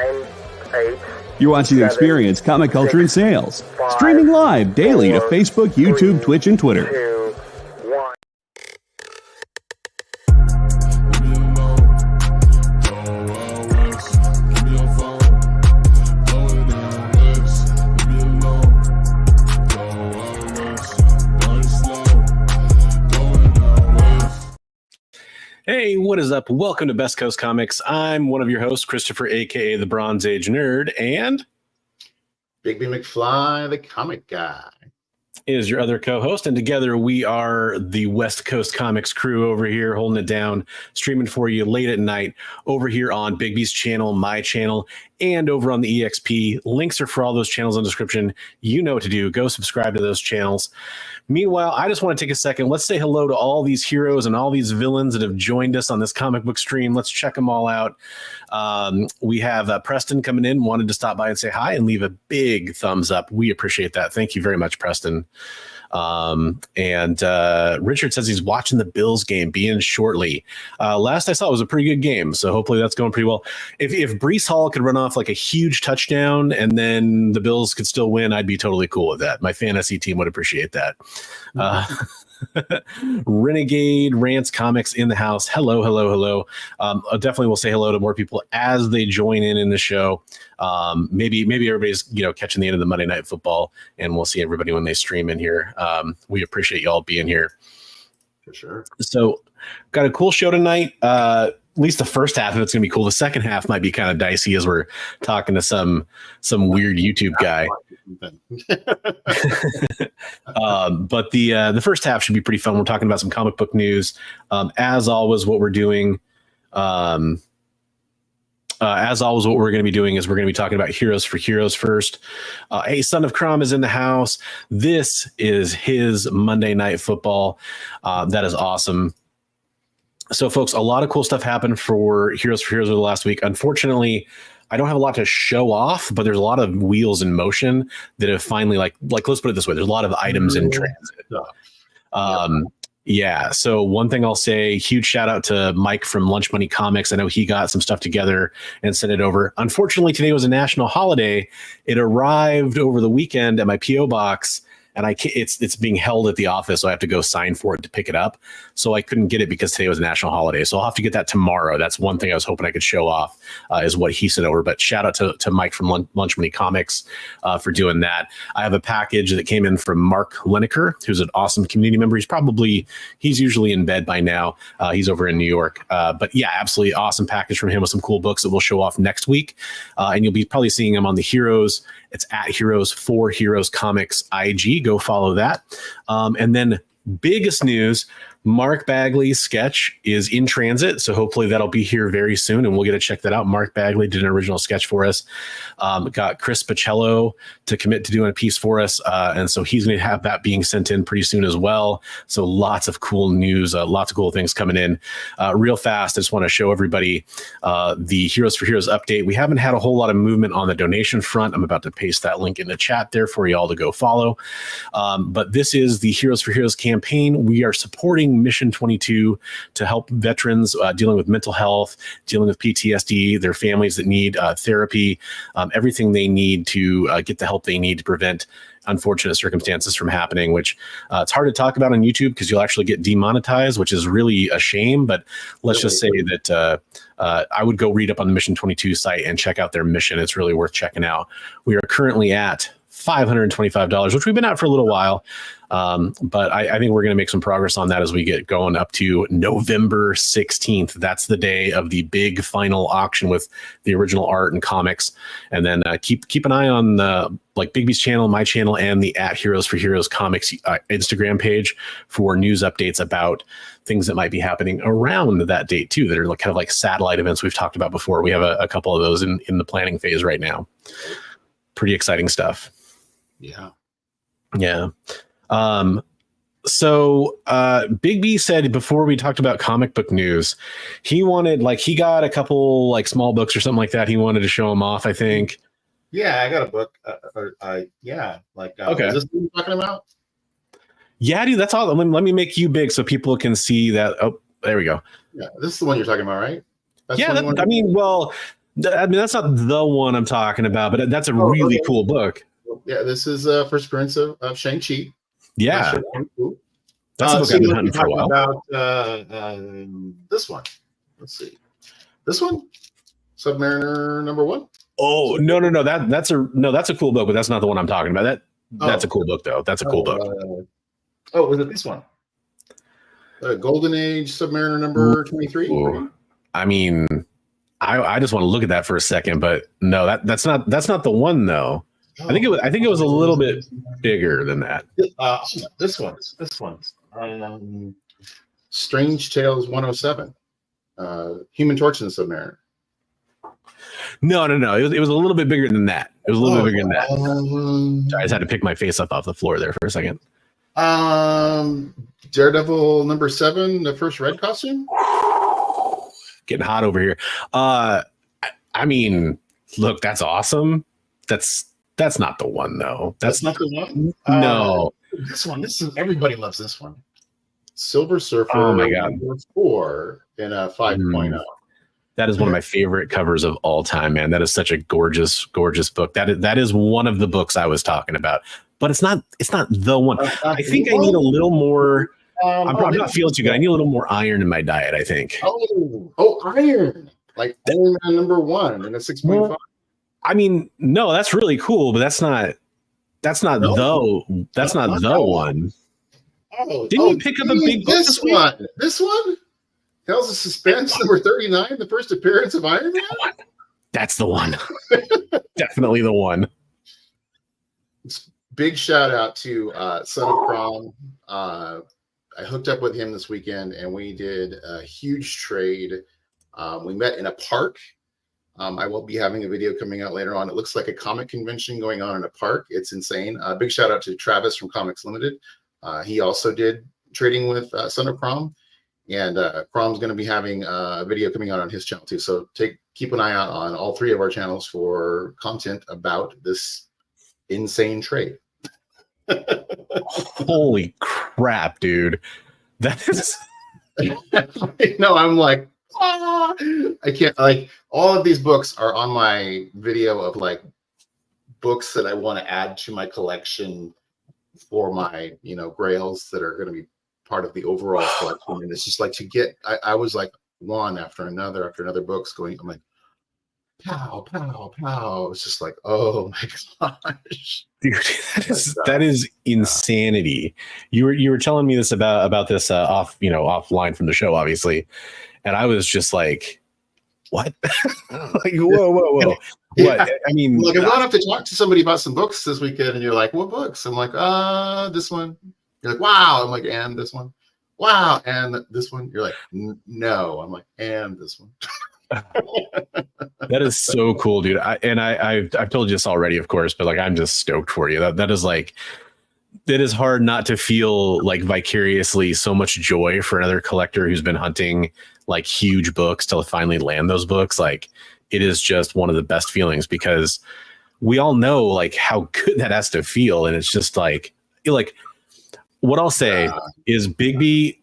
9, 8. You're watching the Experience Comic Culture and Sales. Streaming live daily to Facebook, YouTube, Twitch, and Twitter. 2, 1. Hey, what is up? Welcome to Best Coast Comics. I'm one of your hosts, Christopher, a.k.a. the Bronze Age Nerd, and Bigby McFly, the comic guy, is your other co-host, and together we are the West Coast Comics crew over here, holding it down, streaming for you late at night over here on Bigby's channel, my channel, and over on the EXP. Links are for all those channels in the description. You know what to do. Go subscribe to those channels. Meanwhile, I just want to take a second. Let's say hello to all these heroes and all these villains that have joined us on this comic book stream. Let's check them all out. We have Preston coming in, wanted to stop by and say hi and leave a big thumbs up. We appreciate that. Thank you very much, Preston. And Richard says he's watching the Bills game, be in shortly. Last I saw it was a pretty good game, so hopefully that's going pretty well. If Breece Hall could run off like a huge touchdown and then the Bills could still win, I'd be totally cool with that. My fantasy team would appreciate that. Renegade Rants Comics in the house. Hello. I definitely will say hello to more people as they join in the show. Maybe everybody's catching the end of the Monday Night Football, and we'll see everybody when they stream in here. We appreciate y'all being here for sure. So, got a cool show tonight. At least the first half of it's gonna be cool. The second half might be kind of dicey as we're talking to some weird YouTube guy. But the first half should be pretty fun. We're talking about some comic book news. As always, what we're doing. As always, what we're going to be doing is we're going to be talking about Heroes for Heroes first. Hey, Son of Crom is in the house. This is his Monday Night Football. That is awesome. So, folks, a lot of cool stuff happened for Heroes over the last week. Unfortunately, I don't have a lot to show off, but there's a lot of wheels in motion that have finally, like let's put it this way. There's a lot of items in transit. Yeah. So one thing I'll say, huge shout out to Mike from Lunch Money Comics. I know he got some stuff together and sent it over. Unfortunately, today was a national holiday. It arrived over the weekend at my PO box, and it's being held at the office, so I have to go sign for it to pick it up. So I couldn't get it because today was a national holiday. So I'll have to get that tomorrow. That's one thing I was hoping I could show off is what he sent over. But shout out to Mike from Lunch Money Comics for doing that. I have a package that came in from Mark Lineker, who's an awesome community member. He's usually in bed by now. He's over in New York. But yeah, absolutely awesome package from him with some cool books that we'll show off next week. And you'll be probably seeing him on the Heroes. It's at Heroes for Heroes Comics IG. Go follow that. And then biggest news, Mark Bagley's sketch is in transit, so hopefully that'll be here very soon, and we'll get to check that out. Mark Bagley did an original sketch for us. Got Chris Pacello to commit to doing a piece for us, and so he's going to have that being sent in pretty soon as well. So lots of cool news, lots of cool things coming in. Real fast, I just want to show everybody the Heroes for Heroes update. We haven't had a whole lot of movement on the donation front. I'm about to paste that link in the chat there for you all to go follow. But this is the Heroes for Heroes campaign. We are supporting Mission 22 to help veterans dealing with mental health, dealing with PTSD, their families that need therapy, everything they need to get the help they need to prevent unfortunate circumstances from happening, which it's hard to talk about on YouTube because you'll actually get demonetized, which is really a shame. But let's just say that I would go read up on the Mission 22 site and check out their mission. It's really worth checking out. We are currently at $525, which we've been at for a little while. But I think we're going to make some progress on that as we get going up to November 16th. That's the day of the big final auction with the original art and comics. And then keep an eye on Bigby's channel, my channel, and the at Heroes for Heroes Comics Instagram page for news updates about things that might be happening around that date too, that are kind of like satellite events we've talked about before. We have a couple of those in the planning phase right now. Pretty exciting stuff. Yeah. So Bigby said before we talked about comic book news, he wanted, he got a couple small books or something like that. He wanted to show them off, I think. Yeah, I got a book. Okay. Is this what you're talking about? Yeah, dude, that's all. Let me make you big so people can see that. Oh, there we go. Yeah, this is the one you're talking about, right? That's I mean, that's not the one I'm talking about, but that's a really cool book. Yeah, this is first appearance of Shang-Chi. Yeah. That's a book I've been hunting for a while. About this one. Let's see. This one? Submariner #1? Oh, no. That's a cool book, but that's not the one I'm talking about. That's a cool book, though. That's a cool book. Was it this one? Golden Age Submariner #23? I mean, I just want to look at that for a second, but no, that's not the one though. I think it was a little bit bigger than that. This one. Strange Tales 107. Human Torch and the Submariner. No. It was a little bit bigger than that. It was a little bit bigger than that. Sorry, I just had to pick my face up off the floor there for a second. Daredevil #7, the first red costume. Getting hot over here. I mean, look, that's awesome. That's not the one though. That's not the one. No. This one. Everybody loves this one. Silver Surfer. Oh my god. 4 in a 5.0. That is one of my favorite covers of all time, man. That is such a gorgeous, gorgeous book. That is one of the books I was talking about, but it's not the one. I think I need a little more. I'm probably not feeling too good. I need a little more iron in my diet, I think. Iron. Like Iron Man #1 in a 6.5. I mean, no, that's really cool, but that's not the one. Didn't you pick up a big book this one? This one? Tales of Suspense #39, the first appearance of Iron Man? That's the one. Definitely the one. Big shout out to Son of Prom. I hooked up with him this weekend and we did a huge trade. We met in a park. I will be having a video coming out later on. It looks like a comic convention going on in a park. It's insane. Big shout out to Travis from Comics Limited. He also did trading with Son of Prom. And Prom's going to be having a video coming out on his channel too. So keep an eye out on all 3 of our channels for content about this insane trade. Holy crap, dude. That is no, I'm like, I can't, like, all of these books are on my video of like books that I want to add to my collection for my, grails that are going to be part of the overall collection. And it's just like to get, I was like one after another books going, I'm like, pow, pow, pow. It's just like, oh my gosh. Dude, that is insanity. You were telling me this about this offline from the show, obviously. And I was just like, what? Like, whoa. What? I mean, like, I'm going to have to talk to somebody about some books this weekend, and you're like, what books? I'm like, this one. You're like, wow. I'm like, and this one. Wow. And this one. You're like, no. I'm like, and this one. That is so cool, dude. I've told you this already, of course, but like, I'm just stoked for you. That is like, it is hard not to feel like vicariously so much joy for another collector who's been hunting like huge books to finally land those books. Like, it is just one of the best feelings because we all know like how good that has to feel. And it's just like what I'll say is Bigby.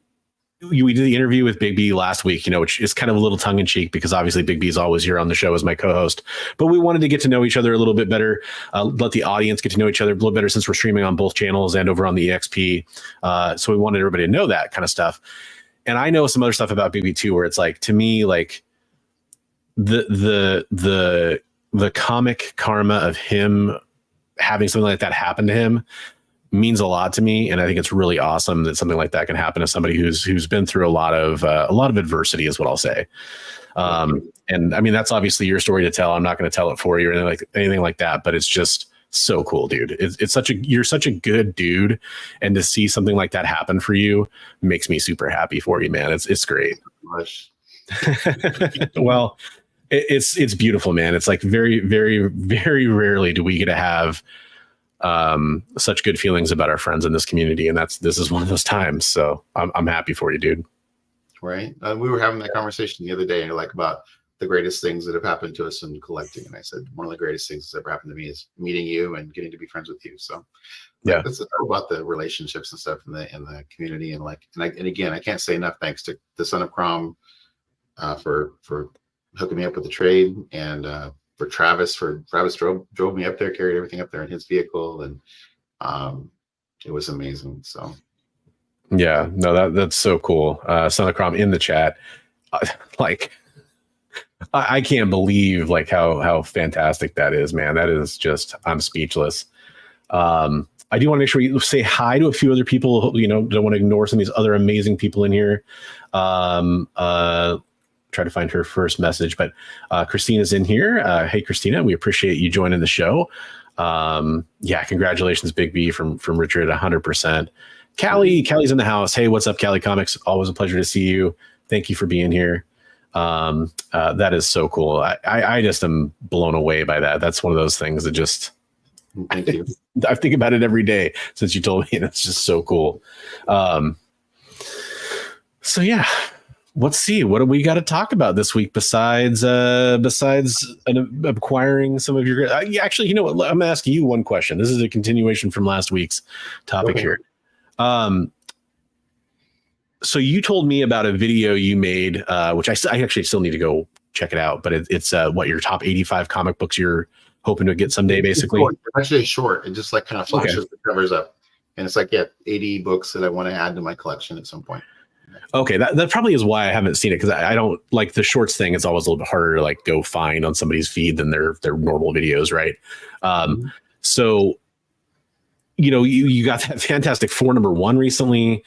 We did the interview with Big B last week, which is kind of a little tongue in cheek because obviously Big B is always here on the show as my co-host, but we wanted to get to know each other a little bit better, let the audience get to know each other a little better since we're streaming on both channels and over on the EXP. So we wanted everybody to know that kind of stuff. And I know some other stuff about Big B too, where it's like, to me, like the comic karma of him having something like that happen to him means a lot to me, and I think it's really awesome that something like that can happen to somebody who's been through a lot of adversity, is what I'll say. And I mean, that's obviously your story to tell. I'm not going to tell it for you or anything like that, but it's just so cool, dude. You're such a good dude, and to see something like that happen for you makes me super happy for you, man. It's great. Well, it's beautiful, man. It's like very, very, very rarely do we get to have such good feelings about our friends in this community, and this is one of those times. So I'm happy for you, dude. Right. We were having that conversation the other day, like about the greatest things that have happened to us in collecting, and I said one of the greatest things that's ever happened to me is meeting you and getting to be friends with you. So yeah, it's about the relationships and stuff in the community, and again, I can't say enough thanks to the Son of Crom for hooking me up with the trade, and for Travis drove me up there, carried everything up there in his vehicle, and it was amazing. So Yeah, no, that's so cool. Sonocrom in the chat, like I can't believe like how fantastic that is, man. That is just, I'm speechless. I do want to make sure you say hi to a few other people. You know, don't want to ignore some of these other amazing people in here. Try to find her first message, but Christina's in here. Hey, Christina, we appreciate you joining the show. Yeah, congratulations, Big B from Richard, 100%. Callie's in the house. Hey, what's up, Callie Comics? Always a pleasure to see you. Thank you for being here. That is so cool. I just am blown away by that. That's one of those things that just, thank you. I think about it every day since you told me, and it's just so cool. So yeah, let's see. What do we got to talk about this week besides acquiring some of your? Actually, you know what? I'm gonna ask you one question. This is a continuation from last week's topic here. So you told me about a video you made, which I actually still need to go check it out. But it's what your top 85 comic books you're hoping to get someday, basically. It's actually short. It just like kind of flashes the covers up, and it's like 80 books that I want to add to my collection at some point. Okay, that probably is why I haven't seen it, because I don't like the shorts thing. It's always a little bit harder to like go find on somebody's feed than their normal videos, right? So, you know, you got that fantastic 4 #1 recently.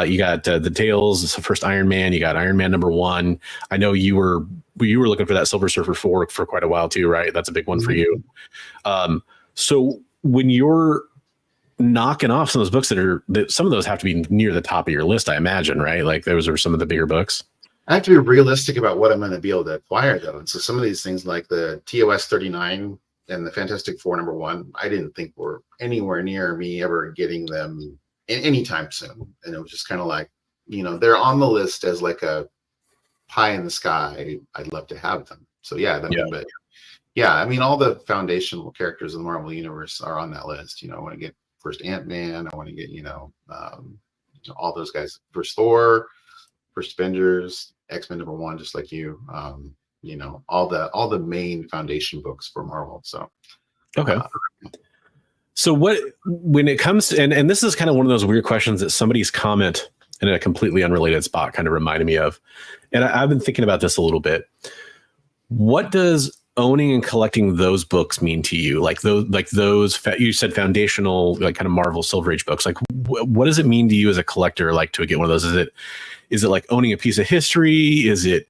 You got the Tales, it's the first Iron Man. You got Iron Man #1. I know you were looking for that Silver Surfer 4 for quite a while too, right? That's a big one for you. So when you're knocking off some of those books that some of those have to be near the top of your list, I imagine, right? Like those are some of the bigger books. I have to be realistic about what I'm going to be able to acquire, though. And so some of these things, like the TOS 39 and the Fantastic Four #1, I didn't think were anywhere near me ever getting them anytime soon. And it was just kind of like, you know, they're on the list as like a pie in the sky. I'd love to have them. So yeah, but yeah, I mean, all the foundational characters in the Marvel Universe are on that list. You know, I want to get first Ant-Man. I want to get, all those guys. First Thor, first Avengers, X-Men #1, just like you. All the main foundation books for Marvel. So okay. So when it comes to, and this is kind of one of those weird questions that somebody's comment in a completely unrelated spot kind of reminded me of, and I've been thinking about this a little bit. What does owning and collecting those books mean to you? Like those you said foundational, like kind of Marvel Silver Age books. Like what does it mean to you as a collector, like to get one of those? Is it like owning a piece of history? Is it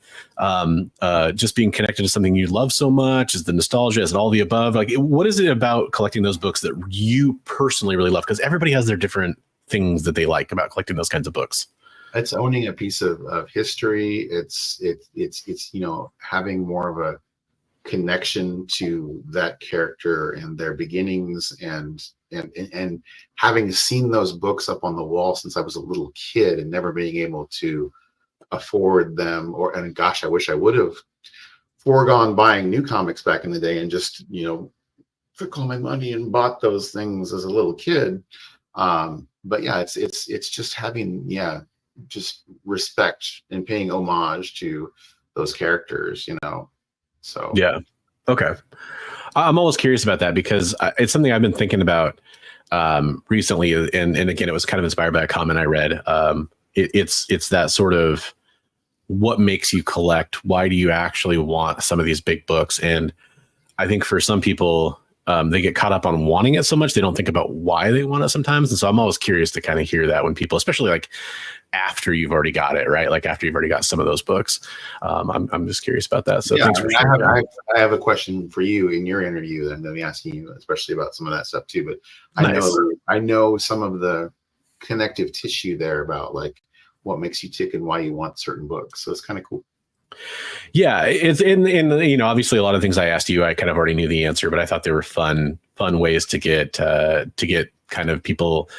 just being connected to something you love so much? Is the nostalgia? Is it all the above? Like what is it about collecting those books that you personally really love? Because everybody has their different things that they like about collecting those kinds of books. It's owning a piece of history. It's having more of a connection to that character and their beginnings, and having seen those books up on the wall since I was a little kid and never being able to afford them, and gosh, I wish I would have foregone buying new comics back in the day and just took all my money and bought those things as a little kid. But yeah, it's just having just respect and paying homage to those characters, So yeah, okay. I'm always curious about that because it's something I've been thinking about recently, and again, it was kind of inspired by a comment I read. It's that sort of what makes you collect. Why do you actually want some of these big books? And I think for some people, they get caught up on wanting it so much they don't think about why they want it sometimes. And so I'm always curious to kind of hear that when people, especially like after you've already got it, right? Like after you've already got some of those books. I'm just curious about that. So thanks for sharing. I have a question for you in your interview that I'm going to be asking you, especially about some of that stuff too. But I know some of the connective tissue there about like what makes you tick and why you want certain books. So it's kind of cool. Yeah, it's in obviously a lot of things I asked you, I kind of already knew the answer, but I thought they were fun ways to get kind of people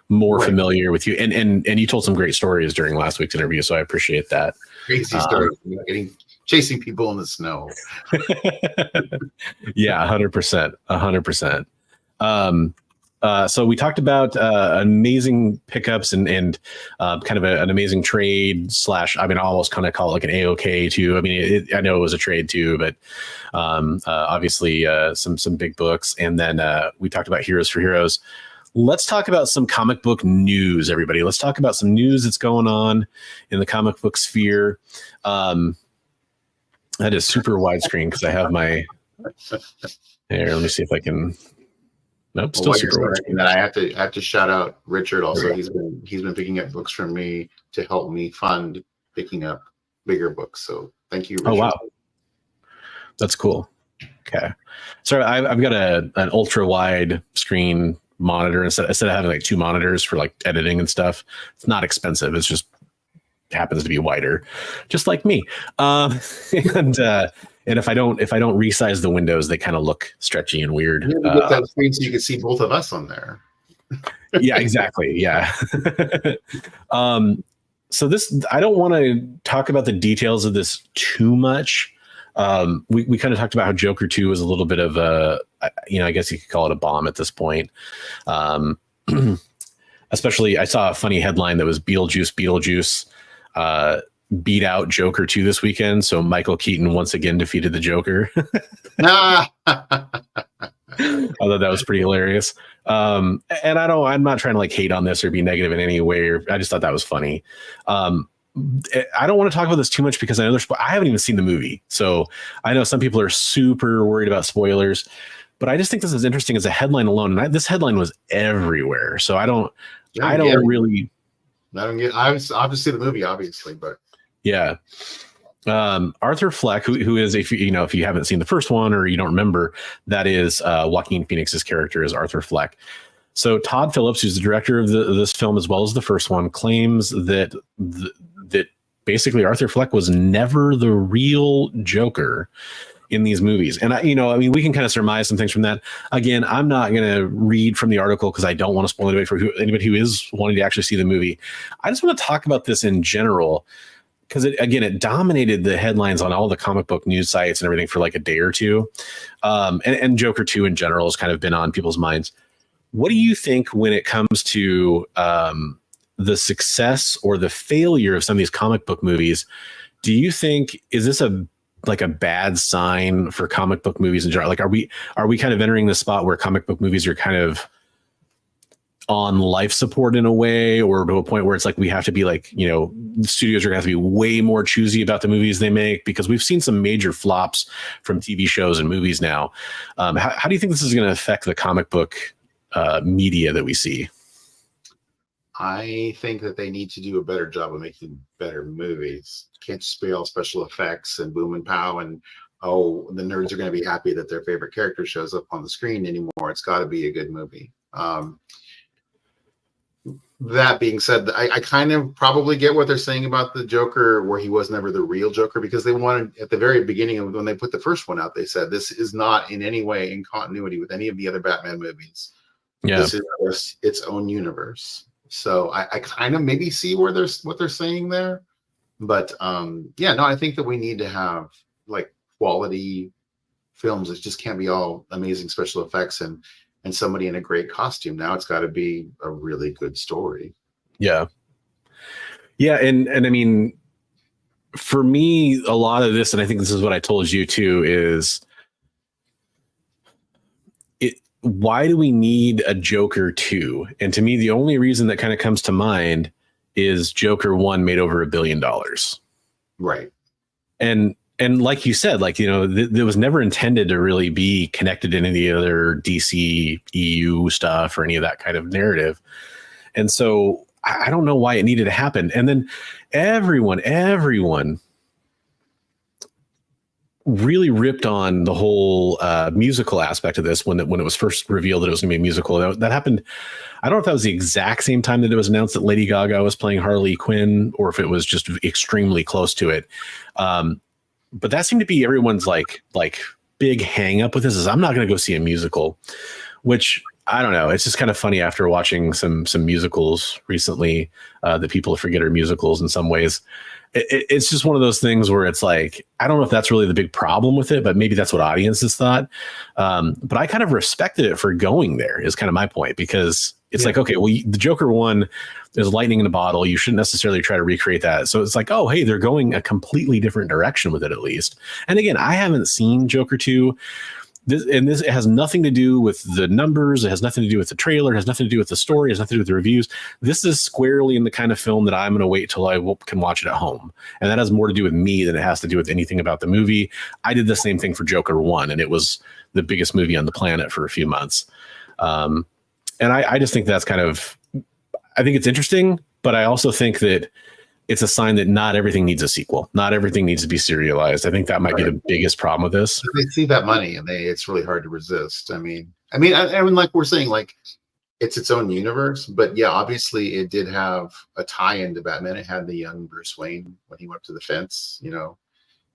more familiar with you. And you told some great stories during last week's interview, so I appreciate that. Crazy stories, chasing people in the snow. Yeah, 100%. So we talked about amazing pickups and kind of an amazing trade slash. I mean, I almost kind of call it like an AOK too. I mean, I know it was a trade too, but obviously some big books. And then we talked about Heroes for Heroes. Let's talk about some comic book news, everybody. Let's talk about some news that's going on in the comic book sphere. That is super widescreen because I have my. Here, let me see if I can. Nope, still super widescreen. That I have to shout out Richard. Also, he's been picking up books from me to help me fund picking up bigger books. So thank you, Richard. Oh wow, that's cool. Okay, so I've got an ultra wide screen monitor instead of having like two monitors for like editing and stuff. It's not expensive. It's just happens to be wider, just like me. And if I don't resize the windows, they kind of look stretchy and weird. You get that screen so you can see both of us on there. Yeah, exactly. Yeah. So this, I don't want to talk about the details of this too much. We kind of talked about how Joker 2 was a little bit of a, I guess you could call it a bomb at this point. Especially, I saw a funny headline that was Beetlejuice beat out Joker 2 this weekend. So Michael Keaton once again defeated the Joker. I thought that was pretty hilarious. And I'm not trying to like hate on this or be negative in any way. I just thought that was funny. I don't want to talk about this too much because I know I haven't even seen the movie. So I know some people are super worried about spoilers, but I just think this is interesting as a headline alone. And this headline was everywhere. So I don't really. I obviously the movie, obviously, but yeah. Arthur Fleck, who is, if you haven't seen the first one or you don't remember, that is Joaquin Phoenix's character is Arthur Fleck. So Todd Phillips, who's the director of this film as well as the first one, claims that that basically Arthur Fleck was never the real Joker in these movies. And we can kind of surmise some things from that. Again, I'm not going to read from the article because I don't want to spoil anybody for anybody who is wanting to actually see the movie. I just want to talk about this in general because it dominated the headlines on all the comic book news sites and everything for like a day or two. And Joker 2 in general has kind of been on people's minds. What do you think when it comes to the success or the failure of some of these comic book movies? Do you think, is this a bad sign for comic book movies in general? Like, are we kind of entering the spot where comic book movies are kind of on life support in a way, or to a point where it's like we have to be like, studios are going to have to be way more choosy about the movies they make because we've seen some major flops from TV shows and movies now. How do you think this is going to affect the comic book media that we see? I think that they need to do a better job of making better movies. Can't just be all special effects and boom and pow and the nerds are going to be happy that their favorite character shows up on the screen anymore. It's got to be a good movie. That being said, I kind of probably get what they're saying about the Joker, where he was never the real Joker, because they wanted, at the very beginning of when they put the first one out, they said this is not in any way in continuity with any of the other Batman movies. Yeah. This is its own universe. So I kind of maybe see what they're saying there, but I think that we need to have like quality films. It just can't be all amazing special effects and somebody in a great costume. Now it's got to be a really good story. Yeah. And I mean, for me, a lot of this, and I think this is what I told you too, is why do we need a Joker 2? And to me, the only reason that kind of comes to mind is Joker 1 made over $1 billion. Right. And like you said, like, it was never intended to really be connected to any of the other DC EU stuff or any of that kind of narrative. And so I don't know why it needed to happen. And then everyone really ripped on the whole musical aspect of this when it was first revealed that it was going to be a musical. That happened. I don't know if that was the exact same time that it was announced that Lady Gaga was playing Harley Quinn, or if it was just extremely close to it. But that seemed to be everyone's like big hang up with this is I'm not going to go see a musical, which I don't know. It's just kind of funny after watching some musicals recently that people forget are musicals in some ways. It's just one of those things where it's like, I don't know if that's really the big problem with it, but maybe that's what audiences thought. But I kind of respected it for going there is kind of my point, because it's like, okay, well, the Joker one is lightning in a bottle. You shouldn't necessarily try to recreate that. So it's like, oh, hey, they're going a completely different direction with it, at least. And again, I haven't seen Joker 2. This it has nothing to do with the numbers. It has nothing to do with the trailer. It has nothing to do with the story. It has nothing to do with the reviews. This is squarely in the kind of film that I'm going to wait till I can watch it at home. And that has more to do with me than it has to do with anything about the movie. I did the same thing for Joker 1, and it was the biggest movie on the planet for a few months. And I just think that's kind of, I think it's interesting, but I also think that it's a sign that not everything needs a sequel. Not everything needs to be serialized. I think that might be the biggest problem with this. They see that money, and it's really hard to resist. I mean, like we're saying, like it's its own universe, but yeah, obviously it did have a tie-in to Batman. It had the young Bruce Wayne when he went to the fence,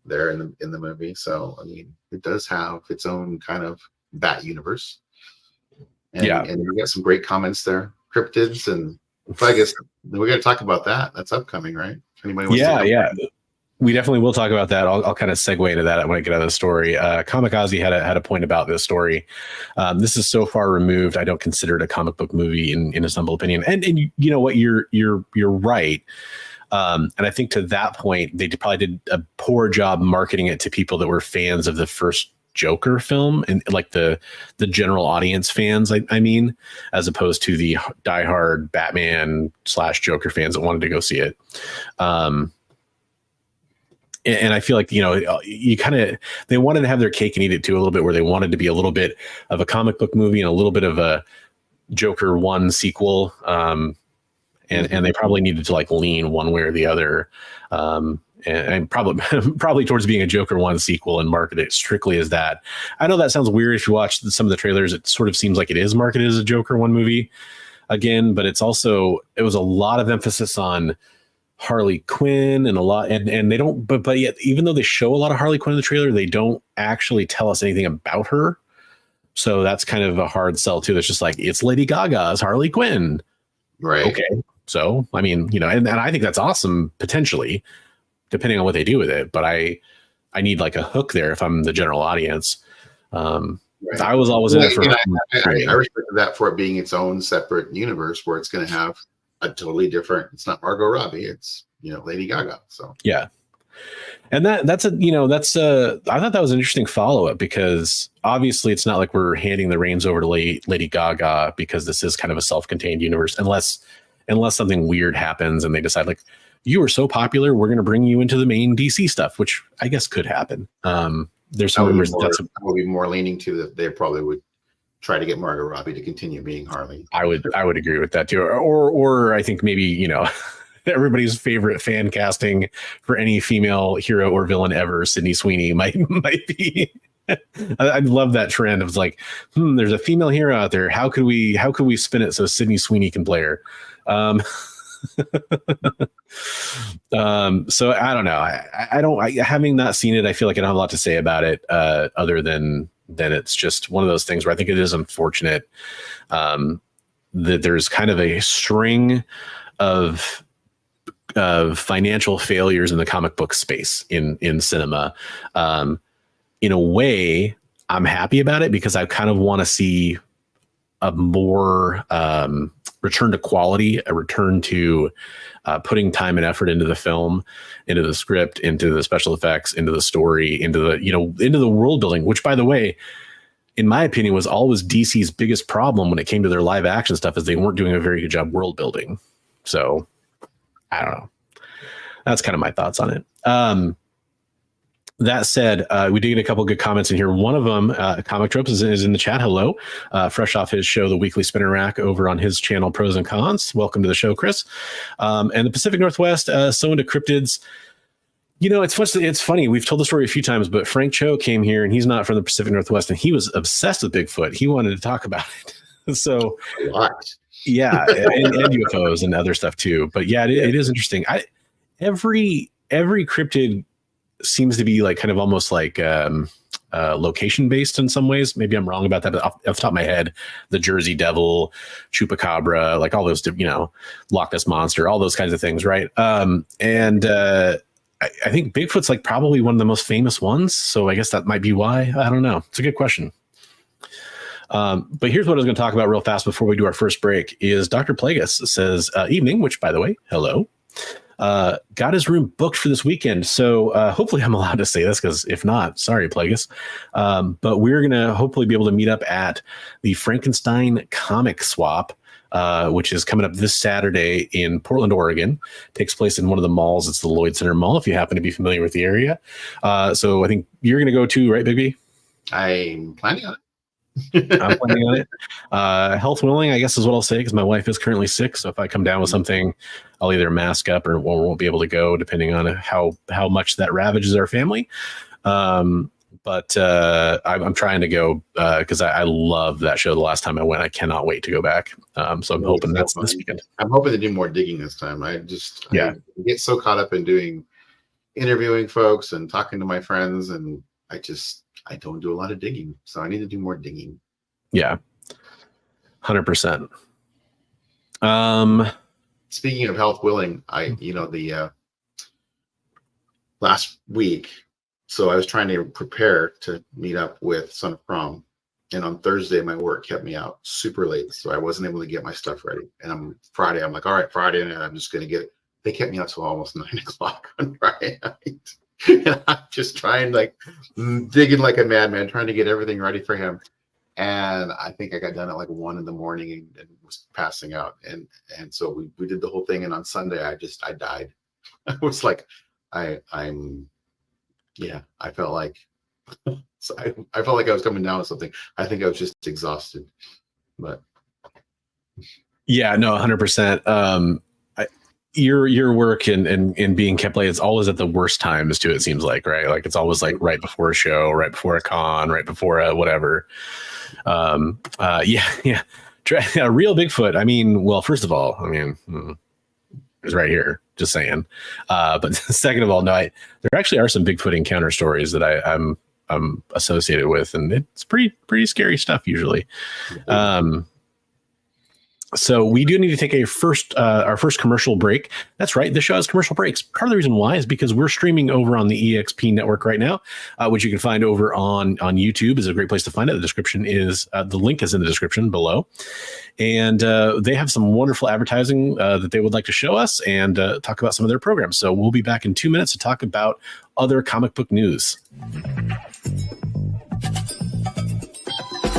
there in the movie. So I mean, it does have its own kind of Bat universe. And, and we got some great comments there, cryptids, and I guess we got to talk about that. That's upcoming, right? Anybody wants to we definitely will talk about that. I'll kind of segue into that when I get out of the story. Comic Ozzy had a point about this story. This is so far removed, I don't consider it a comic book movie in his humble opinion. And you know what, you're right. And I think to that point, they probably did a poor job marketing it to people that were fans of the first Joker film, and like the general audience fans, I mean, as opposed to the diehard Batman / Joker fans that wanted to go see it. And I feel like, you kind of, they wanted to have their cake and eat it too, a little bit, where they wanted to be a little bit of a comic book movie and a little bit of a Joker 1 sequel. And they probably needed to like lean one way or the other. And probably towards being a Joker 1 sequel and market it strictly as that. I know that sounds weird if you watch some of the trailers. It sort of seems like it is marketed as a Joker 1 movie again, but it was a lot of emphasis on Harley Quinn and a lot, and they don't, but yet, even though they show a lot of Harley Quinn in the trailer, they don't actually tell us anything about her. So that's kind of a hard sell too. It's just like, it's Lady Gaga's Harley Quinn. Right. Okay. So, I mean, and I think that's awesome potentially, depending on what they do with it. But I need like a hook there if I'm the general audience. Right. I was always in it for. I respect that for it being its own separate universe where it's going to have a totally different. It's not Margot Robbie. It's Lady Gaga. So yeah, and that's I thought that was an interesting follow up, because obviously it's not like we're handing the reins over to Lady Gaga, because this is kind of a self contained universe, unless something weird happens and they decide like, you are so popular, we're going to bring you into the main DC stuff, which I guess could happen. There's some rumors that would be more leaning to that they probably would try to get Margot Robbie to continue being Harley. I would agree with that too. Or I think maybe, everybody's favorite fan casting for any female hero or villain ever, Sydney Sweeney might be. I love that trend. It was like, there's a female hero out there. How could we spin it so Sydney Sweeney can play her? So I don't know. Having not seen it, I feel like I don't have a lot to say about it, other than it's just one of those things where I think it is unfortunate that there's kind of a string of financial failures in the comic book space in cinema. In a way, I'm happy about it, because I kind of want to see a more return to quality, a return to putting time and effort into the film, into the script, into the special effects, into the story, into the world building, which, by the way, in my opinion, was always DC's biggest problem when it came to their live action stuff, is they weren't doing a very good job world building. So I don't know. That's kind of my thoughts on it. That said, we did get a couple good comments in here. One of them, Comic Tropes, is in the chat. Hello. Fresh off his show, The Weekly Spinner Rack, over on his channel, Pros and Cons. Welcome to the show, Chris. And the Pacific Northwest, so into cryptids. It's funny. We've told the story a few times, but Frank Cho came here, and he's not from the Pacific Northwest, and he was obsessed with Bigfoot. He wanted to talk about it. So, yeah, and UFOs and other stuff too. But yeah, it is interesting. Every cryptid seems to be like kind of almost like location based in some ways. Maybe I'm wrong about that, but off the top of my head, the Jersey Devil, Chupacabra, like all those, Loch Ness Monster, all those kinds of things, right? I think Bigfoot's like probably one of the most famous ones. So I guess that might be why. I don't know. It's a good question. But here's what I was going to talk about real fast before we do our first break is Dr. Plagueis says, evening, which by the way, hello, got his room booked for this weekend. So hopefully I'm allowed to say this, because if not, sorry, Plagueis. But we're going to hopefully be able to meet up at the Frankenstein Comic Swap, which is coming up this Saturday in Portland, Oregon. Takes place in one of the malls. It's the Lloyd Center Mall, if you happen to be familiar with the area. So I think you're going to go too, right, Big B? I'm planning on it. I'm planning on it. Health willing, I guess is what I'll say, because my wife is currently sick. So if I come down with something, I'll either mask up or won't be able to go, depending on how much that ravages our family. But I'm trying to go because I love that show. The last time I went, I cannot wait to go back. So I'm hoping that's this weekend. I'm hoping to do more digging this time. I get so caught up in interviewing folks and talking to my friends, and I don't do a lot of digging. So I need to do more digging. Yeah, 100%. Speaking of health willing, the last week. So I was trying to prepare to meet up with Son of Prom, and on Thursday my work kept me out super late, so I wasn't able to get my stuff ready. And on Friday, I'm like, all right, Friday, and I'm just gonna get it. They kept me out till almost 9 o'clock on Friday night, and I'm just trying, digging like a madman, trying to get everything ready for him. And I think I got done at 1 in the morning and was passing out. And so we did the whole thing, and on Sunday I died. I was like, I felt like I felt like I was coming down with something. I think I was just exhausted. But yeah, no, 100%. Your work and being kept late, it's always at the worst times too, it seems like, right? Like it's always like right before a show, right before a con, right before a whatever. A real Bigfoot. I mean, well, first of all, it's right here, just saying. But second of all, no, there actually are some Bigfoot encounter stories that I'm associated with, and it's pretty scary stuff usually. So we do need to take our first commercial break. That's right. The show has commercial breaks. Part of the reason why is because we're streaming over on the EXP network right now, which you can find over on YouTube. Is a great place to find it. The description is the link is in the description below. And they have some wonderful advertising that they would like to show us and talk about some of their programs. So we'll be back in 2 minutes to talk about other comic book news.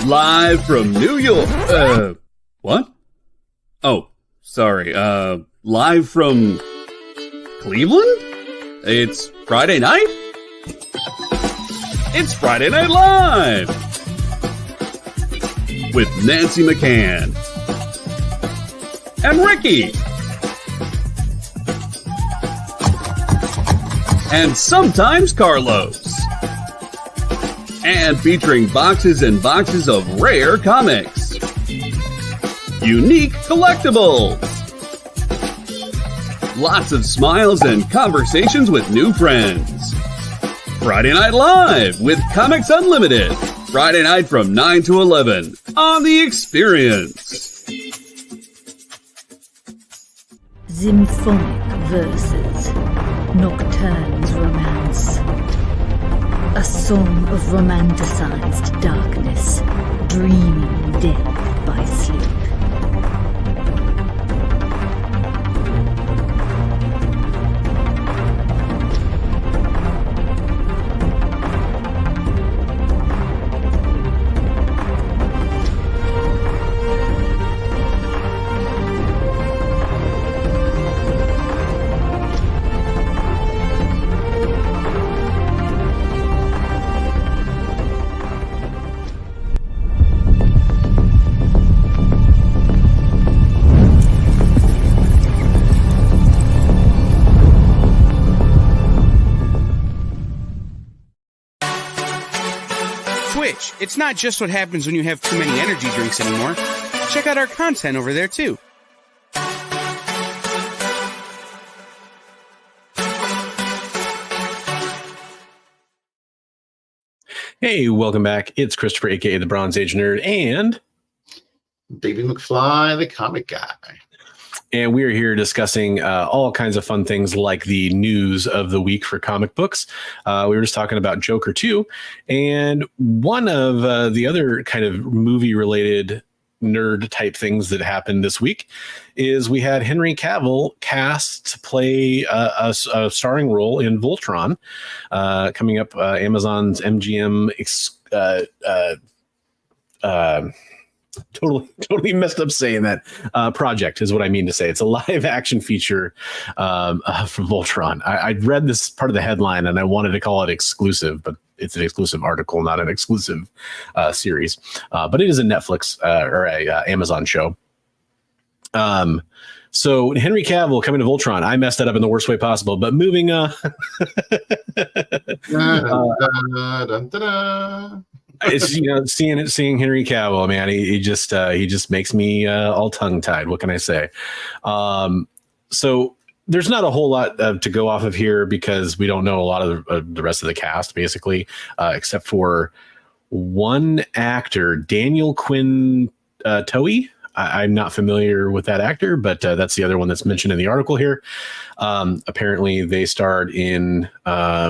Live from New York. What? Oh, sorry. Live from Cleveland? It's Friday night? It's Friday Night Live! With Nancy McCann. And Ricky. And sometimes Carlos. And featuring boxes and boxes of rare comics. Unique collectibles. Lots of smiles and conversations with new friends. Friday Night Live with Comics Unlimited. Friday night from 9 to 11 on The Experience. Symphonic verses, Nocturne's romance. A song of romanticized darkness, dreaming death by sleep. It's not just what happens when you have too many energy drinks anymore. Check out our content over there, too. Hey, welcome back. It's Christopher, aka the Bronze Age Nerd, and David McFly, the comic guy. And we are here discussing all kinds of fun things like the news of the week for comic books. We were just talking about Joker 2. And one of the other kind of movie-related nerd type things that happened this week is we had Henry Cavill cast to play a starring role in Voltron coming up, Amazon's MGM totally messed up saying that project is what I mean to say. It's a live action feature from Voltron. I'd read this part of the headline and I wanted to call it exclusive, but it's an exclusive article, not an exclusive series. But it is a Netflix or a Amazon show. So Henry Cavill coming to Voltron. I messed that up in the worst way possible, but moving on. It's seeing Henry Cavill, man. He just makes me all tongue tied. What can I say? So there's not a whole lot to go off of here because we don't know a lot of the rest of the cast, basically, except for one actor, Daniel Quinn Toey. I'm not familiar with that actor, but that's the other one that's mentioned in the article here. Apparently, they starred in. I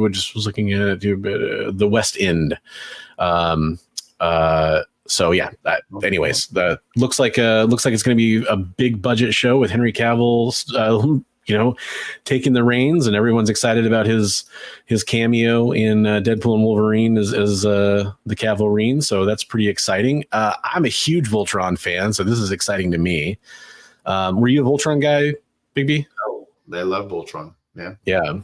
just was looking at the West End. So yeah. Anyways, looks like it's going to be a big budget show with Henry Cavill. Taking the reins, and everyone's excited about his cameo in Deadpool and Wolverine as the Cavalrine. So that's pretty exciting. I'm a huge Voltron fan, so this is exciting to me. Were you a Voltron guy, Big B? Oh, they love Voltron. Yeah. Yeah.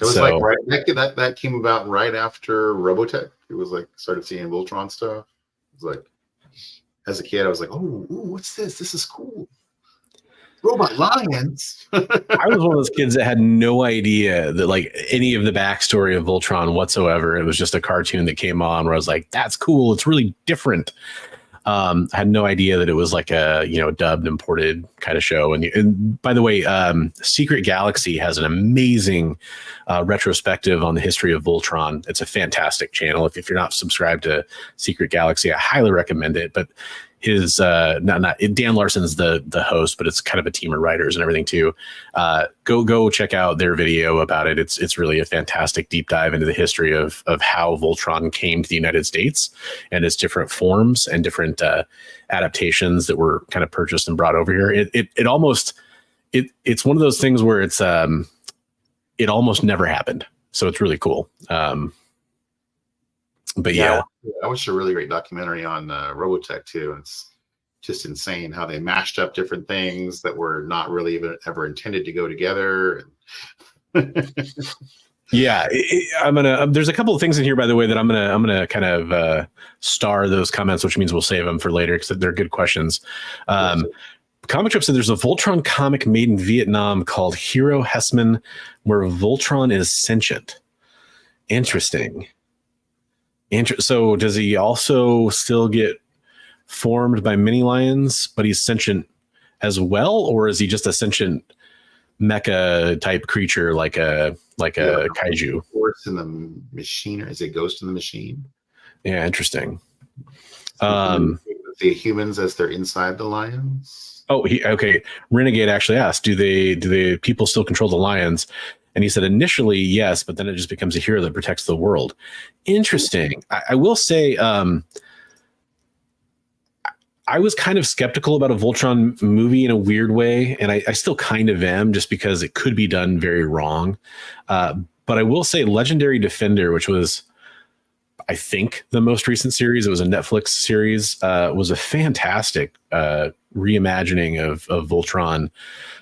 It was that came about right after Robotech. It was like started seeing Voltron stuff. It was like, as a kid, I was like, oh, what's this? This is cool. Robot lions. I was one of those kids that had no idea that like any of the backstory of Voltron whatsoever. It was just a cartoon that came on where I was like, that's cool. It's really different. I had no idea that it was like a, dubbed, imported kind of show. And by the way, Secret Galaxy has an amazing retrospective on the history of Voltron. It's a fantastic channel. If you're not subscribed to Secret Galaxy, I highly recommend it. But his Dan Larson's the host, but it's kind of a team of writers and everything too. Go check out their video about it. It's really a fantastic deep dive into the history of how Voltron came to the United States and its different forms and different adaptations that were kind of purchased and brought over here. It's one of those things where it's it almost never happened. So it's really cool. But yeah, I watched a really great documentary on Robotech too. It's just insane how they mashed up different things that were not really even ever intended to go together. Yeah, there's a couple of things in here, by the way, that I'm gonna kind of star those comments, which means we'll save them for later because they're good questions. Comic Trip said there's a Voltron comic made in Vietnam called Hero Hessman, where Voltron is sentient. Interesting. So does he also still get formed by mini lions, but he's sentient as well, or is he just a sentient mecha type creature like a kaiju? Force in the machine, or is it Ghost in the Machine? Yeah, interesting. The humans as they're inside the lions. Oh, okay. Renegade actually asked, do the people still control the lions? And he said initially, yes, but then it just becomes a hero that protects the world. Interesting. I will say I was kind of skeptical about a Voltron movie in a weird way, and I still kind of am, just because it could be done very wrong. But I will say Legendary Defender, which was, I think, the most recent series, it was a Netflix series, was a fantastic reimagining of Voltron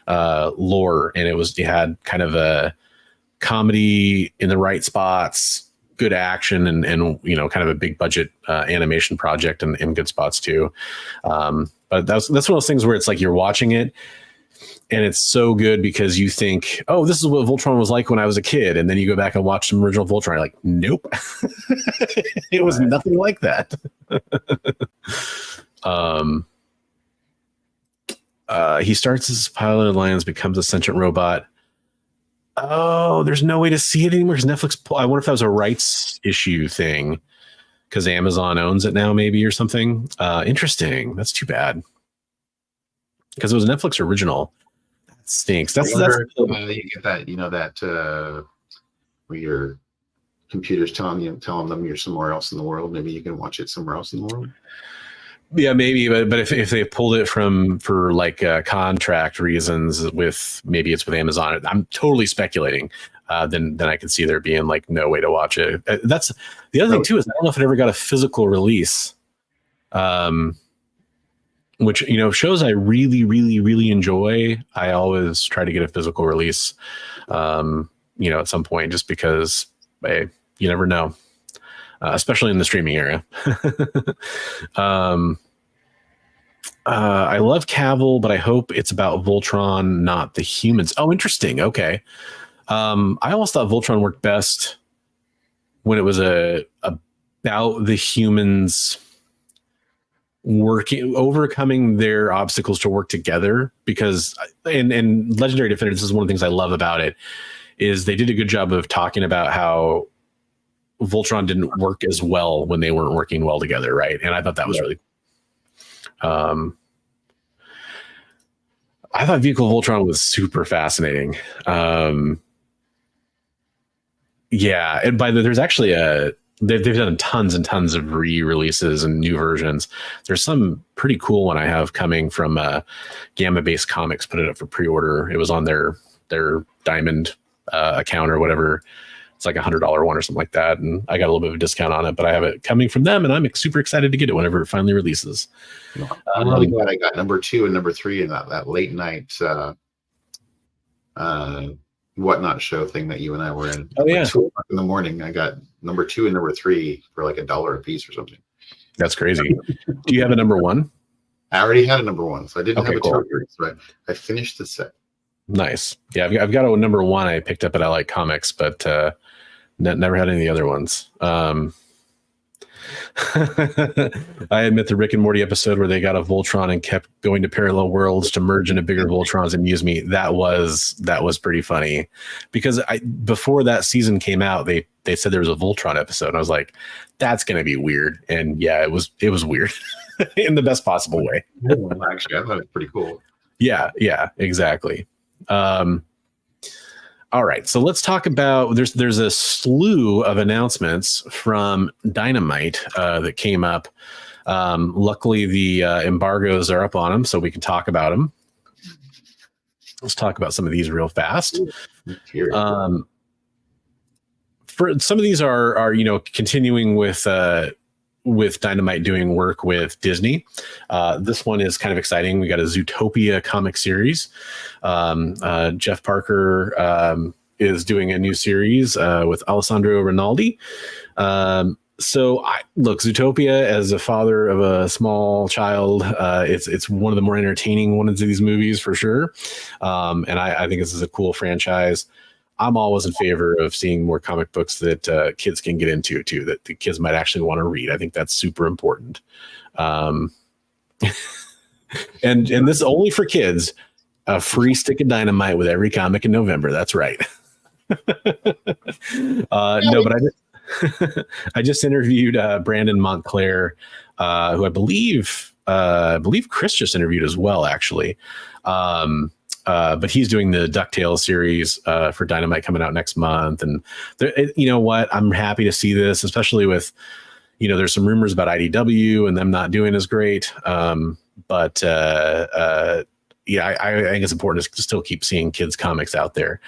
lore, and it had kind of a comedy in the right spots, good action, and kind of a big budget animation project in good spots too. But that's one of those things where it's like you're watching it and it's so good because you think, oh, this is what Voltron was like when I was a kid, and then you go back and watch some original Voltron, you're like, nope. It was nothing like that. He starts as a pilot of lions, becomes a sentient robot. Oh, there's no way to see it anymore because Netflix. I wonder if that was a rights issue thing because Amazon owns it now, maybe, or something. Interesting. That's too bad because it was a Netflix original. That stinks. That's you get that. You know that where your computer's telling them you're somewhere else in the world. Maybe you can watch it somewhere else in the world. Yeah, maybe, but if they pulled it for like contract reasons maybe it's with Amazon, I'm totally speculating. Then I could see there being like no way to watch it. That's the other thing too, is I don't know if it ever got a physical release. Which, shows I really, really, really enjoy. I always try to get a physical release, at some point, just because you never know. Especially in the streaming era. I love Cavill, but I hope it's about Voltron, not the humans. Oh, interesting. Okay. I almost thought Voltron worked best when it was about the humans overcoming their obstacles to work together, because in Legendary Defender, this is one of the things I love about it, is they did a good job of talking about how Voltron didn't work as well when they weren't working well together, right? And I thought that was really cool. I thought Vehicle Voltron was super fascinating. Yeah, and there's actually they've done tons and tons of re-releases and new versions. There's some pretty cool one I have coming from Gamma Based Comics, put it up for pre-order. It was on their Diamond account or whatever. It's like $100 one or something like that. And I got a little bit of a discount on it, but I have it coming from them and I'm super excited to get it whenever it finally releases. I'm really glad I got number 2 and number 3 in that late night whatnot show thing that you and I were in. Oh, yeah. 2 o'clock in the morning. I got number 2 and number 3 for like $1 a piece or something. That's crazy. Do you have a number 1? I already had a number 1, so I didn't have a cool. 2, but I finished the set. Nice. Yeah, I've got a number 1 I picked up at I Like Comics, but never had any of the other ones. I admit the Rick and Morty episode where they got a Voltron and kept going to parallel worlds to merge into bigger Voltrons and amuse me. That was pretty funny, because before that season came out, they said there was a Voltron episode. And I was like, that's going to be weird. And yeah, it was weird in the best possible way. Actually, I thought it was pretty cool. Yeah, exactly. All right, so let's talk about there's a slew of announcements from Dynamite that came up. Luckily, the embargoes are up on them, so we can talk about them. Let's talk about some of these real fast. For some of these are continuing with Dynamite doing work with Disney. This one is kind of exciting. We got a Zootopia comic series. Jeff Parker is doing a new series with Alessandro Rinaldi. So look, Zootopia, as a father of a small child, it's one of the more entertaining ones of these movies for sure. And I think this is a cool franchise. I'm always in favor of seeing more comic books that kids can get into too, that the kids might actually want to read. I think that's super important. And this is only for kids, a free stick of Dynamite with every comic in November. That's right. No, but I just interviewed Brandon Montclair, who I believe Chris just interviewed as well, actually. But he's doing the DuckTales series for Dynamite coming out next month. And you know what? I'm happy to see this, especially with, there's some rumors about IDW and them not doing as great. But I think it's important to still keep seeing kids comics out there.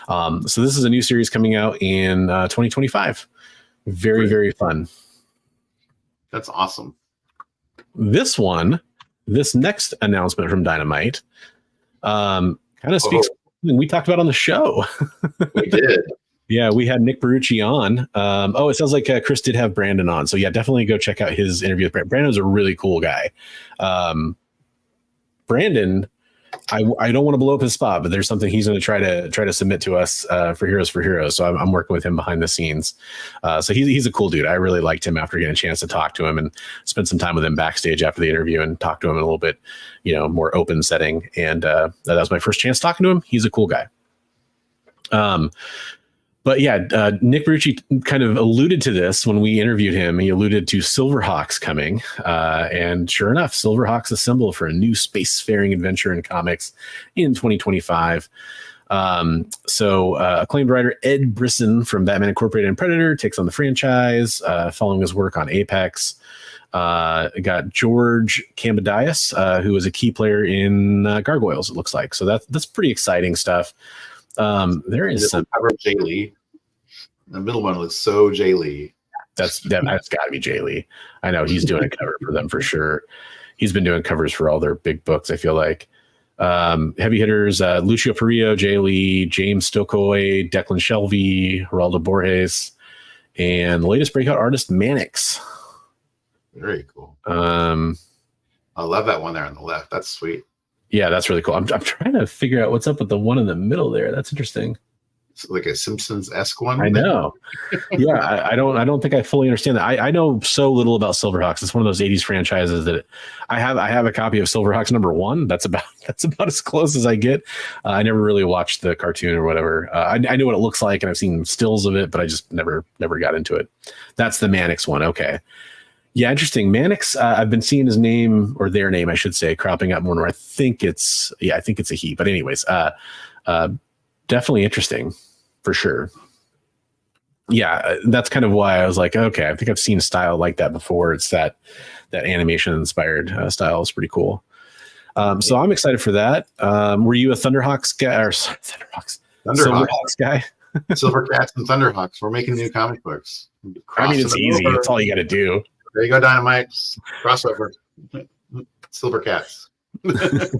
So this is a new series coming out in 2025. Very, very fun. That's awesome. This next announcement from Dynamite, kind of speaks we talked about on the show. We did. Yeah, we had Nick Barucci on. It sounds like Chris did have Brandon on. So yeah, definitely go check out his interview with Brandon. Brandon's a really cool guy. Brandon, I don't want to blow up his spot, but there's something he's going to try to submit to us for Heroes. So I'm working with him behind the scenes. So he's a cool dude. I really liked him after getting a chance to talk to him and spend some time with him backstage after the interview and talk to him in a little bit, more open setting. And that was my first chance talking to him. He's a cool guy. But yeah, Nick Berrucci kind of alluded to this when we interviewed him. He alluded to Silverhawks coming. And sure enough, Silverhawks assemble for a new spacefaring adventure in comics in 2025. Acclaimed writer Ed Brisson from Batman Incorporated and Predator takes on the franchise, following his work on Apex. Got George Kambadias, who was a key player in Gargoyles, it looks like. So that's pretty exciting stuff. There is some cover of Jay Lee. The middle one looks so Jay Lee. That's got to be Jay Lee. I know he's doing a cover for them for sure. He's been doing covers for all their big books, I feel like. Heavy hitters, Lucio Perillo, Jay Lee, James Stokoe, Declan Shelby, Geraldo Borges, and the latest breakout artist, Mannix. Very cool. I love that one there on the left. That's sweet. Yeah, that's really cool. I'm trying to figure out what's up with the one in the middle there. That's interesting. It's like a Simpsons-esque one. I know. Yeah, I don't think I fully understand that. I know so little about Silverhawks. It's one of those 80s franchises that I have a copy of Silverhawks #1. That's about as close as I get. I never really watched the cartoon or whatever. I know what it looks like, and I've seen stills of it, but I just never got into it. That's the Mannix one. Okay. Yeah, interesting. Mannix, I've been seeing his name, or their name, I should say, cropping up more and more. I think it's a he. But anyways, definitely interesting for sure. Yeah, that's kind of why I was like, okay, I think I've seen a style like that before. It's that animation-inspired style is pretty cool. So I'm excited for that. Were you a Thunderhawks guy? Or Silverhawks guy? Silvercats and Thunderhawks. We're making new comic books. I mean, it's easy. That's all you got to do. There you go, Dynamite. Crossover. Silvercats. Yes,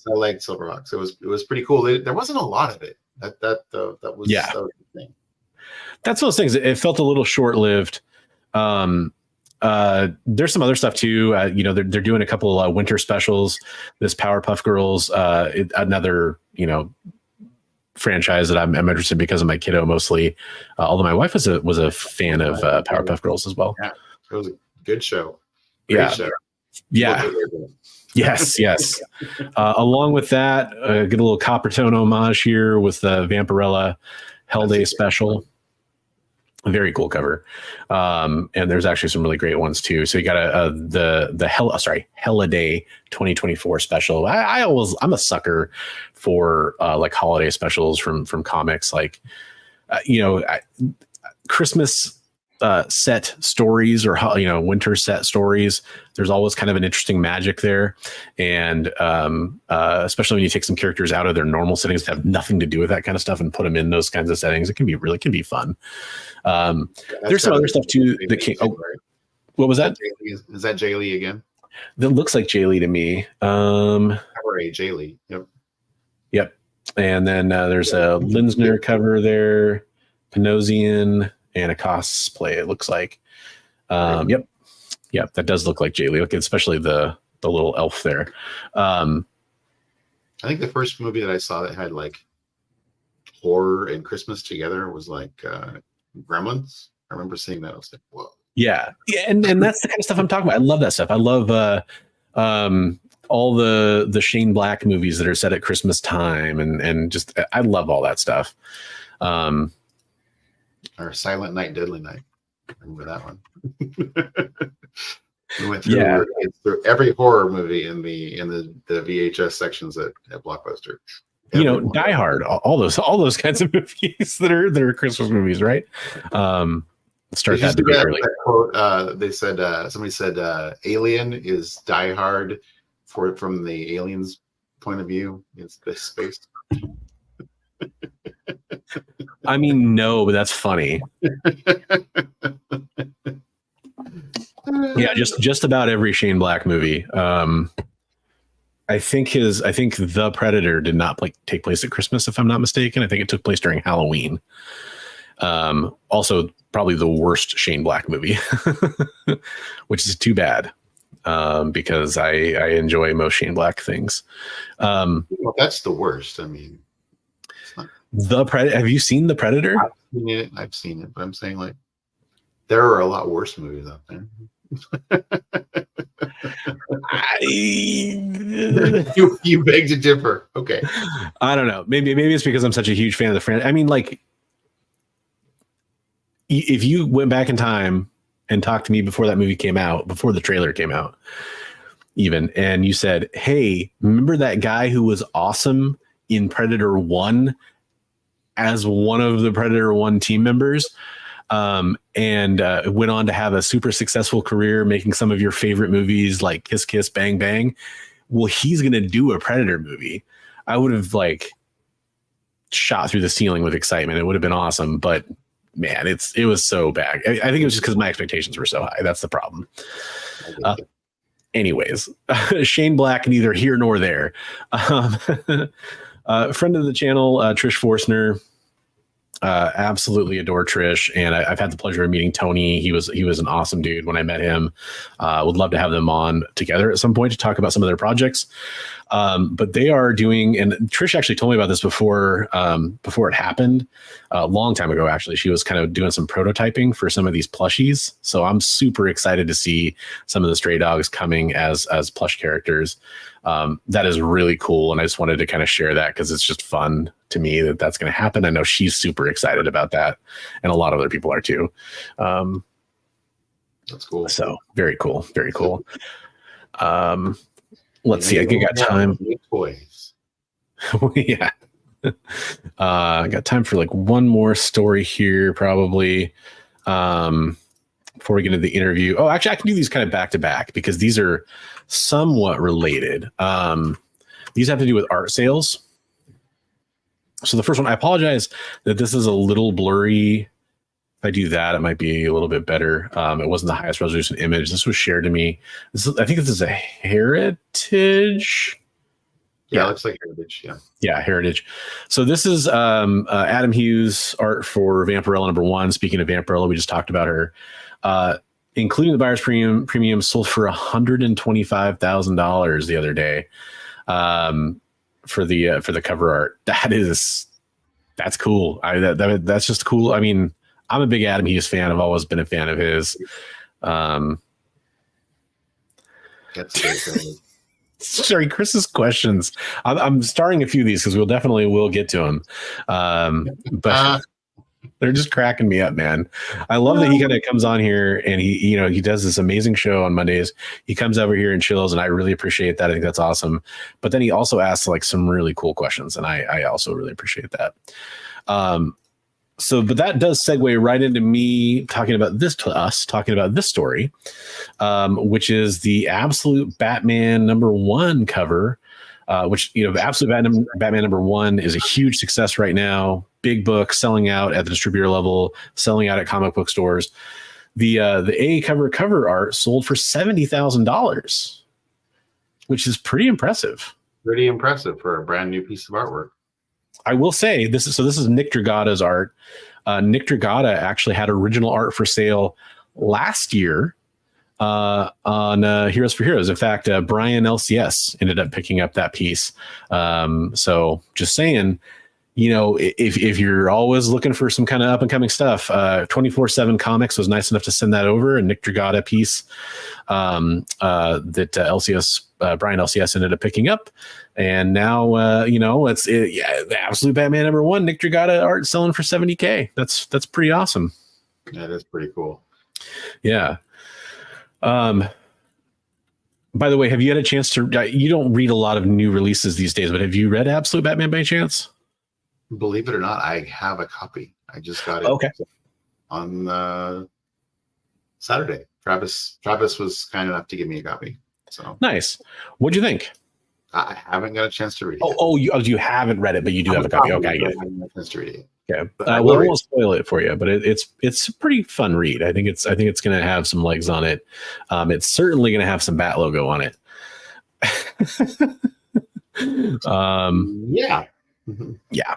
I liked Silverhawks. It was pretty cool. There wasn't a lot of it. That was the thing. That's those things. It felt a little short-lived. There's some other stuff too. They're doing a couple winter specials. This Powerpuff Girls, another franchise that I'm interested in because of my kiddo mostly. Although my wife was a fan of Powerpuff Girls as well. Yeah, it was a good show. Great show. Yeah. Yes. Along with that, get a little Coppertone homage here with the Vampirella Hell Day special. A very cool cover. And there's actually some really great ones too. So you got the Heliday 2024 special. I'm a sucker for like holiday specials from comics, like Christmas set stories or winter set stories. There's always kind of an interesting magic there, and especially when you take some characters out of their normal settings that have nothing to do with that kind of stuff and put them in those kinds of settings, it can be fun. There's some other stuff too. What was that? Is that Jay Lee again? That looks like Jay Lee to me. Jay Lee. Yep. And then there's a Linsner cover there, Panosian, and a cosplay, it looks like. Yep, that does look like Jay Lee. Look, especially the little elf there. I think the first movie that I saw that had like horror and Christmas together was like Gremlins. I remember seeing that. I was like, whoa. Yeah, and that's the kind of stuff I'm talking about. I love that stuff. I love all the Shane Black movies that are set at Christmas time, and just I love all that stuff. Or Silent Night, Deadly Night. Remember that one? We went through, through every horror movie in the VHS sections at Blockbuster. Die Hard, all those kinds of movies that are Christmas movies, right? Start that debate early. Quote, they said somebody said Alien is Die Hard from the aliens' point of view. It's this space. I mean, no, but that's funny. Yeah, just about every Shane Black movie. I think The Predator did not take place at Christmas, if I'm not mistaken. I think it took place during Halloween. Also, probably the worst Shane Black movie, which is too bad, because I enjoy most Shane Black things. Well, that's the worst. I mean, The Predator. Have you seen The Predator? I've seen it, but I'm saying like there are a lot worse movies out there. You beg to differ. Okay. I don't know. Maybe it's because I'm such a huge fan of the franchise. I mean, like, if you went back in time and talked to me before that movie came out, before the trailer came out, even, and you said, "Hey, remember that guy who was awesome in Predator 1 as one of the Predator 1 team members?" And went on to have a super successful career making some of your favorite movies like Kiss Kiss Bang Bang. Well, he's going to do a Predator movie. I would have like shot through the ceiling with excitement. It would have been awesome, but man, it was so bad. I think it was just because my expectations were so high. That's the problem. Anyways, Shane Black, neither here nor there. Friend of the channel, Trish Forstner. Absolutely adore Trish, and I've had the pleasure of meeting Tony. He was an awesome dude when I met him. Would love to have them on together at some point to talk about some of their projects. But they are doing, and Trish actually told me about this before it happened, a long time ago. Actually, she was kind of doing some prototyping for some of these plushies. So I'm super excited to see some of the Stray Dogs coming as plush characters. That is really cool, and I just wanted to kind of share that because it's just fun to me that's going to happen. I know she's super excited about that, and a lot of other people are too. That's cool. So very cool, very cool. Let's see. I got time. Toys. Yeah. I got time for like one more story here, probably. Before we get into the interview. Oh, actually, I can do these kind of back to back because these are somewhat related. These have to do with art sales. So the first one, I apologize that this is a little blurry. If I do that, it might be a little bit better. It wasn't the highest resolution image. This was shared to me. I think this is a Heritage. Yeah, it looks like Heritage. Yeah, Heritage. So this is Adam Hughes art for Vampirella #1. Speaking of Vampirella, we just talked about her. Including the buyer's premium sold for $125,000 the other day for the cover art. That's cool. That's just cool. I mean, I'm a big Adam Hughes fan. I've always been a fan of his. Sorry, Chris's questions. I'm starting a few of these because we'll get to them. But they're just cracking me up, man. I love that he kind of comes on here and he does this amazing show on Mondays. He comes over here and chills, and I really appreciate that. I think that's awesome. But then he also asks like some really cool questions, and I also really appreciate that. But that does segue right into me talking about this story, which is the Absolute Batman #1 cover, which, Absolute Batman #1 is a huge success right now. Big book, selling out at the distributor level, selling out at comic book stores. The A cover art sold for $70,000, which is pretty impressive. Pretty impressive for a brand new piece of artwork. I will say this is Nick Dragata's art. Nick Dragata actually had original art for sale last year on Heroes for Heroes. In fact, Brian LCS ended up picking up that piece. So just saying, if you're always looking for some kind of up and coming stuff, 24/7 Comics was nice enough to send that over, a Nick Dragata piece that Brian LCS ended up picking up. And now, the Absolute Batman #1, Nick Dragata art selling for $70K. That's pretty awesome. That is pretty cool. Yeah. By the way, have you had a chance to? You don't read a lot of new releases these days, but have you read Absolute Batman by chance? Believe it or not, I have a copy. I just got it on Saturday. Travis was kind enough to give me a copy. So nice. What'd you think? I haven't got a chance to read it. You haven't read it, but you do have a copy. Okay, I get it. I haven't got a chance to read it. Okay, I won't spoil it for you, but it's a pretty fun read. I think it's going to have some legs on it. It's certainly going to have some Bat logo on it. Yeah. Yeah.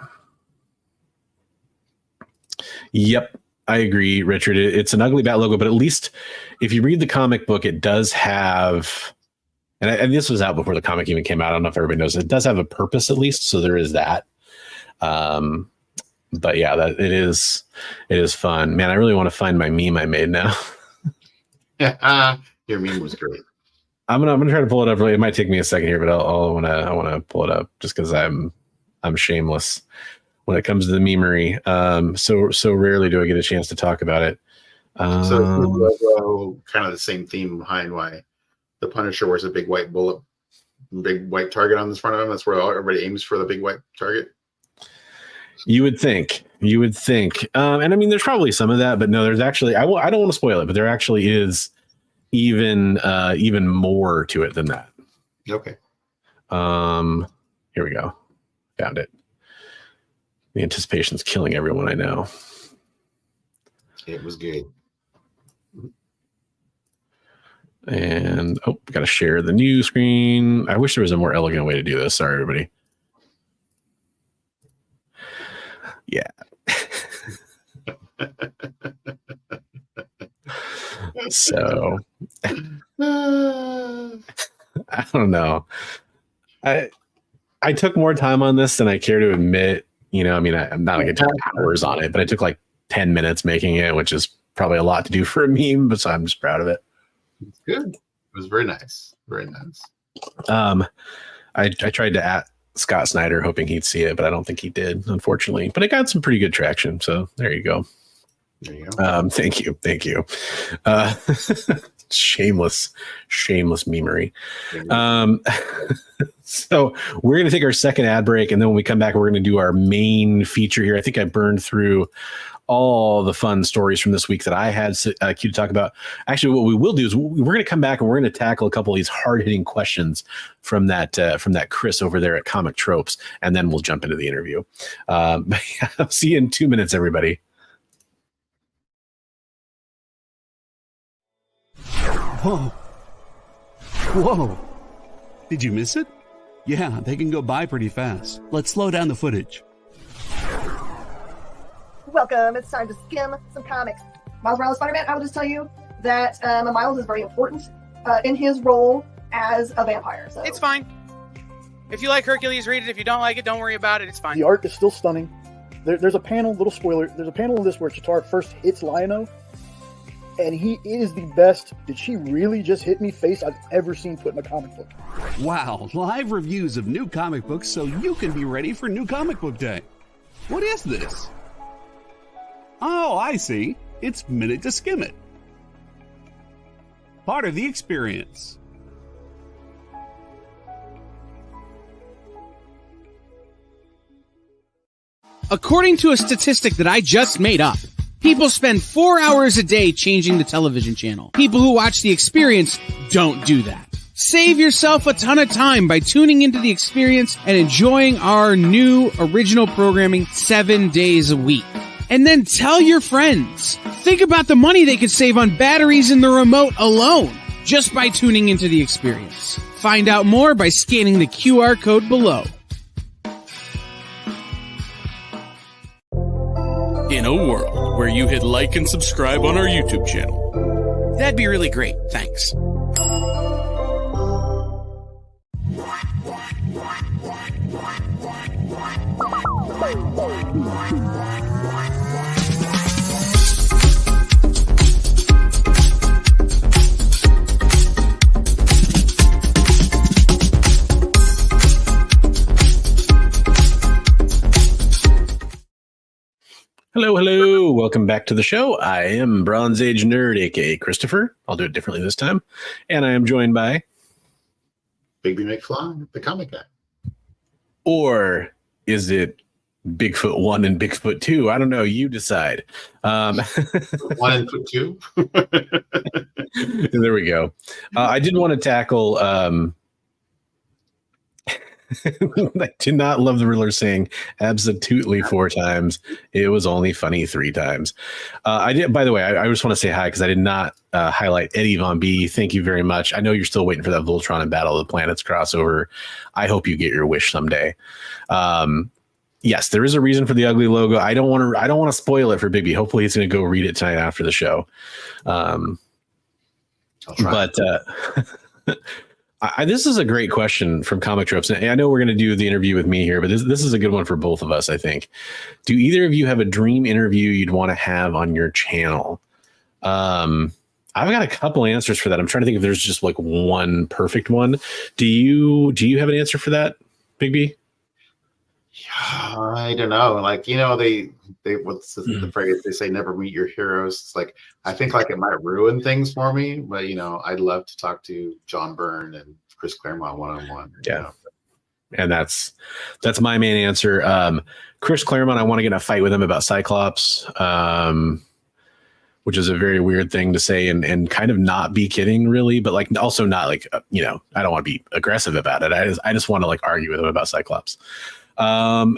Yep. I agree, Richard. It's an ugly Bat logo, but at least if you read the comic book, it does have, and this was out before the comic even came out. I don't know if everybody knows, it does have a purpose at least. So there is that. But yeah, it is fun, man. I really want to find my meme I made now. Your meme was great. I'm gonna try to pull it up. It might take me a second here, but I wanna pull it up just because I'm shameless when it comes to the memery. So rarely do I get a chance to talk about it. So is the logo kind of the same theme behind why the Punisher wears a big white target on the front of him? That's where everybody aims for, the big white target. You would think. And I mean, there's probably some of that, but no, there's actually, I don't want to spoil it, but there actually is even more to it than that. Okay. Here we go. Found it. The anticipation's killing everyone I know. It was good. And got to share the new screen. I wish there was a more elegant way to do this. Sorry, everybody. Yeah. So I don't know. I took more time on this than I care to admit. I mean, I'm not like I took hours on it, but I took like 10 minutes making it, which is probably a lot to do for a meme, but so I'm just proud of it. It's good. It was very nice. Very nice. I tried to at Scott Snyder hoping he'd see it, but I don't think he did, unfortunately. But it got some pretty good traction, so there you go. There you go. Thank you. Shameless memery. So we're going to take our second ad break, and then when we come back, we're going to do our main feature here. I think I burned through all the fun stories from this week that I had queued to talk about. Actually, what we will do is we're going to come back and we're going to tackle a couple of these hard-hitting questions from that Chris over there at Comic Tropes, and then we'll jump into the interview. I'll see you in 2 minutes, everybody. Whoa. Did you miss it? Yeah, they can go by pretty fast. Let's slow down the footage. Welcome. It's time to skim some comics. Miles Morales Spider-Man, I will just tell you that Miles is very important in his role as a vampire. So. It's fine. If you like Hercules, read it. If you don't like it, don't worry about it. It's fine. The art is still stunning. There's a panel, little spoiler, there's a panel in this where Chitauri first hits Lion-O, and he is the best "did she really just hit me" face I've ever seen put in a comic book. Wow, live reviews of new comic books so you can be ready for New Comic Book Day. What is this? Oh, I see. It's Minute to Skim It. Part of the experience. According to a statistic that I just made up, people spend 4 hours a day changing the television channel. People who watch The Experience don't do that. Save yourself a ton of time by tuning into The Experience and enjoying our new original programming 7 days a week. And then tell your friends. Think about the money they could save on batteries in the remote alone just by tuning into The Experience. Find out more by scanning the QR code below. In a world where you hit like and subscribe on our YouTube channel, that'd be really great. Thanks. Hello. Welcome back to the show. I am Bronze Age Nerd, aka Christopher. I'll do it differently this time. And I am joined by Bigby McFly, the comic guy. Or is it Bigfoot 1 and Bigfoot 2? I don't know. You decide. 1 and 2. There we go. I did want to tackle... I did not love the Riddler saying absolutely 4 times. It was only funny 3 times. I did. By the way, I just want to say hi because I did not highlight Eddie Von B. Thank you very much. I know you're still waiting for that Voltron and Battle of the Planets crossover. I hope you get your wish someday. Yes, there is a reason for the ugly logo. I don't want to spoil it for Bigby. Hopefully, he's going to go read it tonight after the show. I'll try. But. This is a great question from Comic Tropes. And I know we're going to do the interview with me here, but this is a good one for both of us, I think. Do either of you have a dream interview you'd want to have on your channel? I I've got a couple answers for that. I'm trying to think if there's just like one perfect one. Do you have an answer for that, Big B? I don't know. Like, they what's the phrase they say, never meet your heroes. It's like, I think like it might ruin things for me, but I'd love to talk to John Byrne and Chris Claremont one-on-one. Yeah. And that's my main answer. Chris Claremont, I want to get in a fight with him about Cyclops, which is a very weird thing to say and kind of not be kidding really, but like also not like, I don't want to be aggressive about it. I just want to like argue with him about Cyclops. I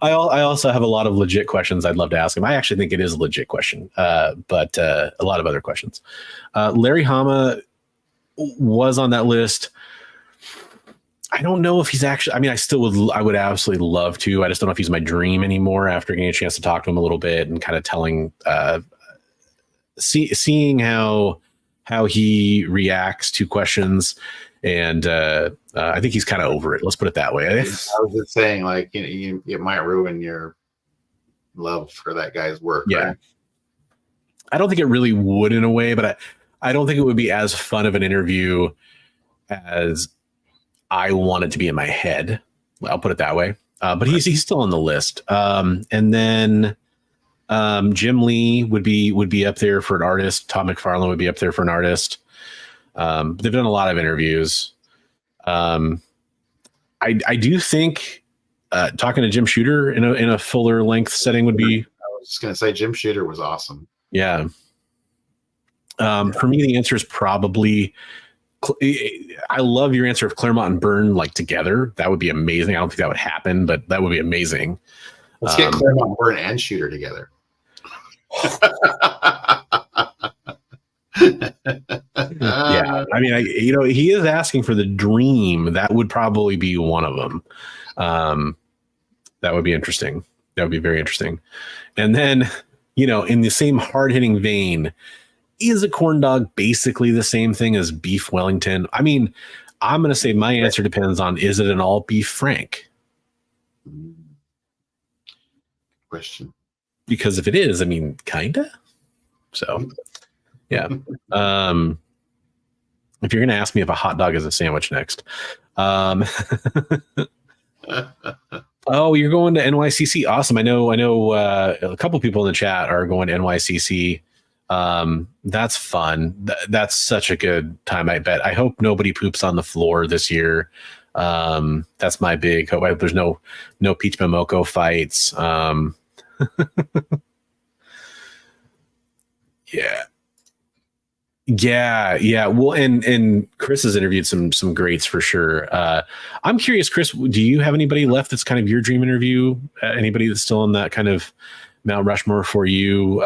also have a lot of legit questions I'd love to ask him. I actually think it is a legit question, but a lot of other questions. Larry Hama was on that list. I don't know if he's actually, I would absolutely love to. I just don't know if he's my dream anymore after getting a chance to talk to him a little bit and kind of telling, seeing how he reacts to questions. And I think he's kind of over it. Let's put it that way. I was just saying, like, it might ruin your love for that guy's work. Yeah. Right? I don't think it really would in a way, but I don't think it would be as fun of an interview as I want it to be in my head. I'll put it that way. But he's still on the list. And then Jim Lee would be up there for an artist. Todd McFarlane would be up there for an artist. They've done a lot of interviews. I do think talking to Jim Shooter in a fuller length setting would be. I was just gonna say Jim Shooter was awesome. Yeah. For me, the answer is probably. I love your answer of Claremont and Byrne like together. That would be amazing. I don't think that would happen, but that would be amazing. Let's get Claremont, Byrne, and Shooter together. Yeah, he is asking for the dream. That would probably be one of them. That would be interesting. That would be very interesting. And then, in the same hard-hitting vein, is a corn dog basically the same thing as beef Wellington? I'm going to say my answer depends on, is it an all beef Frank? Question. Because if it is, kinda. So, yeah. If you're going to ask me if a hot dog is a sandwich next. Oh, you're going to NYCC. Awesome. I know a couple people in the chat are going to NYCC. That's fun. That's such a good time. I bet. I hope nobody poops on the floor this year. That's my big hope. I hope there's no Peach Momoko fights. Yeah. Well, and Chris has interviewed some greats for sure. I'm curious, Chris, do you have anybody left that's kind of your dream interview? Anybody that's still on that kind of Mount Rushmore for you?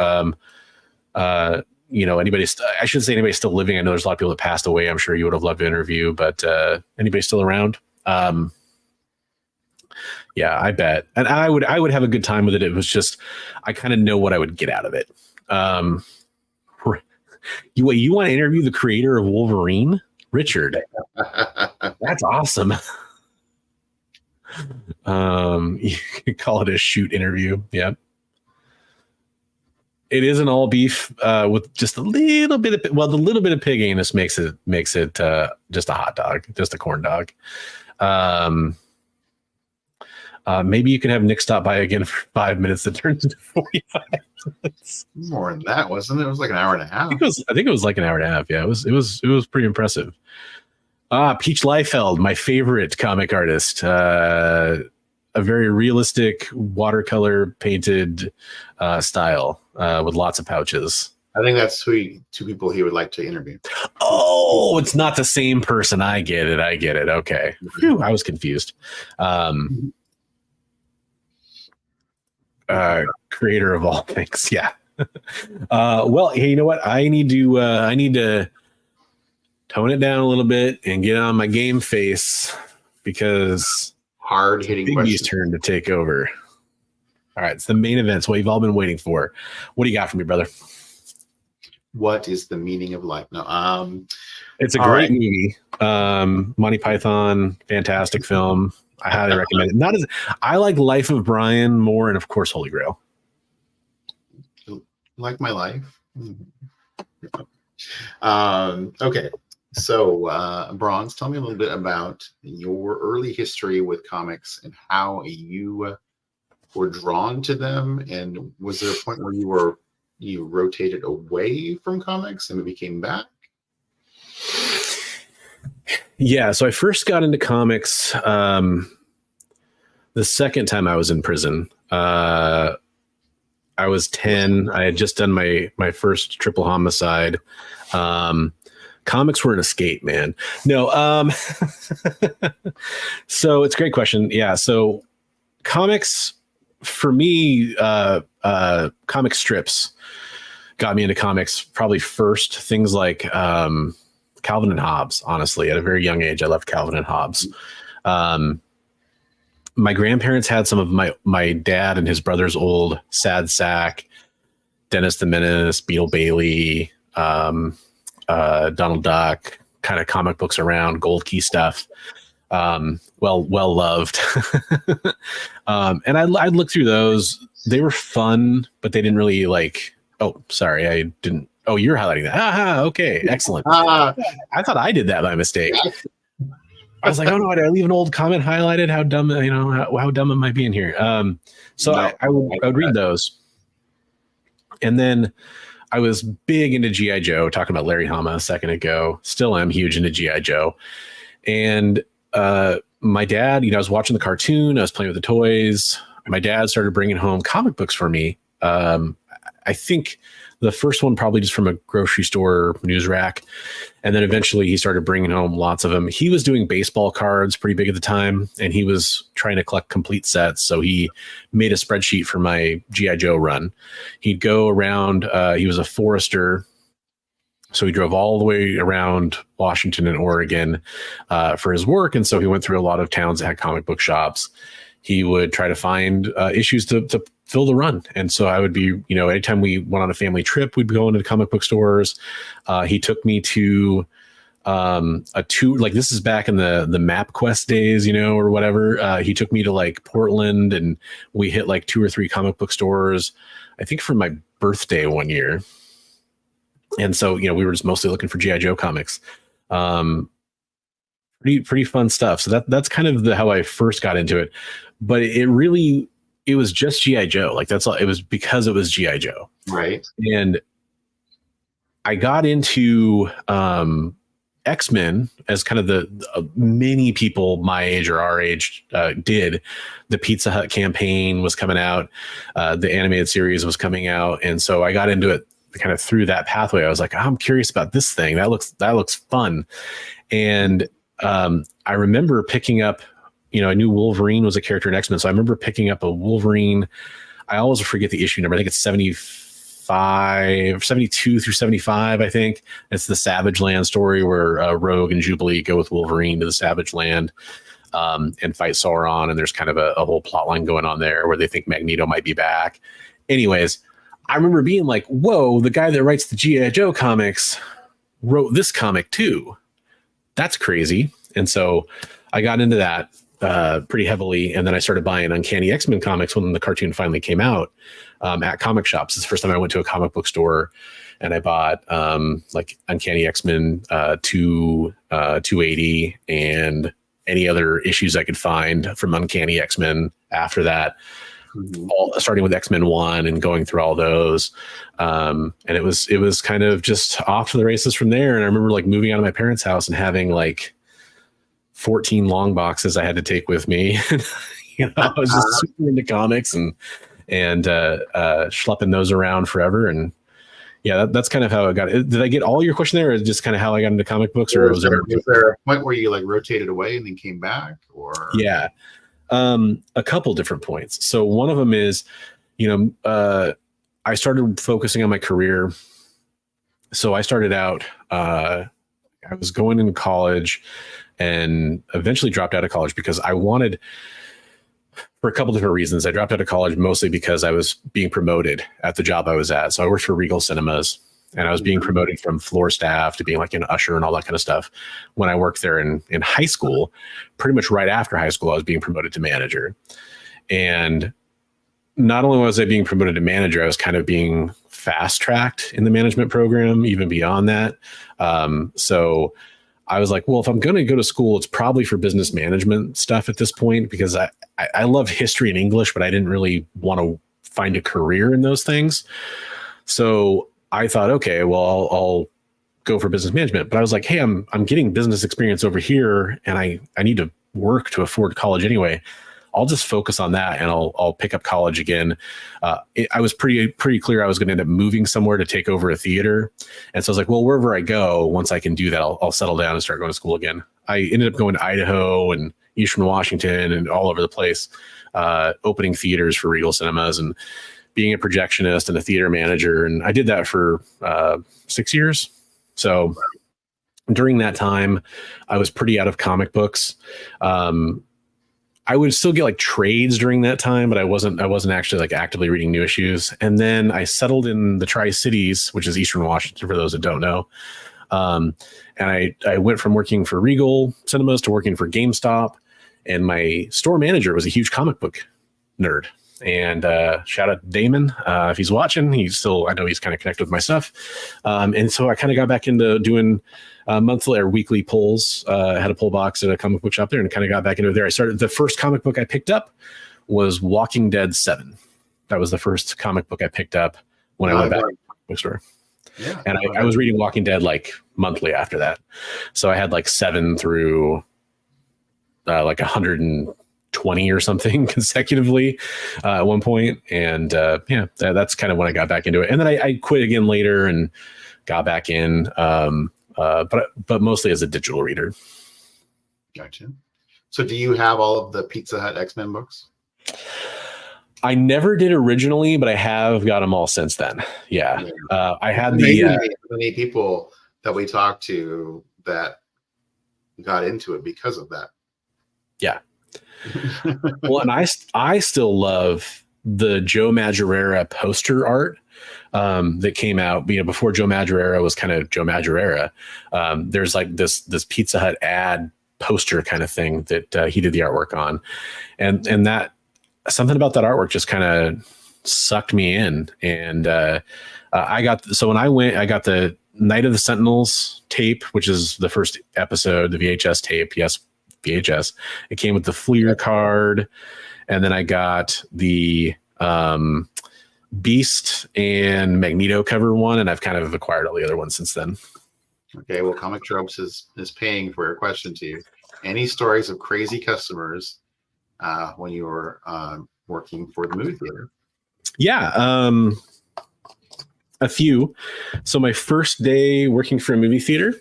Anybody, I shouldn't say anybody still living. I know there's a lot of people that passed away. I'm sure you would have loved to interview, but anybody still around? Yeah, I bet. And I would have a good time with it. It was just, I kind of know what I would get out of it. You want to interview the creator of Wolverine, Richard? That's awesome. You could call it a shoot interview. Yep. It is an all beef with just a little bit of, the little bit of pig anus makes it just a hot dog, just a corn dog. Maybe you can have Nick stop by again for 5 minutes that turns into 45 minutes. More than that, wasn't it? It was like an hour and a half. I think it was like an hour and a half. Yeah, it was pretty impressive. Peach Liefeld, my favorite comic artist. A very realistic watercolor painted style with lots of pouches. I think that's two people he would like to interview. Oh, it's not the same person. I get it. Okay. Whew, I was confused. Creator of all things. Yeah. Well, hey, you know what? I need to tone it down a little bit and get on my game face because hard hitting Biggie's turn to take over. All right. It's the main events. What you've all been waiting for. What do you got for me, brother? What is the meaning of life? No. It's a great movie. Monty Python, fantastic film. I highly recommend it. I like Life of Brian more, and of course Holy Grail. Like my life? Okay. So, Bronze, tell me a little bit about your early history with comics and how you were drawn to them. And was there a point where you rotated away from comics and maybe came back? Yeah, so I first got into comics the second time I was in prison. I was 10. I had just done my first triple homicide. Comics were an escape, man. No. So it's a great question. Yeah. So comics for me, comic strips got me into comics probably first. Things like Calvin and Hobbes, honestly, at a very young age, I loved Calvin and Hobbes. My grandparents had some of my dad and his brother's old Sad Sack, Dennis the Menace, Beetle Bailey, Donald Duck kind of comic books around, Gold Key stuff. Well loved. And I'd look through those. They were fun, but they didn't really like, oh, sorry, I didn't. Oh, you're highlighting that. Aha, okay, excellent. I thought I did that by mistake. I was like, oh no, did I leave an old comment highlighted? How dumb, how dumb am I being here? So no, I would read those. And then I was big into G.I. Joe, talking about Larry Hama a second ago. Still am huge into G.I. Joe. And my dad, I was watching the cartoon. I was playing with the toys. My dad started bringing home comic books for me. I think the first one probably just from a grocery store news rack. And then eventually he started bringing home lots of them. He was doing baseball cards pretty big at the time, and he was trying to collect complete sets. So he made a spreadsheet for my G.I. Joe run. He'd go around. He was a forester. So he drove all the way around Washington and Oregon for his work. And so he went through a lot of towns that had comic book shops. He would try to find issues to fill the run. And so I would be, anytime we went on a family trip, we'd go into comic book stores. He took me to a tour, like this is back in the MapQuest days, or whatever. He took me to like Portland, and we hit like 2 or 3 comic book stores, I think for my birthday one year. And so, we were just mostly looking for G.I. Joe comics. Pretty fun stuff. So that's kind of how I first got into it. But it was just G.I. Joe. Like that's all. It was because it was G.I. Joe. Right. And I got into X-Men as kind of the many people my age or our age did. The Pizza Hut campaign was coming out. The animated series was coming out. And so I got into it kind of through that pathway. I was like, I'm curious about this thing. That looks fun. And I remember picking up, I knew Wolverine was a character in X-Men. So I remember picking up a Wolverine. I always forget the issue number. I think it's 72 through 75. I think it's the Savage Land story where Rogue and Jubilee go with Wolverine to the Savage Land and fight Sauron. And there's kind of a whole plot line going on there where they think Magneto might be back. Anyways, I remember being like, whoa, the guy that writes the G.I. Joe comics wrote this comic too. That's crazy. And so I got into that pretty heavily. And then I started buying Uncanny X-Men comics when the cartoon finally came out at comic shops. It's the first time I went to a comic book store, and I bought like Uncanny X-Men 280 and any other issues I could find from Uncanny X-Men after that. Starting with X-Men 1 and going through all those. And it was kind of just off to the races from there. And I remember like moving out of my parents' house and having like 14 long boxes I had to take with me. I was just super into comics and schlepping those around forever. And yeah, that's kind of how I got it. Did I get all your question there, or just kind of how I got into comic books? Or was there a point where you like rotated away and then came back? Or yeah. A couple different points. So one of them is, I started focusing on my career. So I started out, I was going into college and eventually dropped out of college because I wanted, for a couple different reasons. I dropped out of college mostly because I was being promoted at the job I was at. So I worked for Regal Cinemas, and I was being promoted from floor staff to being like an usher and all that kind of stuff. When I worked there in high school, pretty much right after high school, I was being promoted to manager. And not only was I being promoted to manager, I was kind of being fast tracked in the management program, even beyond that. So I was like, well, if I'm going to go to school, it's probably for business management stuff at this point, because I love history and English, but I didn't really want to find a career in those things. So I thought, okay, well, I'll go for business management. But I was like, hey, I'm getting business experience over here, and I need to work to afford college anyway. I'll just focus on that, and I'll pick up college again. I was pretty clear I was going to end up moving somewhere to take over a theater. And so I was like, well, wherever I go, once I can do that, I'll settle down and start going to school again. I ended up going to Idaho and Eastern Washington and all over the place, opening theaters for Regal Cinemas and being a projectionist and a theater manager. And I did that for 6 years. So during that time, I was pretty out of comic books. I would still get like trades during that time, but I wasn't actually like actively reading new issues. And then I settled in the Tri-Cities, which is Eastern Washington for those that don't know. And I went from working for Regal Cinemas to working for GameStop. And my store manager was a huge comic book nerd. And shout out to Damon. If he's watching, I know he's kind of connected with my stuff. And so I kind of got back into doing monthly or weekly polls. I had a poll box at a comic book shop there and kind of got back into it there. I started, the first comic book I picked up was Walking Dead 7. That was the first comic book I picked up when I went back to the comic book store. Yeah, and I was reading Walking Dead monthly after that. So I had 7 through 120 or something consecutively at one point. And that's kind of when I got back into it. And then I quit again later and got back in, but mostly as a digital reader. Gotcha. So do you have all of the Pizza Hut X-Men books? I never did originally, but I have got them all since then. Yeah. I had many people that we talked to that got into it because of that. Yeah. Well, and I still love the Joe Madureira poster art that came out, before Joe Madureira was kind of Joe Madureira. There's this Pizza Hut ad poster kind of thing that he did the artwork on, and that something about that artwork just kind of sucked me in. And I got the Night of the Sentinels tape, which is the first episode, the VHS tape. Yes, VHS. It came with the Fleer card, and then I got the Beast and Magneto cover one, and I've kind of acquired all the other ones since then. Okay, well, Comic Tropes is paying for a question to you. Any stories of crazy customers when you were working for the movie theater? Yeah, a few. So my first day working for a movie theater,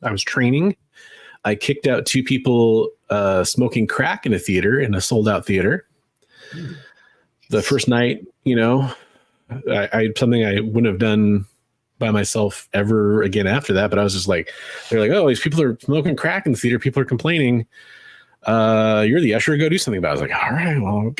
I was training. I kicked out 2 people smoking crack in a theater, in a sold-out theater. The first night, I something I wouldn't have done by myself ever again after that. But I was just they're like, oh, these people are smoking crack in the theater. People are complaining. You're the usher. Go do something about it. I was like, all right, well,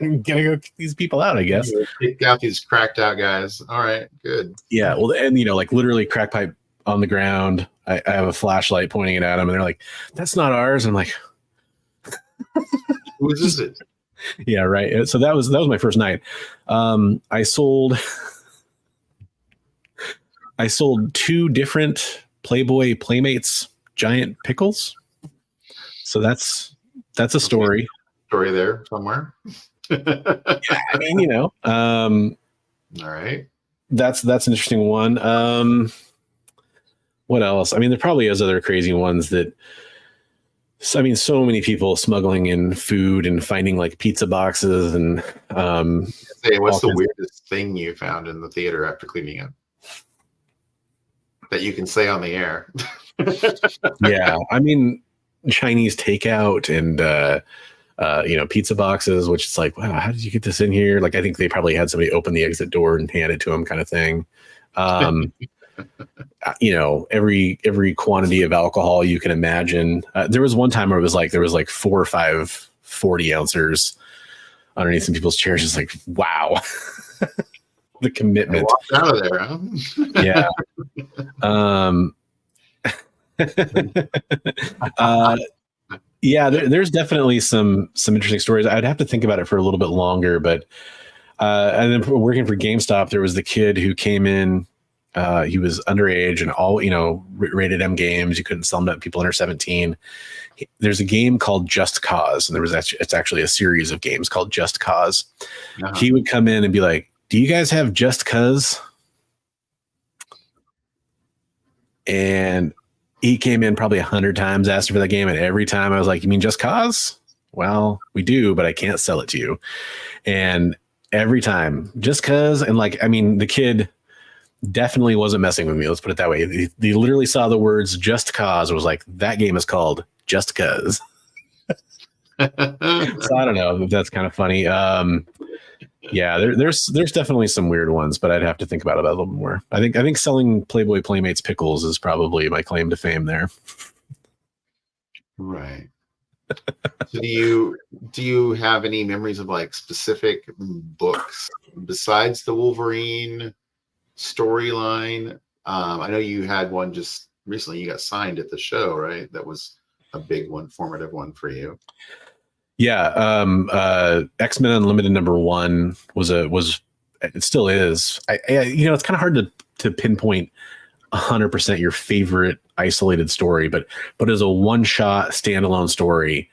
I'm gonna go kick these people out, I guess. Kick out these cracked out guys. All right, good. Yeah, well, and literally crack pipe on the ground. I have a flashlight pointing it at them, and they're like, that's not ours. And I'm like, whose is it? Yeah, right. So that was my first night. I sold 2 different Playboy Playmates giant pickles. So that's a story. Story there somewhere. Yeah, I mean, all right. That's an interesting one. What else? I mean, there probably is other crazy ones that. So many people smuggling in food and finding pizza boxes and. Hey, what's the weirdest thing you found in the theater after cleaning up that you can say on the air? Yeah, Chinese takeout and pizza boxes, which is wow, how did you get this in here? I think they probably had somebody open the exit door and hand it to them, kind of thing. Every quantity of alcohol you can imagine. There was one time where it was there was 4 or 5 40-ouncers underneath some people's chairs. Just wow. The commitment. Walked out of there, huh? Yeah. Yeah, there's definitely some interesting stories. I'd have to think about it for a little bit longer, but and then working for GameStop, there was the kid who came in. He was underage and all, rated M games. You couldn't sell them to people under 17. There's a game called Just Cause, and it's actually a series of games called Just Cause. Uh-huh. He would come in and be like, "Do you guys have Just Cause?" And he came in probably 100 times asking for that game, and every time I was like, "You mean Just Cause?" "Well, we do, but I can't sell it to you." And every time, Just Cause, and the kid definitely wasn't messing with me. Let's put it that way. He literally saw the words Just Cause and was like, that game is called Just Cause. So I don't know if that's kind of funny. Yeah, there's definitely some weird ones, but I'd have to think about it a little more. I think selling Playboy Playmates pickles is probably my claim to fame there. Right. So do you have any memories of specific books besides the Wolverine storyline? I know you had one just recently. You got signed at the show, right? That was a big one, formative one for you. Yeah, X-Men Unlimited #1 was it still is. It's kind of hard to pinpoint 100% your favorite isolated story, but as a one-shot standalone story,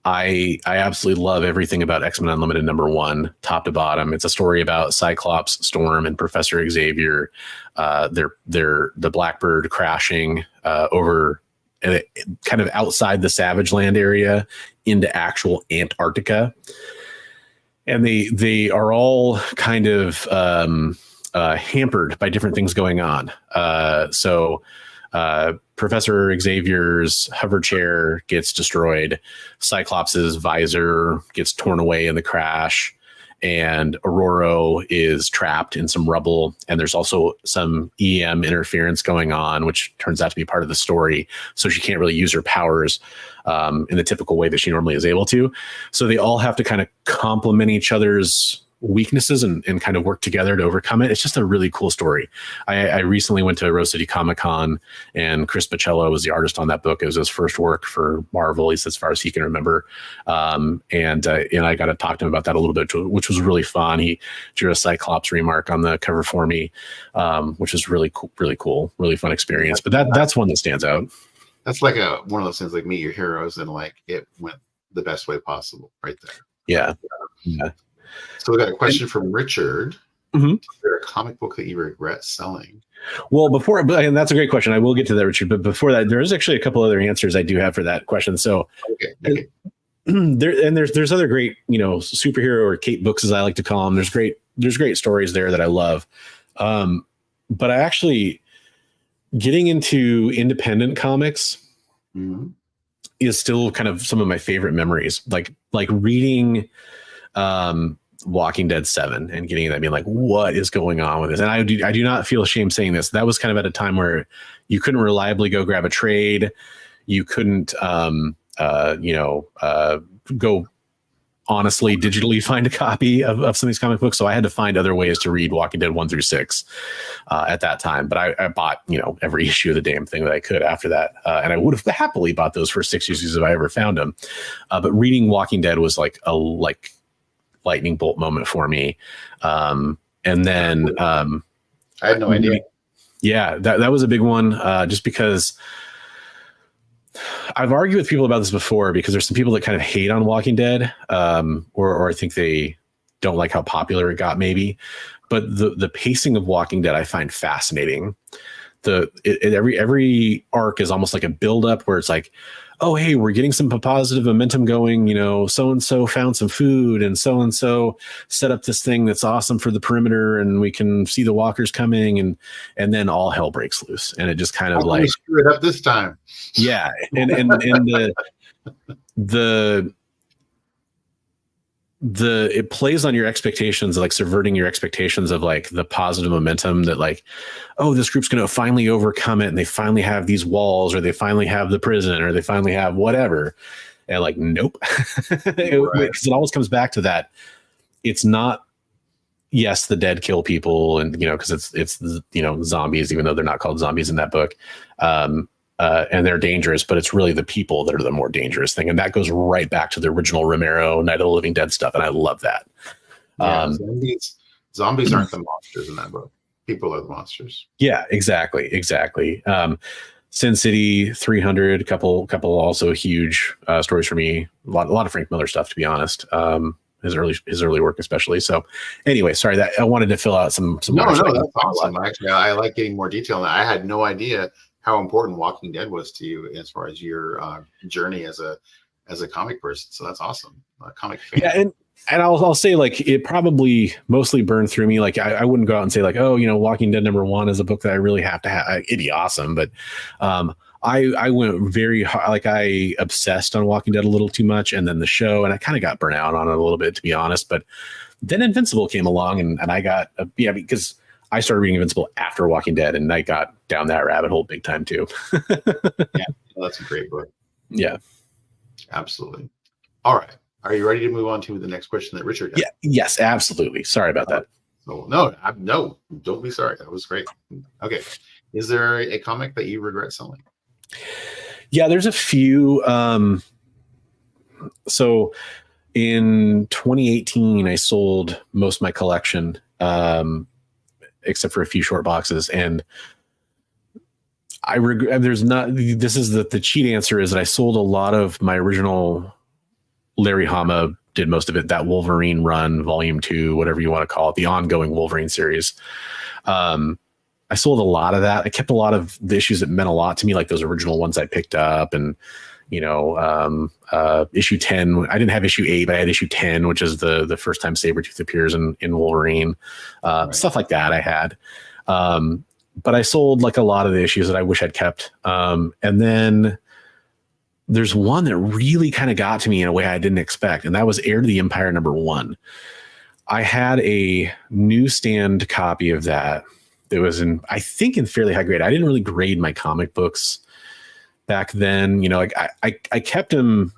I absolutely love everything about X-Men Unlimited #1, top to bottom. It's a story about Cyclops, Storm, and Professor Xavier. The Blackbird crashing over kind of outside the Savage Land area into actual Antarctica, and they are all kind of hampered by different things going on. So Professor Xavier's hover chair gets destroyed. Cyclops's visor gets torn away in the crash, and Aurora is trapped in some rubble. And there's also some EM interference going on, which turns out to be part of the story. So she can't really use her powers in the typical way that she normally is able to. So they all have to kind of complement each other's weaknesses and kind of work together to overcome it. It's just a really cool story. I recently went to Rose City Comic Con, and Chris Baccello was the artist on that book. It was his first work for Marvel, at least as far as he can remember. And I got to talk to him about that a little bit, which was really fun. He drew a Cyclops remark on the cover for me, which is really cool, really fun experience. But that's one that stands out. That's like one of those things like Meet Your Heroes, and it went the best way possible right there. Yeah. So we got a question from Richard. Mm-hmm. Is there a comic book that you regret selling? Well, and that's a great question. I will get to that, Richard. But before that, there's actually a couple other answers I do have for that question. So okay. There's other great, superhero or cape books, as I like to call them. There's great stories there that I love. But I actually, getting into independent comics is still kind of some of my favorite memories. Like reading Walking Dead 7 and getting that, being like, what is going on with this? And I do not feel ashamed saying this. That was kind of at a time where you couldn't reliably go grab a trade. You couldn't, go honestly digitally find a copy of some of these comic books. So I had to find other ways to read Walking Dead 1 through 6 at that time. But I bought, every issue of the damn thing that I could after that. And I would have happily bought those first 6 issues if I ever found them. But reading Walking Dead was like a lightning bolt moment for me. And then I had no idea. Yeah, that was a big one, just because I've argued with people about this before, because there's some people that kind of hate on Walking Dead, or I think they don't like how popular it got, maybe. But the pacing of Walking Dead I find fascinating. Every arc is almost like a build-up where it's like, oh, hey, we're getting some positive momentum going. So-and-so found some food, and so-and-so set up this thing that's awesome for the perimeter, and we can see the walkers coming, and then all hell breaks loose. And it just kind of like, screw it up this time. Yeah. And it plays on your expectations, like subverting your expectations of like the positive momentum that like, oh, this group's going to finally overcome it, and they finally have these walls, or they finally have the prison, or they finally have whatever. And like, nope. Because it always comes back to that. It's not, yes, the dead kill people, and because it's zombies, even though they're not called zombies in that book. and they're dangerous, but it's really the people that are the more dangerous thing. And that goes right back to the original Romero Night of the Living Dead stuff. And I love that. Yeah, zombies aren't the monsters in that book. People are the monsters. Yeah, exactly. Sin City 300, a couple also huge stories for me. A lot of Frank Miller stuff, to be honest. His early work especially. So anyway, sorry that I wanted to fill out some. No, that's awesome. Actually, I like getting more detail on that. I had no idea how important Walking Dead was to you as far as your journey as a comic person. So that's awesome. A comic fan. Yeah, and I'll say, like, it probably mostly burned through me. Like, I wouldn't go out and say, like, oh, Walking Dead #1 is a book that I really have to have. It'd be awesome. But I went very hard. Like, I obsessed on Walking Dead a little too much, and then the show, and I kind of got burnt out on it a little bit, to be honest. But then Invincible came along, and I got, because I started reading Invincible after Walking Dead, and I got down that rabbit hole big time too. Yeah, that's a great book. Yeah, absolutely. All right. Are you ready to move on to the next question that Richard had? Yeah. Yes, absolutely. Sorry about that. No, don't be sorry. That was great. Okay. Is there a comic that you regret selling? Yeah, there's a few. So in 2018, I sold most of my collection, except for a few short boxes. And I regret, this is the cheat answer is that I sold a lot of my original. Larry Hama did most of it, that Wolverine run, volume 2, whatever you want to call it, the ongoing Wolverine series. I sold a lot of that. I kept a lot of the issues that meant a lot to me, like those original ones I picked up. And, issue 10, I didn't have issue 8, but I had issue 10, which is the first time Sabretooth appears in Wolverine, right. Stuff like that I had. But I sold like a lot of the issues that I wish I'd kept. And then there's one that really kind of got to me in a way I didn't expect, and that was Heir to the Empire #1. I had a newsstand copy of that. It was I think in fairly high grade. I didn't really grade my comic books back then. I kept them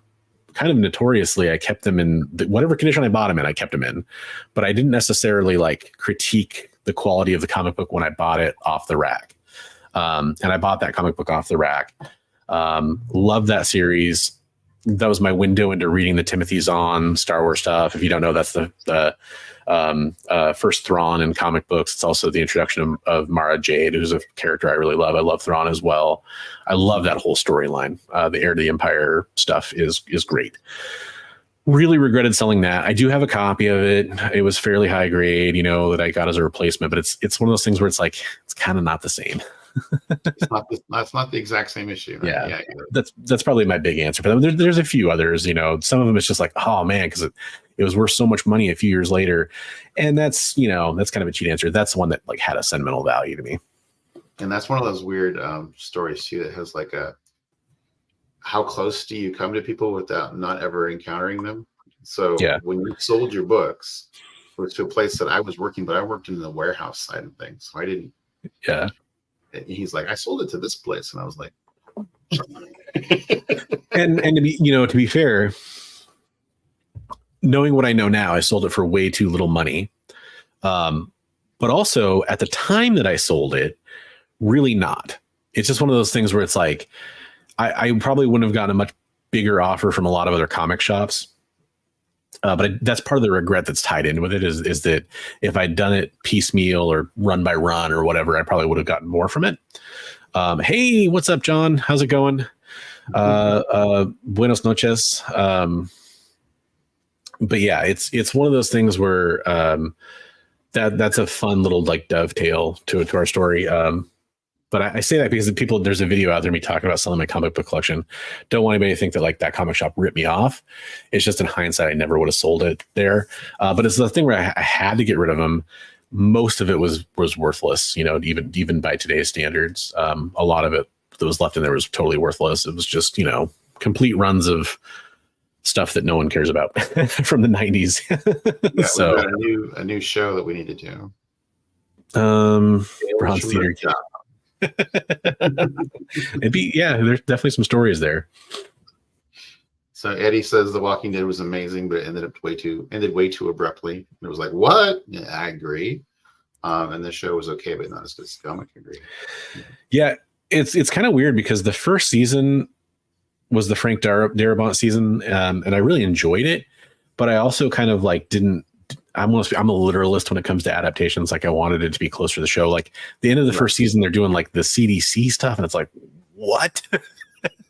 kind of notoriously. I kept them in whatever condition I bought them in. I kept them in, but I didn't necessarily like critique the quality of the comic book when I bought it off the rack. And I bought that comic book off the rack. Love that series. That was my window into reading the Timothy Zahn Star Wars stuff. If you don't know, that's the first Thrawn in comic books. It's also the introduction of Mara Jade, who's a character I really love. I love Thrawn as well. I love that whole storyline. The Heir to the Empire stuff is great. Really regretted selling that. I do have a copy of it. It was fairly high grade, that I got as a replacement, but it's one of those things where it's like, it's kind of not the same. That's not the exact same issue. Right? Yeah, that's probably my big answer. But there's a few others. Some of them it's just like, oh man, because it was worth so much money a few years later, and that's that's kind of a cheat answer. That's the one that like had a sentimental value to me. And that's one of those weird stories too that has like how close do you come to people without not ever encountering them? So when you sold your books, it was to a place that I was working, but I worked in the warehouse side of things, so I didn't. Yeah. And he's like, I sold it to this place, and I was like, and to be fair, knowing what I know now, I sold it for way too little money. But also at the time that I sold it, really not. It's just one of those things where it's like, I probably wouldn't have gotten a much bigger offer from a lot of other comic shops. But that's part of the regret that's tied in with it is that if I'd done it piecemeal or run by run or whatever, I probably would have gotten more from it. Hey, what's up, John? How's it going? Buenos noches. But yeah, it's one of those things where that's a fun little like dovetail to our story. But I say that because there's a video out there me talking about selling my comic book collection. Don't want anybody to think that like that comic shop ripped me off. It's just in hindsight, I never would have sold it there. But it's the thing where I had to get rid of them. Most of it was worthless, even by today's standards. A lot of it that was left in there was totally worthless. It was just, complete runs of stuff that no one cares about from the 90s. So we've got a new show that we need to do. Bronze Theater. There's definitely some stories there. So Eddie says The Walking Dead was amazing, but it ended way too abruptly. And it was like, what? Yeah, I agree. And the show was okay, but not as good as the comic. I agree. Yeah, it's kind of weird because the first season was the Frank Darabont season, and I really enjoyed it, but I also kind of like didn't. I'm a literalist when it comes to adaptations. Like I wanted it to be closer to the show. Like the end of the first season, they're doing like the CDC stuff, and it's like, what?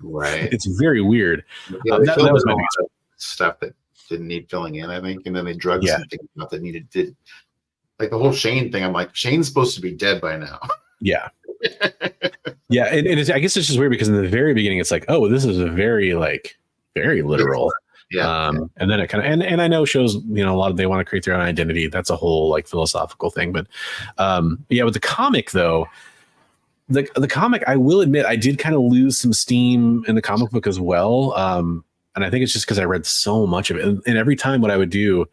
Right. It's very weird. Yeah, that was my biggest stuff that didn't need filling in, I think, and then they drugged Yeah. something out that did. Like the whole Shane thing, I'm like, Shane's supposed to be dead by now. Yeah. Yeah, and I guess it's just weird because in the very beginning, it's like, oh, this is a very literal. Yeah. And then it kind of, and I know shows, you know, a lot of, they want to create their own identity. That's a whole like philosophical thing. But yeah, with the comic though, the comic, I will admit, I did kind of lose some steam in the comic book as well. And I think it's just because I read so much of it. And every time what I would do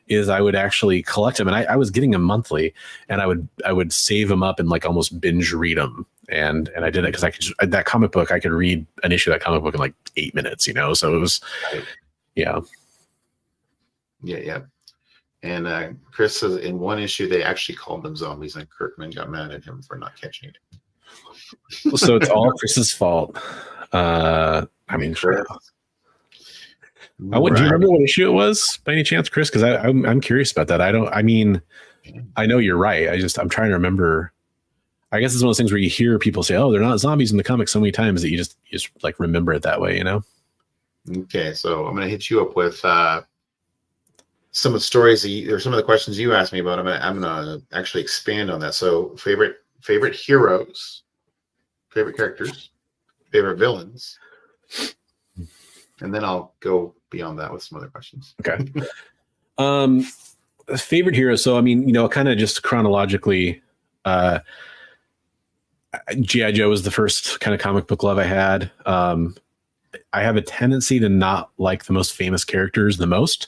is I would actually collect them, and I was getting them monthly, and I would save them up and like almost binge read them. And I did it because that comic book, I could read an issue of that comic book in like 8 minutes, you know? So it was, yeah. And Chris says in one issue, they actually called them zombies, and Kirkman got mad at him for not catching it. So it's all Chris's fault. I mean, sure. Do you remember what issue it was by any chance, Chris? Because I'm curious about that. I know you're right. I'm trying to remember. I guess it's one of those things where you hear people say, "Oh, they're not zombies in the comics," so many times that you just like remember it that way, you know? Okay, so I'm gonna hit you up with some of the stories or some of the questions you asked me about. I'm gonna actually expand on that. So favorite heroes, favorite characters, favorite villains, and then I'll go beyond that with some other questions. Okay. Favorite hero. So, I mean, you know, kind of just chronologically, G.I. Joe was the first kind of comic book love I had. I have a tendency to not like the most famous characters the most.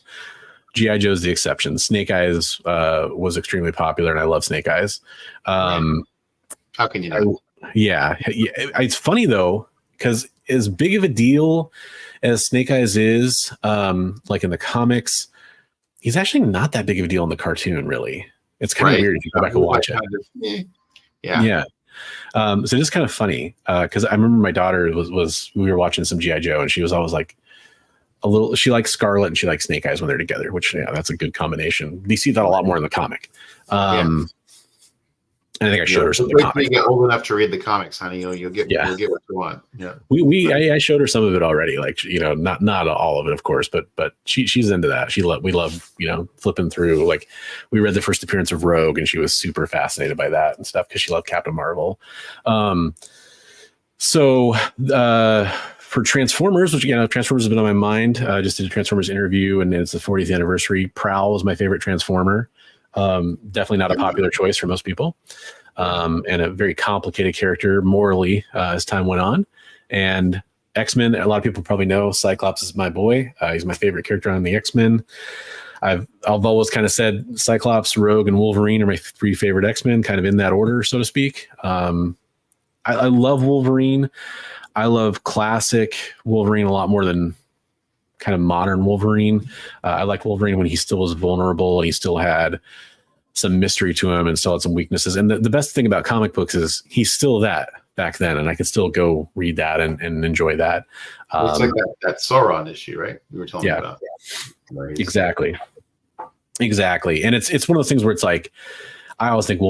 G.I. Joe is the exception. Snake Eyes was extremely popular, and I love Snake Eyes. How can you not? Yeah. It's funny, though, because as big of a deal as Snake Eyes is, like in the comics, he's actually not that big of a deal in the cartoon, really. It's kind of weird if you go back and watch it. Yeah. So it's kind of funny because I remember my daughter we were watching some G.I. Joe, and she was always like she likes Scarlet and she likes Snake Eyes when they're together, which that's a good combination. You see that a lot more in the comic. And I think I showed her some of the comics. You get old enough to read the comics, honey. You'll get what you want. Yeah. I showed her some of it already. Like, you know, not all of it, of course, but she's into that. We love, you know, flipping through. Like, we read the first appearance of Rogue, and she was super fascinated by that and stuff because she loved Captain Marvel. So for Transformers, which, you know, Transformers has been on my mind. Just did a Transformers interview, and it's the 40th anniversary. Prowl was my favorite Transformer. Definitely not a popular choice for most people, and a very complicated character morally as time went on. And X-Men, a lot of people probably know Cyclops is my boy. He's my favorite character on the X-Men. I've always kind of said Cyclops, Rogue, and Wolverine are my three favorite X-Men, kind of in that order, so to speak. I love Wolverine. I love classic Wolverine a lot more than kind of modern Wolverine. I like Wolverine when he still was vulnerable and he still had some mystery to him and still had some weaknesses. And the best thing about comic books is he's still that back then, and I could still go read that and enjoy that. It's like that Sauron issue, right? We were talking about. Exactly. And it's one of those things where it's like, I always think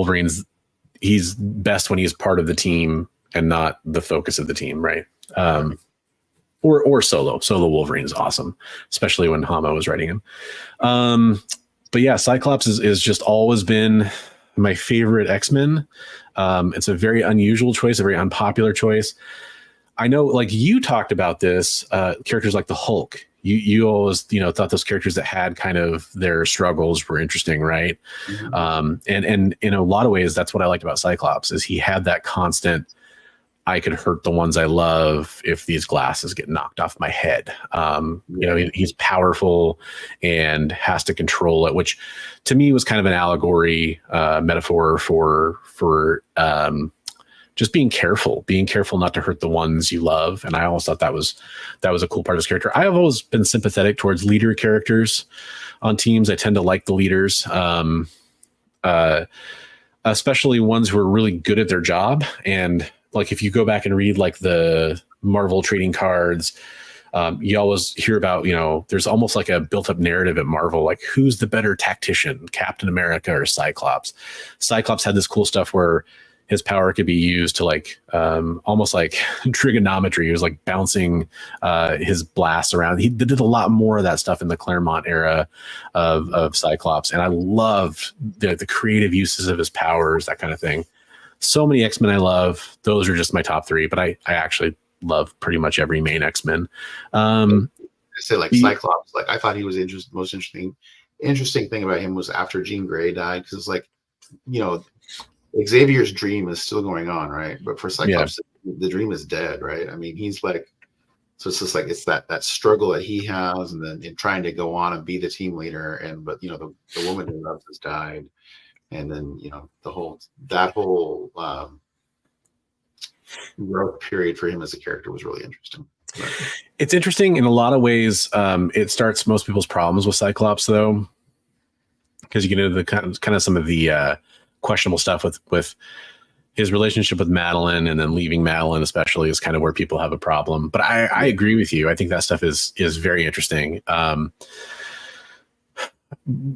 he's best when he's part of the team and not the focus of the team, right? Or solo Wolverine is awesome, especially when Hama was writing him. But yeah, Cyclops is just always been my favorite X-Men. It's a very unusual choice, a very unpopular choice. I know, like, you talked about this, characters like the Hulk. You always, you know, thought those characters that had kind of their struggles were interesting, right? Mm-hmm. And in a lot of ways, that's what I liked about Cyclops, is he had that constant, I could hurt the ones I love if these glasses get knocked off my head. You know, he's powerful and has to control it, which to me was kind of an allegory, metaphor for just being careful not to hurt the ones you love. And I always thought that was a cool part of his character. I have always been sympathetic towards leader characters on teams. I tend to like the leaders, especially ones who are really good at their job. And like if you go back and read like the Marvel trading cards, you always hear about, you know, there's almost like a built up narrative at Marvel, like who's the better tactician, Captain America or Cyclops? Cyclops had this cool stuff where his power could be used to like almost like trigonometry. He was like bouncing his blasts around. He did a lot more of that stuff in the Claremont era of Cyclops. And I loved the creative uses of his powers, that kind of thing. So many X-Men I love. Those are just my top three, but I actually love pretty much every main X-Men. I say like Cyclops, like I thought he was most interesting thing about him was after Jean Grey died, because it's like, you know, Xavier's dream is still going on, right? But for Cyclops, the dream is dead, right? I mean, he's like, so it's just like it's that struggle that he has, and then in trying to go on and be the team leader, and but you know the woman who loves has died, and then you know that whole growth period for him as a character was really interesting. But it's interesting in a lot of ways. It starts most people's problems with Cyclops, though, because you get into the kind of some of the questionable stuff with his relationship with Madeline, and then leaving Madeline, especially, is kind of where people have a problem. But I agree with you. I think that stuff is very interesting.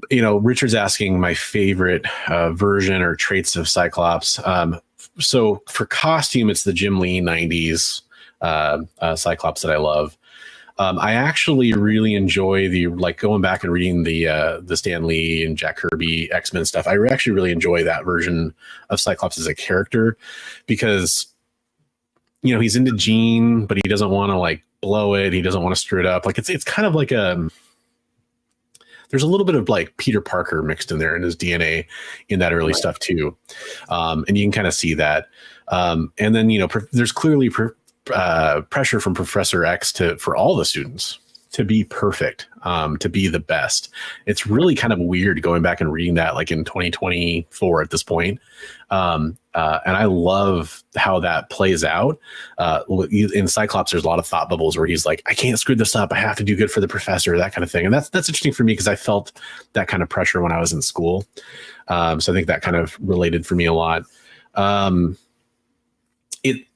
You know, Richard's asking my favorite version or traits of Cyclops. So for costume, it's the Jim Lee 90s Cyclops that I love. I actually really enjoy going back and reading the Stan Lee and Jack Kirby X-Men stuff. I actually really enjoy that version of Cyclops as a character, because, you know, he's into Jean, but he doesn't want to like blow it. He doesn't want to screw it up. Like it's kind of like there's a little bit of like Peter Parker mixed in there in his DNA in that early stuff too. And you can kind of see that. And then, you know, there's clearly pressure from Professor X for all the students to be perfect, to be the best. It's really kind of weird going back and reading that like in 2024 at this point. And I love how that plays out. In Cyclops, there's a lot of thought bubbles where he's like, I can't screw this up. I have to do good for the professor, that kind of thing. And that's interesting for me, because I felt that kind of pressure when I was in school. So I think that kind of related for me a lot.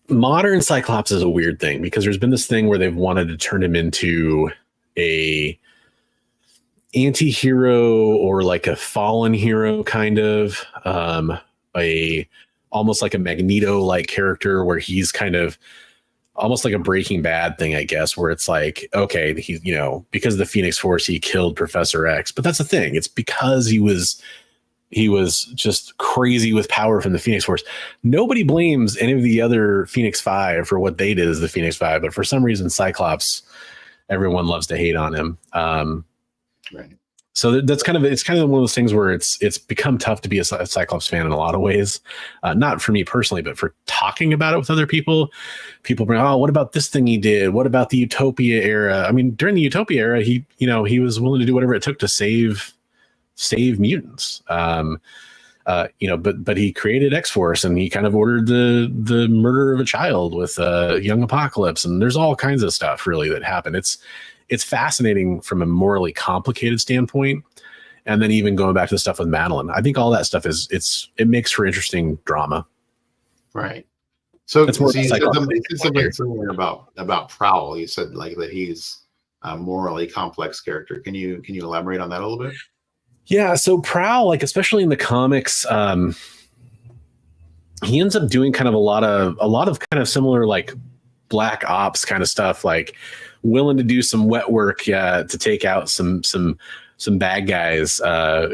Modern Cyclops is a weird thing, because there's been this thing where they've wanted to turn him into a anti-hero or like a fallen hero, kind of almost like a Magneto-like character, where he's kind of almost like a Breaking Bad thing, I guess, where it's like, okay, he, you know, because of the Phoenix Force, he killed Professor X. But that's the thing. It's because he was just crazy with power from the Phoenix Force. Nobody blames any of the other Phoenix Five for what they did as the Phoenix Five, but for some reason, Cyclops, everyone loves to hate on him. right. So it's kind of one of those things where it's become tough to be a Cyclops fan in a lot of ways. Not for me personally, but for talking about it with other people. People bring, oh, what about this thing he did? What about the Utopia era? I mean, during the Utopia era, he was willing to do whatever it took to save mutants. You know, but he created X-Force, and he kind of ordered the murder of a child with Young Apocalypse, and there's all kinds of stuff really that happened. It's fascinating from a morally complicated standpoint, and then even going back to the stuff with Madeline, I think all that stuff it makes for interesting drama. Right. So that's more you said something similar about Prowl. You said like that he's a morally complex character. Can you elaborate on that a little bit? Yeah, so Prowl, like especially in the comics, he ends up doing kind of a lot of kind of similar like Black Ops kind of stuff, like willing to do some wet work to take out some bad guys,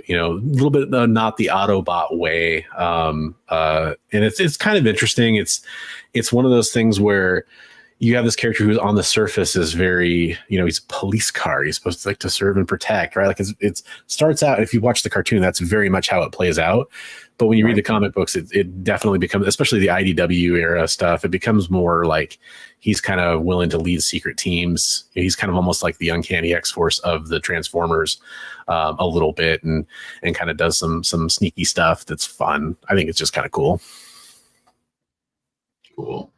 you know, a little bit not the Autobot way. And it's kind of interesting. It's one of those things where you have this character who's on the surface is very, you know, he's a police car. He's supposed to like to serve and protect, right? Like it starts out, if you watch the cartoon, that's very much how it plays out. But when you read the comic books, it definitely becomes, especially the IDW era stuff, it becomes more like he's kind of willing to lead secret teams. He's kind of almost like the uncanny X-Force of the Transformers a little bit, and kind of does some sneaky stuff that's fun. I think it's just kind of cool. Cool.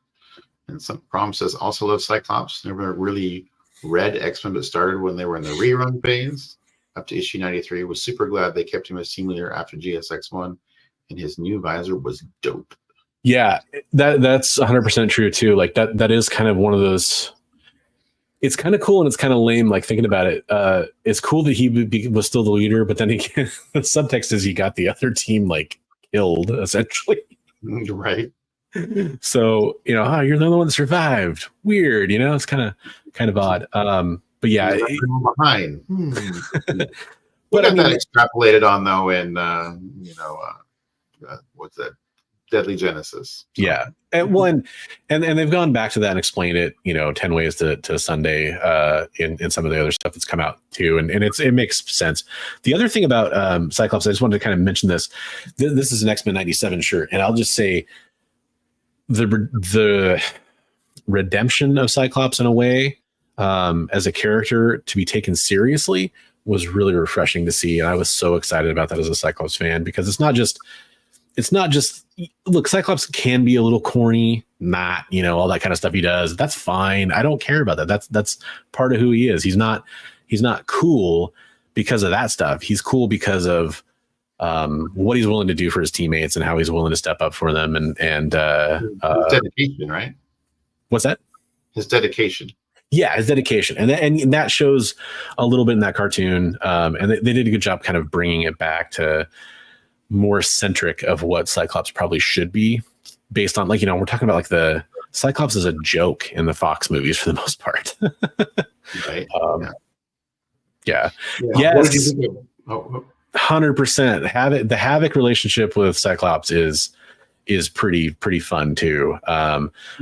And some Prom says also love Cyclops. Never really read X-Men, but started when they were in the rerun phase up to issue 93. Was super glad they kept him as team leader after GSX1, and his new visor was dope. Yeah, that's 100% true too. Like that is kind of one of those. It's kind of cool and it's kind of lame. Like thinking about it, it's cool that he was still the leader, but then again, the subtext is he got the other team like killed essentially. Right. So you're the only one that survived. Weird, it's kind of odd. But yeah, behind. But I mean, that extrapolated on though in what's that? Deadly Genesis. Yeah. And they've gone back to that and explained it, 10 ways to Sunday in some of the other stuff that's come out too. And it makes sense. The other thing about Cyclops, I just wanted to kind of mention this. This is an X-Men 97 shirt. And I'll just say the redemption of Cyclops in a way as a character to be taken seriously was really refreshing to see. And I was so excited about that as a Cyclops fan, because it's not just look, Cyclops can be a little corny, not, all that kind of stuff he does. That's fine. I don't care about that. That's part of who he is. He's not cool because of that stuff. He's cool because of what he's willing to do for his teammates and how he's willing to step up for them. And his dedication, right? What's that? His dedication. Yeah, his dedication. And that shows a little bit in that cartoon. And they did a good job kind of bringing it back to more centric of what Cyclops probably should be, based on, like, we're talking about like the Cyclops is a joke in the Fox movies for the most part. Right. Yeah. Yes. 100%. The Havoc relationship with Cyclops is pretty fun too.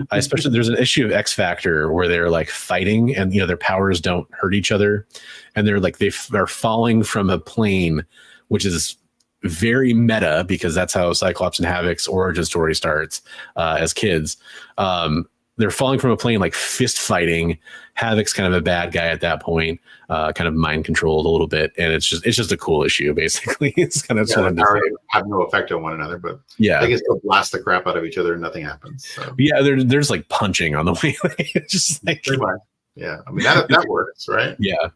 Especially there's an issue of X Factor where they're like fighting and their powers don't hurt each other, and they're like they're falling from a plane, which is very meta because that's how Cyclops and Havoc's origin story starts as kids. They're falling from a plane, like fist fighting. Havoc's kind of a bad guy at that point, kind of mind controlled a little bit, and it's just a cool issue. Basically, it's kind of have no effect on one another, but yeah, they can still blast the crap out of each other and nothing happens. So. Yeah, there's like punching on the way. It's just like yeah, I mean that works, right? Yeah.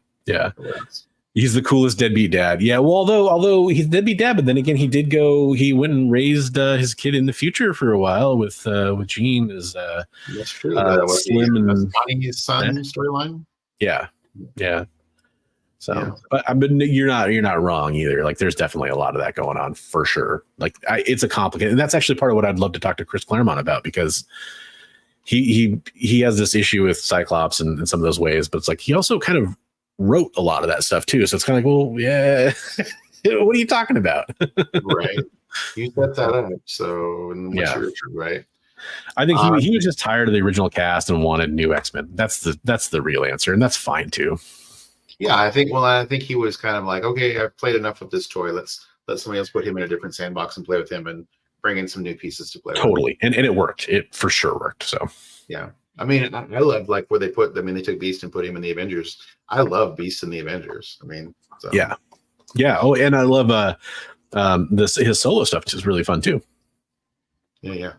He's the coolest deadbeat dad. Yeah, well, although he's deadbeat dad, but then again, he went and raised his kid in the future for a while with Jean as that's true. Slim and Connie's son storyline. Yeah. So, but you're not wrong either. Like, there's definitely a lot of that going on for sure. Like, it's a complicated, and that's actually part of what I'd love to talk to Chris Claremont about, because he has this issue with Cyclops in some of those ways, but it's like he also kind of wrote a lot of that stuff too. So it's kind of like, well, yeah, what are you talking about? Right. You set that up. So, right. I think he was just tired of the original cast and wanted new X-Men. That's the real answer. And that's fine too. Yeah. I think he was kind of like, okay, I've played enough of this toy. Let's let somebody else put him in a different sandbox and play with him and bring in some new pieces to play totally. with. And it worked. It for sure worked. So, yeah. I mean, I love like where they took Beast and put him in the Avengers. I love Beast in the Avengers. I mean, so. Yeah. Oh, and I love his solo stuff is really fun too. Yeah.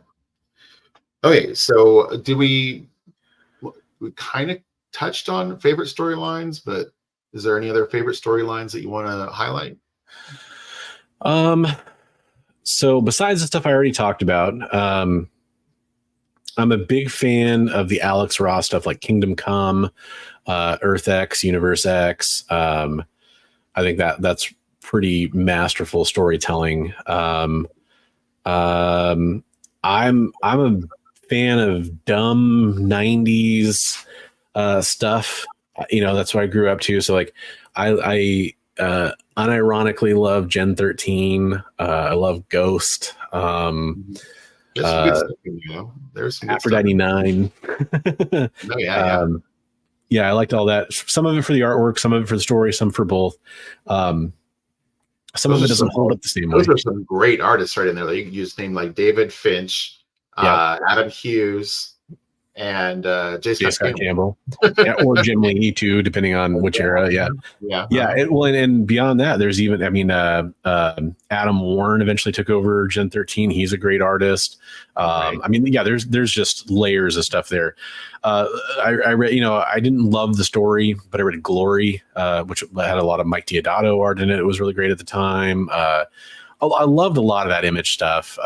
Okay, so we kind of touched on favorite storylines, but is there any other favorite storylines that you want to highlight? So besides the stuff I already talked about, I'm a big fan of the Alex Ross stuff, like Kingdom Come, Earth X, Universe X. I think that's pretty masterful storytelling. I'm a fan of dumb 90s stuff. That's what I grew up to. So like I unironically love Gen 13. I love Ghost. There's some Aphrodite 9. Yeah, I liked all that. Some of it for the artwork, some of it for the story, some for both. Some of it doesn't hold up the same way. Those are some great artists right in there. You can use name like David Finch, Adam Hughes, and J. Scott Campbell. Or Jim Lee too, depending on which era. Yeah. And beyond that, there's even, Adam Warren eventually took over Gen 13. He's a great artist. Right. There's just layers of stuff there. I read, I didn't love the story, but I read Glory, which had a lot of Mike Deodato art in it. It was really great at the time. I loved a lot of that Image stuff.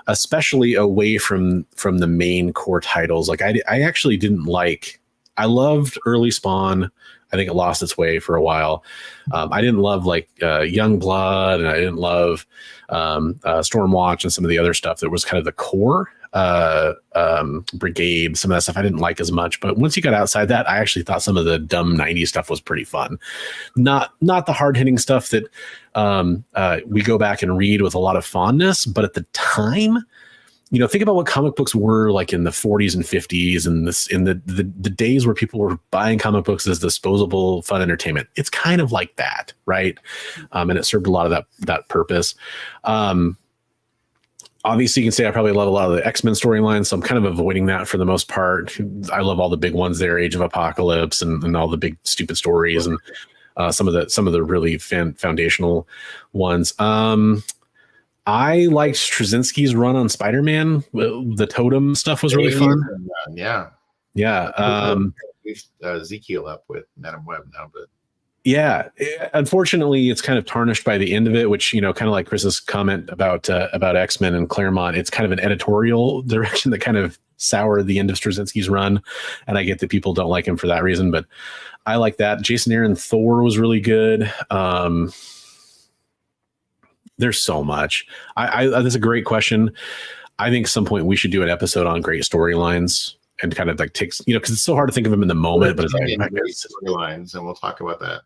especially away from the main core titles. Like I actually didn't like. I loved early Spawn. I think it lost its way for a while. I didn't love like Youngblood, and I didn't love Stormwatch and some of the other stuff that was kind of the core. Brigade, some of that stuff I didn't like as much. But once you got outside that, I actually thought some of the dumb 90s stuff was pretty fun. Not the hard-hitting stuff that we go back and read with a lot of fondness, but at the time, you know, think about what comic books were like in the 40s and 50s and this in the days where people were buying comic books as disposable fun entertainment. It's kind of like that, right? And it served a lot of that purpose. Obviously, you can say I probably love a lot of the X-Men storylines, so I'm kind of avoiding that for the most part. I love all the big ones there, Age of Apocalypse and all the big stupid stories and some of the really foundational ones. I liked Straczynski's run on Spider-Man. The Totem stuff was really fun. Yeah. Ezekiel up with Madam Web now, but yeah, unfortunately, it's kind of tarnished by the end of it, which, you know, kind of like Chris's comment about X-Men and Claremont, it's kind of an editorial direction that kind of soured the end of Straczynski's run. And I get that people don't like him for that reason, but I like that. Jason Aaron Thor was really good. There's so much. That's a great question. I think at some point we should do an episode on great storylines and kind of like takes, you know, because it's so hard to think of them in the moment. But it's like great storylines, and we'll talk about that.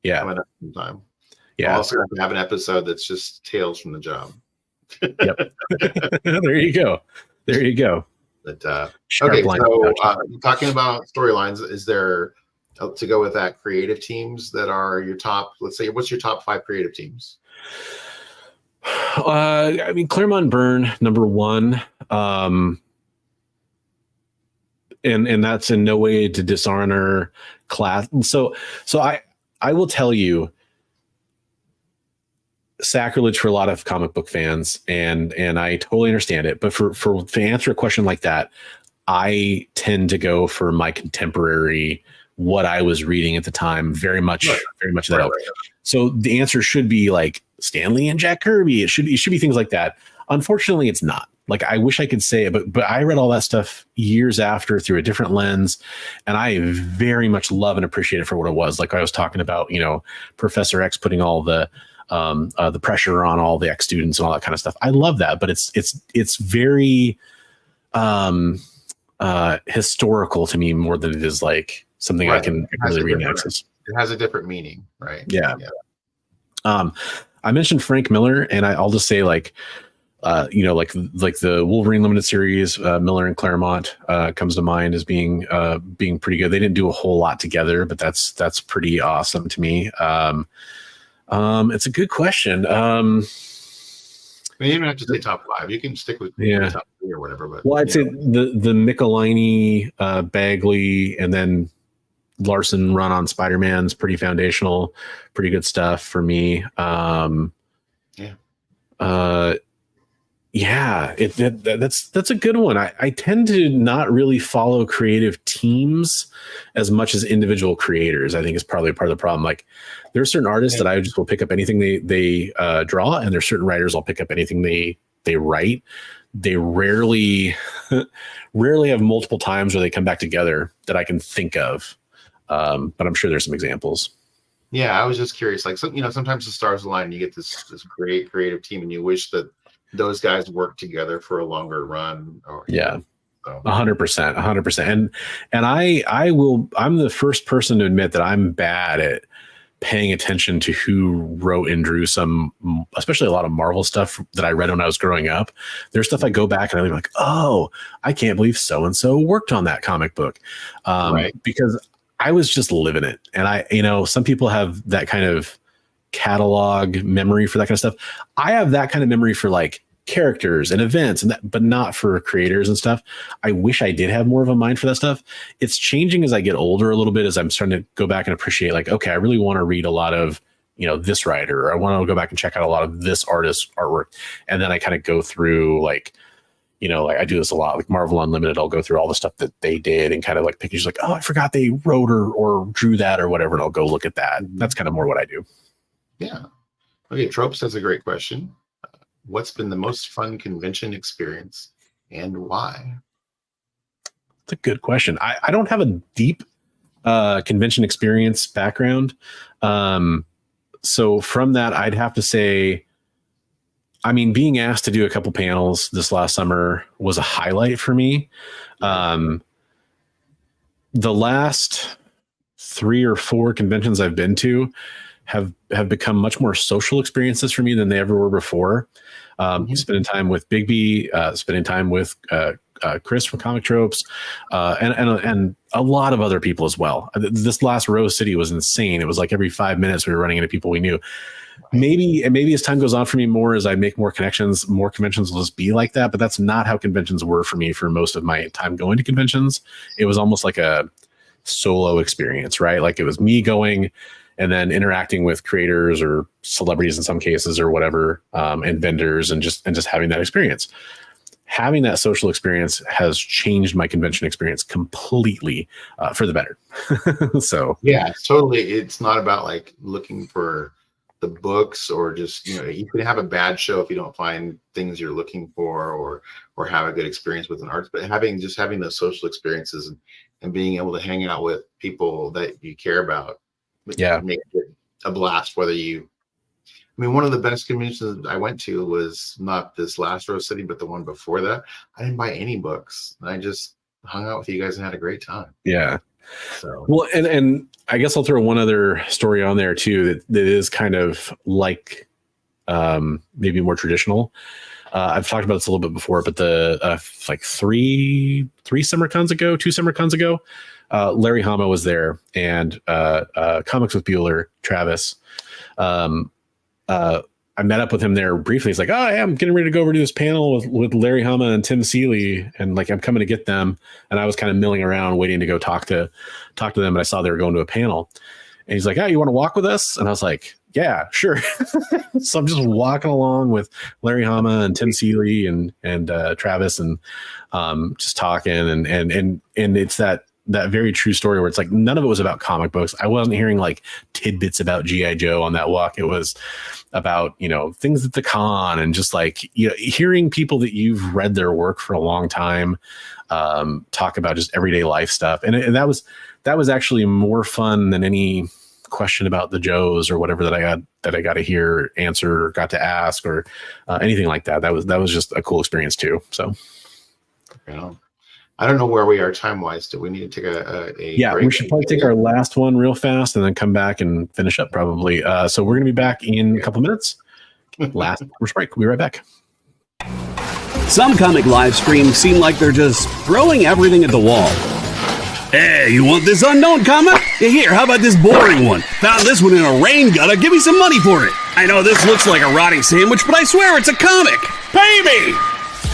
Yeah, coming up sometime. Yeah, we'll also have an episode that's just tales from the job. Yep. There you go. But okay, so talking about storylines, is there to go with that creative teams that are your top? Let's say, what's your top 5 creative teams? I mean, Claremont Byrne, number 1. And that's in no way to dishonor class. So I will tell you, sacrilege for a lot of comic book fans, and I totally understand it. But to answer a question like that, I tend to go for my contemporary, what I was reading at the time, very much that. Right. So the answer should be like Stan Lee and Jack Kirby. It should be things like that. Unfortunately, it's not. Like, I wish I could say it, but I read all that stuff years after through a different lens, and I very much love and appreciate it for what it was. Like I was talking about, you know, Professor X putting all the pressure on all the X students and all that kind of stuff. I love that, but it's very historical to me more than it is like something I can really read and access. It has a different meaning, right? Yeah. I mentioned Frank Miller, and I'll just say like, you know, like the Wolverine limited series, Miller and Claremont comes to mind as being pretty good. They didn't do a whole lot together, but that's pretty awesome to me. It's a good question. I mean, you don't have to say top 5. You can stick with top 3 or whatever. But I'd say the Michelini, Bagley, and then Larson run on Spider-Man's pretty foundational, pretty good stuff for me. That's a good one. I tend to not really follow creative teams as much as individual creators. I think is probably part of the problem. Like, there are certain artists that I just will pick up anything they draw, and there's certain writers I'll pick up anything they write. They rarely have multiple times where they come back together that I can think of. But I'm sure there's some examples. Yeah, I was just curious. Like, sometimes the stars align and you get this great creative team, and you wish that those guys work together for a longer run. 100%. And I'm the first person to admit that I'm bad at paying attention to who wrote and drew some, especially a lot of Marvel stuff that I read when I was growing up. There's stuff I go back and I'm like, oh, I can't believe so-and-so worked on that comic book. Because I was just living it. And some people have that kind of catalog memory for that kind of stuff. I have that kind of memory for like characters and events and that, but not for creators and stuff. I wish I did have more of a mind for that stuff. It's changing as I get older a little bit, as I'm starting to go back and appreciate like, okay, I really want to read a lot of, this writer, or I want to go back and check out a lot of this artist's artwork. And then I kind of go through like I do this a lot, like Marvel Unlimited. I'll go through all the stuff that they did and kind of like pictures like, oh, I forgot they wrote or drew that or whatever. And I'll go look at that. That's kind of more what I do. Yeah. Okay. Tropes has a great question. what's been the most fun convention experience and why? That's a good question. I don't have a deep convention experience background. So from that, I'd have to say, I mean, being asked to do a couple panels this last summer was a highlight for me. The last 3 or 4 conventions I've been to have become much more social experiences for me than they ever were before. Spending time with Bigby, spending time with Chris from Comic Tropes, and a lot of other people as well. This last Rose City was insane. It was like every 5 minutes we were running into people we knew. Maybe as time goes on for me more, as I make more connections, more conventions will just be like that. But that's not how conventions were for me for most of my time going to conventions. It was almost like a solo experience, right? Like it was me going and then interacting with creators or celebrities in some cases or whatever, and vendors and just having that experience. Having that social experience has changed my convention experience completely for the better. So yeah, totally. It's not about like looking for the books or just, you can have a bad show if you don't find things you're looking for or have a good experience with an artist, but having those social experiences and being able to hang out with people that you care about, make it a blast. One of the best conventions I went to was not this last Rose City, but the one before that. I didn't buy any books. I just hung out with you guys and had a great time. Yeah. So well, and I guess I'll throw one other story on there too that is kind of like maybe more traditional. I've talked about this a little bit before, but the like two summer cons ago, Larry Hama was there, and Comics with Bueller, Travis. I met up with him there briefly. He's like, "Oh, yeah, I'm getting ready to go over to this panel with Larry Hama and Tim Seeley, and like I'm coming to get them." And I was kind of milling around, waiting to go talk to them. And I saw they were going to a panel, and he's like, "Oh, you want to walk with us?" And I was like, "Yeah, sure." So I'm just walking along with Larry Hama and Tim Seeley and Travis, and just talking, and it's that very true story where it's like none of it was about comic books. I wasn't hearing like tidbits about G.I. Joe on that walk. It was about, things at the con and just like, hearing people that you've read their work for a long time, talk about just everyday life stuff. And that was actually more fun than any question about the Joes or whatever that I got to hear, answer, or got to ask, or anything like that. That was just a cool experience too. So, I don't know where we are time wise. Do we need to take a break? We should probably take our last one real fast and then come back and finish up probably. So we're going to be back in a couple minutes. Last break. We'll be right back. Some comic live streams seem like they're just throwing everything at the wall. Hey, you want this unknown comic? Here, how about this boring one? Found this one in a rain gutter. Give me some money for it. I know this looks like a rotting sandwich, but I swear it's a comic. Pay me!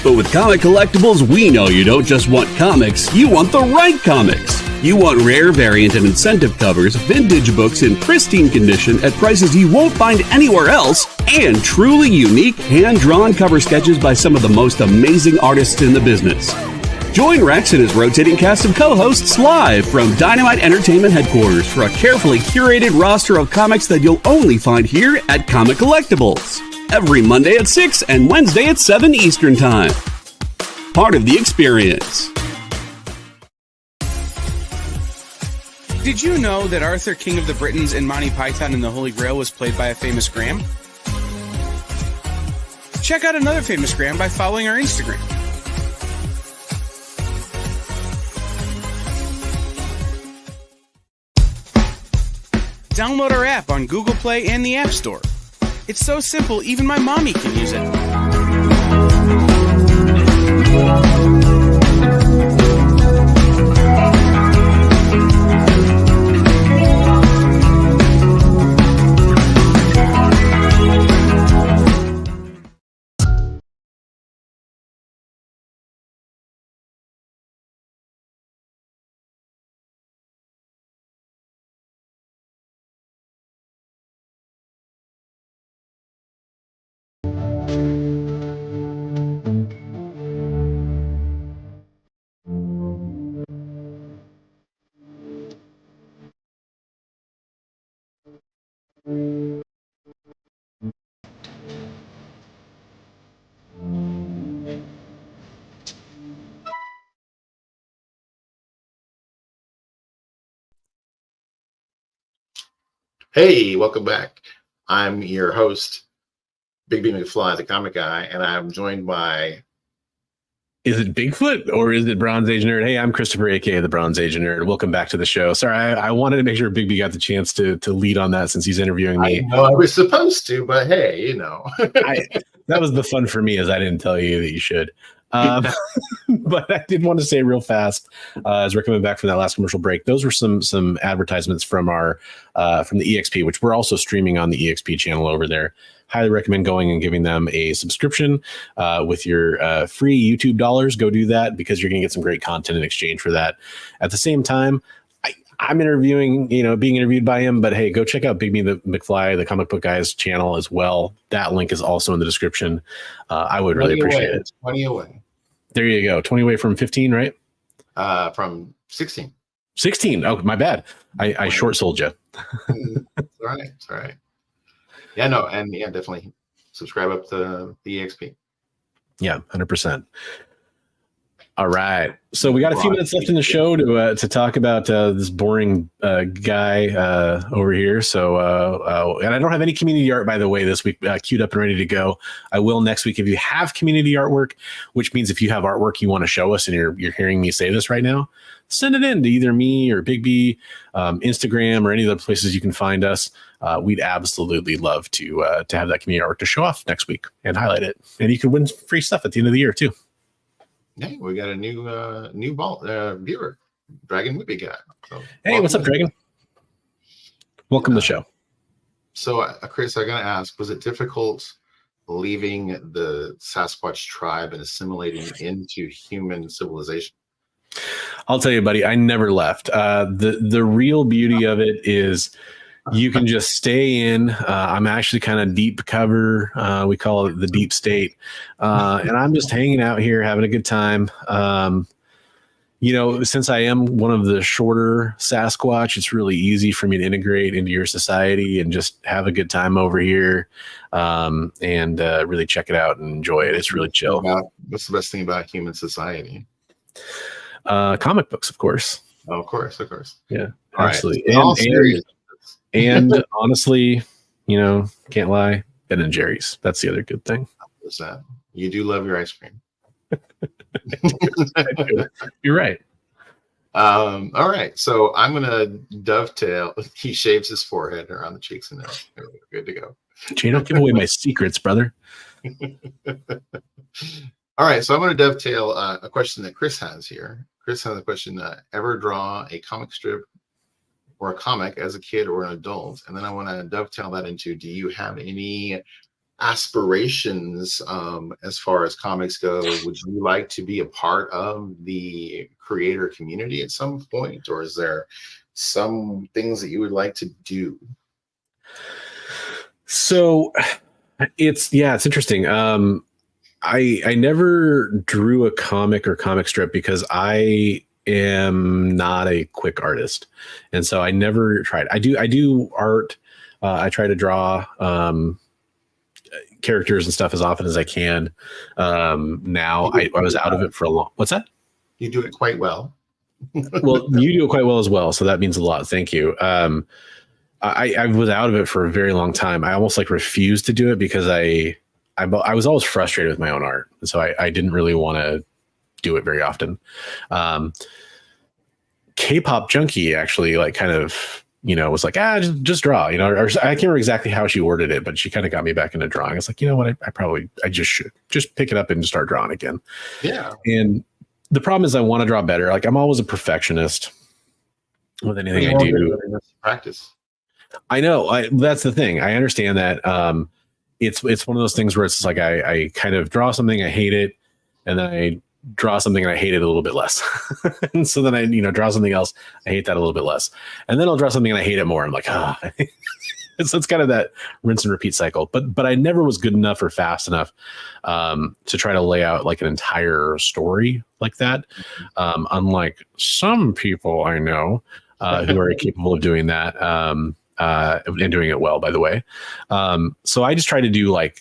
But with Comic Collectibles, we know you don't just want comics, you want the right comics. You want rare, variant, and incentive covers, vintage books in pristine condition at prices you won't find anywhere else, and truly unique, hand-drawn cover sketches by some of the most amazing artists in the business. Join Rex and his rotating cast of co-hosts live from Dynamite Entertainment headquarters for a carefully curated roster of comics that you'll only find here at Comic Collectibles. Every Monday at 6 and Wednesday at 7 Eastern Time. Part of the experience. Did you know that Arthur, King of the Britons, in Monty Python and the Holy Grail was played by a famous Graham? Check out another famous Graham by following our Instagram. Download our app on Google Play and the App Store. It's so simple, even my mommy can use it. Hey, welcome back. I'm your host, Big B McFly, the comic guy, and I'm joined by. Is it Bigfoot or is it Bronze Age Nerd? Hey, I'm Christopher, aka the Bronze Age Nerd. Welcome back to the show. Sorry, I wanted to make sure Big B got the chance to lead on that since he's interviewing me. I know I was supposed to, but hey, you know. That was the fun for me, as I didn't tell you that you should. But I did want to say real fast, as we're coming back from that last commercial break, those were some advertisements from our from the EXP, which we're also streaming on the EXP channel over there. Highly recommend going and giving them a subscription with your free YouTube dollars. Go do that because you're going to get some great content in exchange for that. At the same time, I'm interviewing, being interviewed by him, but hey, go check out Big Me the McFly, the comic book guy's channel as well. That link is also in the description. I would really appreciate it. 20 away. There you go. 20 away from 15, right? From 16. 16. Oh, my bad. I short sold you. It's all right. It's all right. Yeah, no, and yeah, definitely subscribe up to the EXP. Yeah, 100%. All right. So we got a few minutes left in the show to talk about this boring guy over here. So, and I don't have any community art, by the way, this week queued up and ready to go. I will next week if you have community artwork, which means if you have artwork you want to show us and you're hearing me say this right now, send it in to either me or Big B, Instagram, or any of the places you can find us. We'd absolutely love to have that community artwork to show off next week and highlight it. And you can win free stuff at the end of the year too. Hey, we got a new viewer, Dragon Whippy guy. So, hey, what's up, Dragon? Welcome to the show. So, Chris, I'm going to ask, was it difficult leaving the Sasquatch tribe and assimilating into human civilization? I'll tell you, buddy, I never left. The real beauty of it is you can just stay in. I'm actually kind of deep cover. We call it the deep state. And I'm just hanging out here, having a good time. Since I am one of the shorter Sasquatch, it's really easy for me to integrate into your society and just have a good time over here and really check it out and enjoy it. It's really chill. What's the best thing about human society? Comic books, of course. Oh, of course. Yeah, all absolutely. Right. And honestly, can't lie, Ben and Jerry's. That's the other good thing. What's that? You do love your ice cream. You're right. All right. So I'm going to dovetail. He shaves his forehead around the cheeks and we're good to go. Jay, don't give away my secrets, brother. All right. So I'm going to dovetail a question that Chris has here. Chris has a question. Ever draw a comic strip or a comic as a kid or an adult? And then I want to dovetail that into, do you have any aspirations as far as comics go? Would you like to be a part of the creator community at some point, or is there some things that you would like to do? So it's interesting. I never drew a comic or comic strip because I am not a quick artist, and so I never tried. I do art. I try to draw characters and stuff as often as I can. Now I was out of it for a long. What's that? You do it quite well. Well, you do it quite well as well, so that means a lot. Thank you. I was out of it for a very long time. I almost refused to do it because I was always frustrated with my own art, and so I didn't really want to do it very often. K-pop junkie actually was like, just draw, or I can't remember exactly how she worded it, but she kind of got me back into drawing. It's like, you know what? I just should just pick it up and just start drawing again. Yeah. And the problem is I want to draw better. I'm always a perfectionist with anything I do. Practice. I know. That's the thing. I understand that. It's one of those things where it's like, I kind of draw something, I hate it. And then I draw something and I hate it a little bit less. And so then I, draw something else. I hate that a little bit less. And then I'll draw something and I hate it more. I'm like, So it's kind of that rinse and repeat cycle. But I never was good enough or fast enough to try to lay out an entire story like that. Unlike some people I know who are capable of doing that and doing it well, by the way. So I just try to do a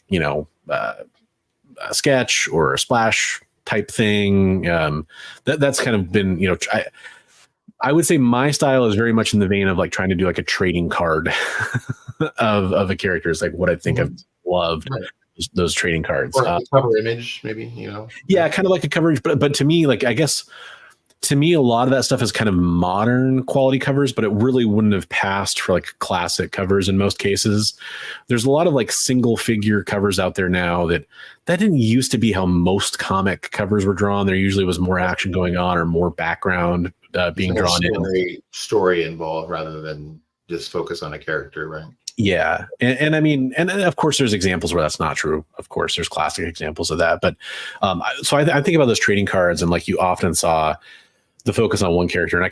sketch or a splash type thing. That's kind of been, I would say my style is very much in the vein of like trying to do like a trading card of a character. Is like what I think I've loved. Right. Those trading cards. Or a cover image, maybe, you know? Yeah, kind of like a coverage, but to me, like, I guess to me, a lot of that stuff is kind of modern quality covers, but it really wouldn't have passed for like classic covers in most cases. There's a lot of like single figure covers out there now that didn't used to be how most comic covers were drawn. There usually was more action going on or more background being drawn in. Story involved rather than just focus on a character, right? Yeah. And I mean, and of course there's examples where that's not true. Of course, there's classic examples of that. But so I think about those trading cards and like you often saw the focus on one character. And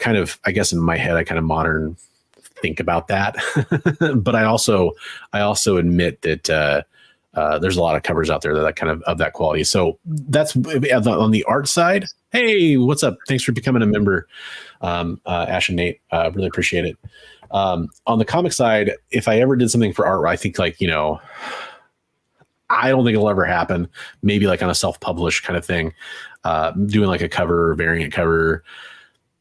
I guess in my head, I kind of modern think about that. But I also admit that there's a lot of covers out there that kind of that quality. So that's on the art side. Hey, what's up? Thanks for becoming a member. Ash and Nate, really appreciate it. On the comic side, if I ever did something for art, I think like, you know, I don't think it'll ever happen. Maybe like on a self-published kind of thing, doing like a cover, variant cover.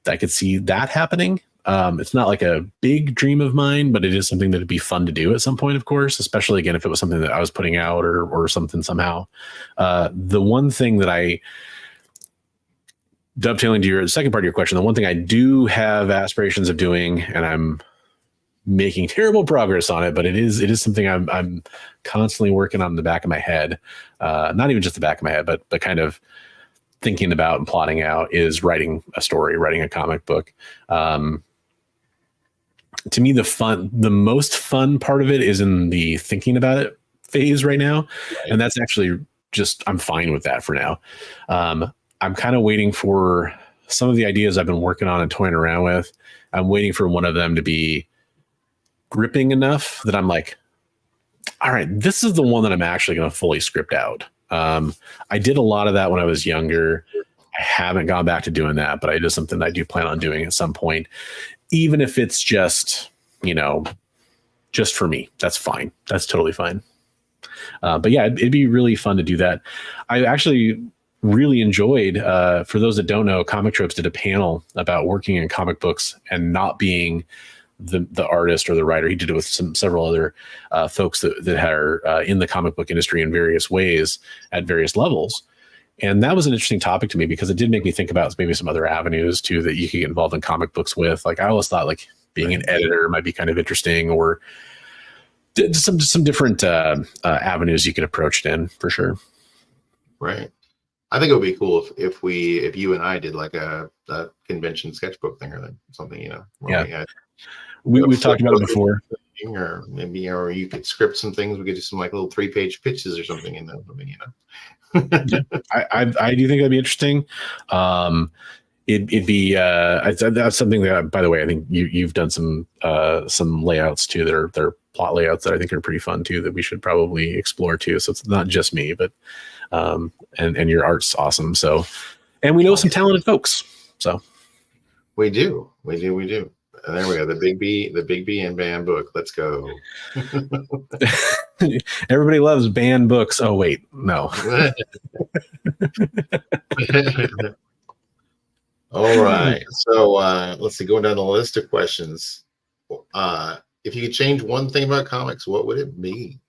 I could see that happening. It's not like a big dream of mine, but it is something that'd be fun to do at some point, of course, especially again, if it was something that I was putting out or something somehow. The one thing that I, dovetailing to your second part of your question, the one thing I do have aspirations of doing, and I'm making terrible progress on it, but it is something I'm constantly working on in the back of my head. Not even just the back of my head, but kind of thinking about and plotting out, is writing a story, writing a comic book. To me, the most fun part of it is in the thinking about it phase right now. Right. And that's actually just, I'm fine with that for now. I'm kind of waiting for some of the ideas I've been working on and toying around with. I'm waiting for one of them to be gripping enough that I'm like, all right, this is the one that I'm actually going to fully script out. I did a lot of that when I was younger. I haven't gone back to doing that, but it is something I do plan on doing at some point, even if it's just, you know, just for me. That's fine. That's totally fine. But yeah, it'd be really fun to do that. I actually really enjoyed, for those that don't know, Comic Tropes did a panel about working in comic books and not being the artist or the writer. He did it with several other folks that are in the comic book industry in various ways at various levels. And that was an interesting topic to me because it did make me think about maybe some other avenues too that you could get involved in comic books with. Like I always thought like being an editor might be kind of interesting, or some different avenues you could approach it in, for sure. Right. I think it would be cool if you and I did like a convention sketchbook thing or something, you know. Yeah. We've talked about it before. Or maybe, or you could script some things. We could do some like little 3-page pitches or something in there, you know. I do think that'd be interesting. It'd be that's something that, by the way, I think you've done some layouts too that are plot layouts that I think are pretty fun too, that we should probably explore too. So it's not just me, but and your art's awesome. So, and we know some talented folks. So we do. And there we go. The Big B and Band book. Let's go. Everybody loves band books. Oh wait, no. All right. So let's see. Going down the list of questions. If you could change one thing about comics, what would it be?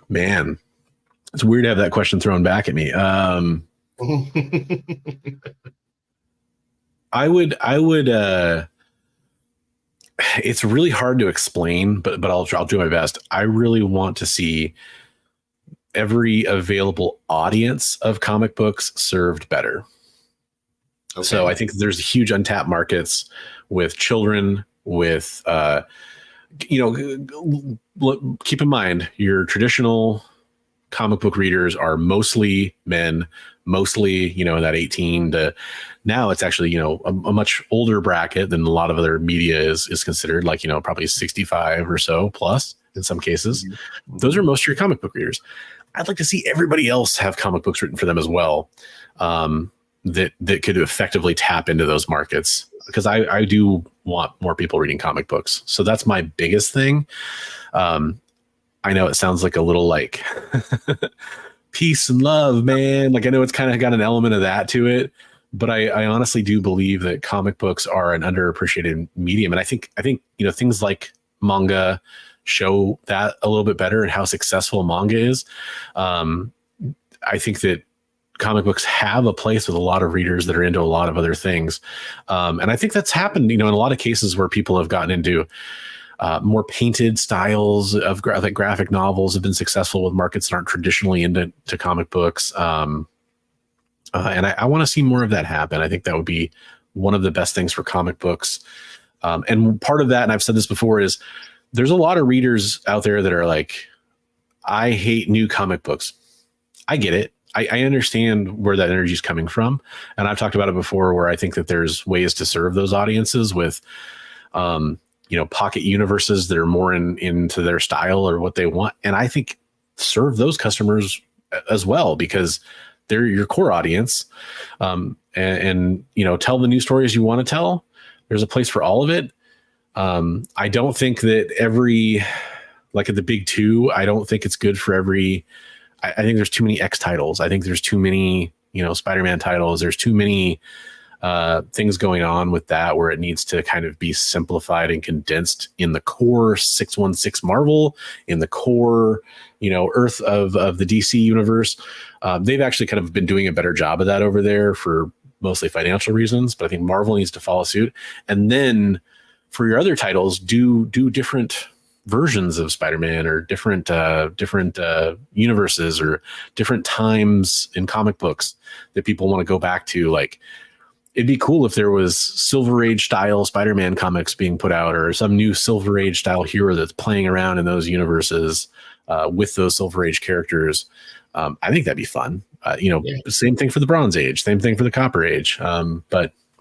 Man, it's weird to have that question thrown back at me. I would it's really hard to explain, but I'll do my best. I really want to see every available audience of comic books served better. Okay. So I think there's huge untapped markets with children, with keep in mind your traditional comic book readers are mostly men, mostly, that 18 to now it's actually, a much older bracket than a lot of other media is considered, like, probably 65 or so plus in some cases. Mm-hmm. Those are most of your comic book readers. I'd like to see everybody else have comic books written for them as well. That could effectively tap into those markets, because I do want more people reading comic books. So that's my biggest thing. I know it sounds like a little like peace and love, man. Like I know it's kind of got an element of that to it, but I honestly do believe that comic books are an underappreciated medium. And I think, things like manga show that a little bit better and how successful manga is. I think that comic books have a place with a lot of readers that are into a lot of other things. And I think that's happened, in a lot of cases where people have gotten into more painted styles of graphic novels have been successful with markets that aren't traditionally into comic books. And I want to see more of that happen. I think that would be one of the best things for comic books. And part of that, and I've said this before, is there's a lot of readers out there that are like, I hate new comic books. I get it. I understand where that energy is coming from. And I've talked about it before, where I think that there's ways to serve those audiences with, pocket universes that are more into their style or what they want. And I think serve those customers as well, because they're your core audience. And tell the new stories you want to tell. There's a place for all of it. I don't think that like at the big two, I don't think it's good for every. I think there's too many X titles. I think there's too many, Spider-Man titles. There's too many things going on with that, where it needs to kind of be simplified and condensed in the core 616 Marvel, in the core, Earth of the DC universe. They've actually kind of been doing a better job of that over there for mostly financial reasons, but I think Marvel needs to follow suit. And then for your other titles, do different versions of Spider-Man, or different universes, or different times in comic books that people want to go back to. Like, it'd be cool if there was Silver Age style Spider-Man comics being put out, or some new Silver Age style hero that's playing around in those universes with those Silver Age characters. I think that'd be fun. Same thing for the Bronze Age, same thing for the Copper Age.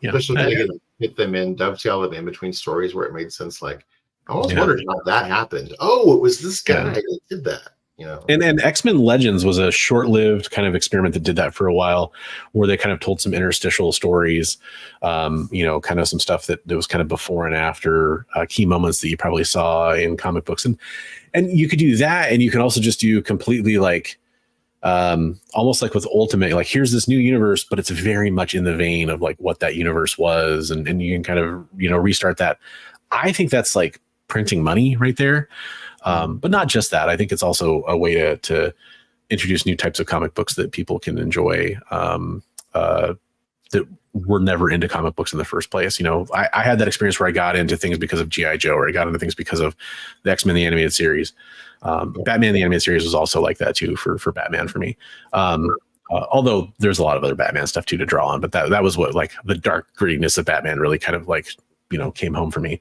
Especially hit them in, dovetail them in between stories where it made sense. Like, I always wondered how that happened. Oh, it was this guy that did that. And X-Men Legends was a short-lived kind of experiment that did that for a while, where they kind of told some interstitial stories, kind of some stuff that was kind of before and after key moments that you probably saw in comic books. And you could do that, and you can also just do completely like almost like with Ultimate, like here's this new universe, but it's very much in the vein of like what that universe was, and you can kind of restart that. I think that's like printing money right there. But not just that. I think it's also a way to introduce new types of comic books that people can enjoy that were never into comic books in the first place. I had that experience where I got into things because of G.I. Joe, or I got into things because of the X-Men the animated series. Batman the animated series was also like that too for Batman for me. Although there's a lot of other Batman stuff too to draw on, but that was what, like, the dark grittiness of Batman really kind of like came home for me.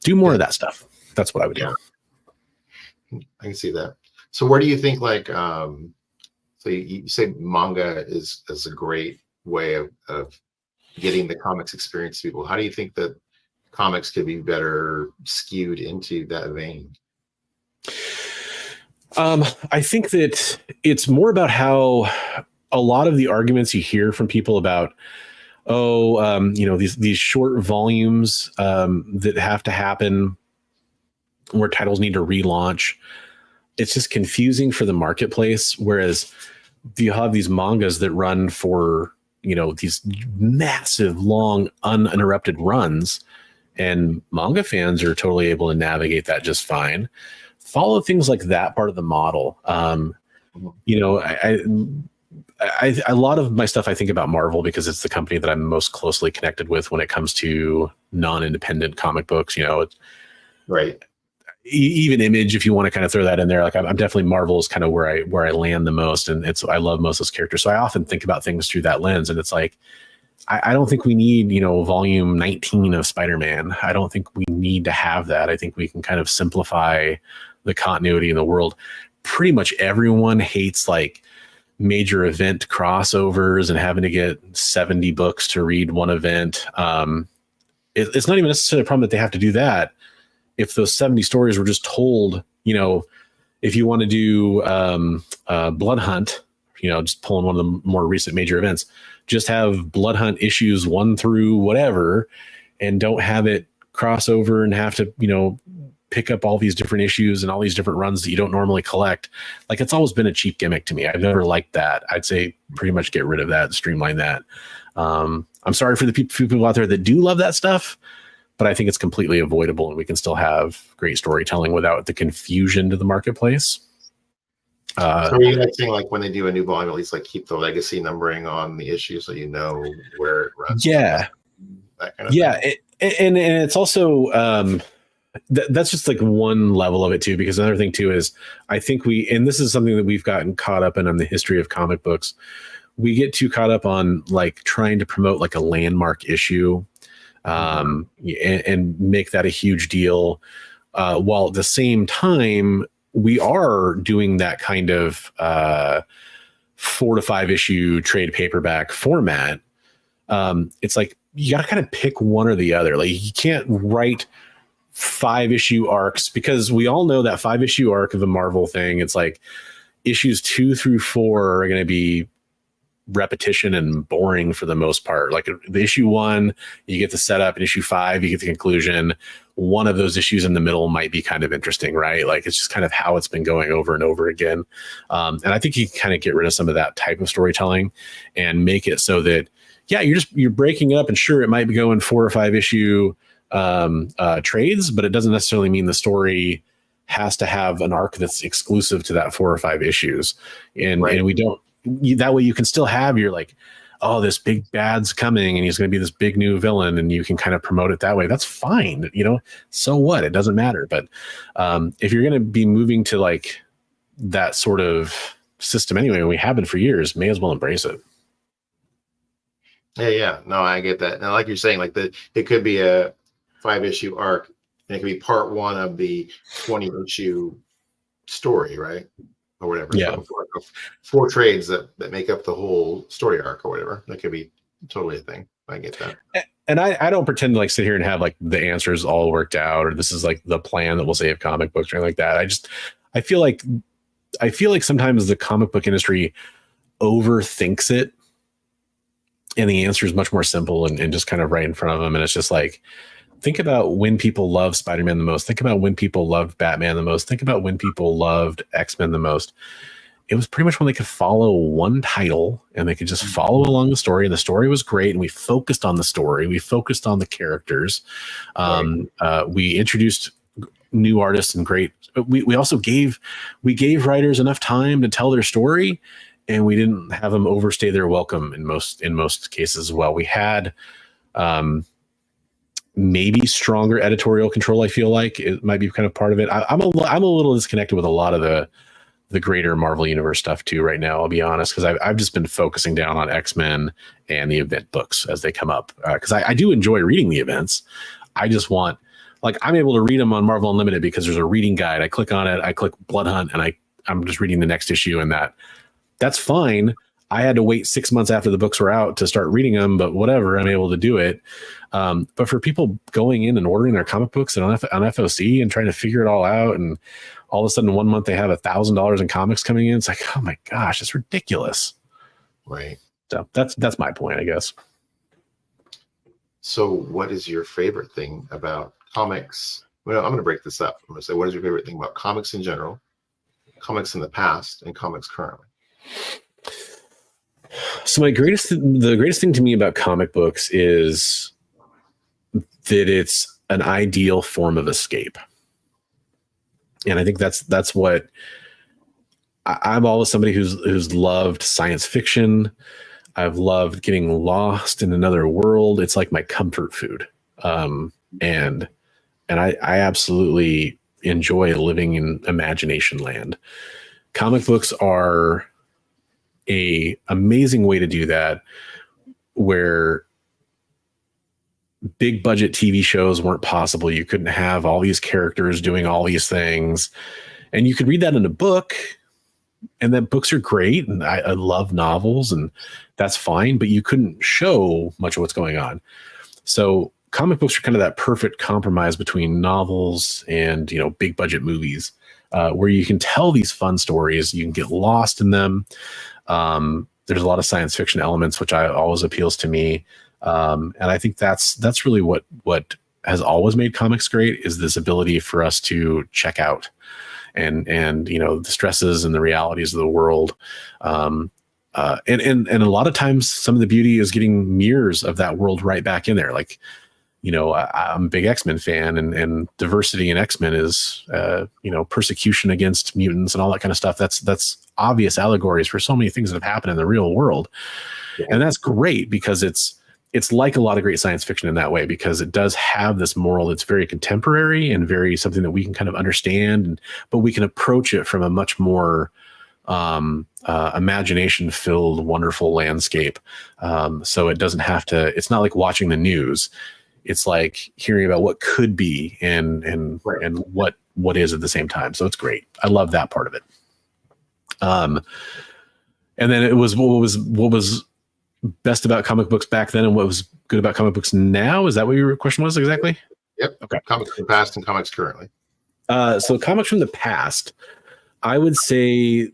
Do more of that stuff. That's what I would do. I can see that. So where do you think, like, so you say manga is a great way of getting the comics experience to people. How do you think that comics could be better skewed into that vein? I think that it's more about how a lot of the arguments you hear from people about, these short volumes that have to happen, where titles need to relaunch. It's just confusing for the marketplace. Whereas you have these mangas that run for, these massive, long, uninterrupted runs, and manga fans are totally able to navigate that just fine. Follow things like that part of the model. A lot of my stuff, I think about Marvel because it's the company that I'm most closely connected with when it comes to non-independent comic books. Right. Even Image, if you want to kind of throw that in there, like I'm definitely Marvel is kind of where I land the most, and I love most of those characters. So I often think about things through that lens, and it's like I don't think we need volume 19 of Spider-Man. I don't think we need to have that. I think we can kind of simplify the continuity in the world. Pretty much everyone hates like major event crossovers and having to get 70 books to read one event. It's not even necessarily a problem that they have to do that. If those 70 stories were just told, if you want to do Blood Hunt, just pulling one of the more recent major events, just have Blood Hunt issues 1 through whatever, and don't have it cross over and have to, pick up all these different issues and all these different runs that you don't normally collect. Like, it's always been a cheap gimmick to me. I've never liked that. I'd say pretty much get rid of that and streamline that. I'm sorry for the few people out there that do love that stuff, but I think it's completely avoidable, and we can still have great storytelling without the confusion to the marketplace. So are you like saying, like, when they do a new volume, at least like keep the legacy numbering on the issue so you know where it runs? Yeah. That kind of thing. And it's also that's just like one level of it too, because another thing too is I think and this is something that we've gotten caught up in the history of comic books. We get too caught up on like trying to promote like a landmark issue and make that a huge deal, while at the same time we are doing that kind of 4 to 5 issue trade paperback format. It's like you got to kind of pick one or the other. Like, you can't write 5 issue arcs, because we all know that 5 issue arc of the Marvel thing, it's like issues 2 through 4 are going to be repetition and boring for the most part. Like, the issue 1, you get the setup, and issue 5, you get the conclusion. One of those issues in the middle might be kind of interesting, right? Like, it's just kind of how it's been going over and over again. And I think you can kind of get rid of some of that type of storytelling and make it so that, yeah, you're breaking it up, and sure, it might be going 4 or 5 issue trades, but it doesn't necessarily mean the story has to have an arc that's exclusive to that 4 or 5 issues. And we don't, that way you can still have your like, oh, this big bad's coming and he's going to be this big new villain, and you can kind of promote it that way. That's fine. So what? It doesn't matter. But if you're going to be moving to like that sort of system anyway, and we have been for years, may as well embrace it. Yeah. No, I get that. Now, like you're saying, like it could be a 5 issue arc, and it could be part 1 of the 20 issue story, right? Or whatever. Yeah. So 4 trades that make up the whole story arc or whatever. That could be totally a thing. I get that. And I don't pretend to like sit here and have like the answers all worked out, or this is like the plan that will save comic books or anything like that. I feel like sometimes the comic book industry overthinks it, and the answer is much more simple and just kind of right in front of them. And it's just like, think about when people love Spider-Man the most. Think about when people loved Batman the most. Think about when people loved X-Men the most. It was pretty much when they could follow one title and they could just follow along the story. And the story was great. And we focused on the story. We focused on the characters. We introduced new artists and great. We also gave writers enough time to tell their story, and we didn't have them overstay their welcome in most cases. Well, we had maybe stronger editorial control. I feel like it might be kind of part of it. I'm a little disconnected with a lot of the greater Marvel Universe stuff too right now, I'll be honest, because I've just been focusing down on X-Men and the event books as they come up, because I do enjoy reading the events. I just want, like, I'm able to read them on Marvel Unlimited because there's a reading guide. I click on it, I click Blood Hunt, and I'm just reading the next issue, and that's fine. I had to wait 6 months after the books were out to start reading them, but whatever, I'm able to do it. But for people going in and ordering their comic books and on FOC and trying to figure it all out, and all of a sudden 1 month they have $1,000 in comics coming in, it's like, oh my gosh, it's ridiculous. Right. So that's my point, I guess. So what is your favorite thing about comics? Well, I'm going to break this up. I'm going to say, what is your favorite thing about comics in general, comics in the past, and comics currently? So the greatest thing to me about comic books is that it's an ideal form of escape. And I think that's what I'm always somebody who's loved science fiction. I've loved getting lost in another world. It's like my comfort food. And I absolutely enjoy living in imagination land. Comic books are a amazing way to do that, where big budget TV shows weren't possible. You couldn't have all these characters doing all these things, and you could read that in a book, and that books are great. And I love novels, and that's fine, but you couldn't show much of what's going on. So comic books are kind of that perfect compromise between novels and, big budget movies, where you can tell these fun stories. You can get lost in them. There's a lot of science fiction elements, which always appeals to me. And I think that's really what has always made comics great is this ability for us to check out and you know, the stresses and the realities of the world. And a lot of times some of the beauty is getting mirrors of that world right back in there. Like, you know, I'm a big X-Men fan, and diversity in X-Men is, you know, persecution against mutants and all that kind of stuff. That's obvious allegories for so many things that have happened in the real world. Yeah. And that's great because it's like a lot of great science fiction in that way, because it does have this moral that's very contemporary and very something that we can kind of understand, but we can approach it from a much more imagination filled, wonderful landscape. So it doesn't have to, it's not like watching the news. It's like hearing about what could be and what is at the same time. So it's great. I love that part of it. And then it was what was best about comic books back then and what was good about comic books now. Is that what your question was exactly? Yep. Okay. Comics from the past and comics currently. So comics from the past, I would say,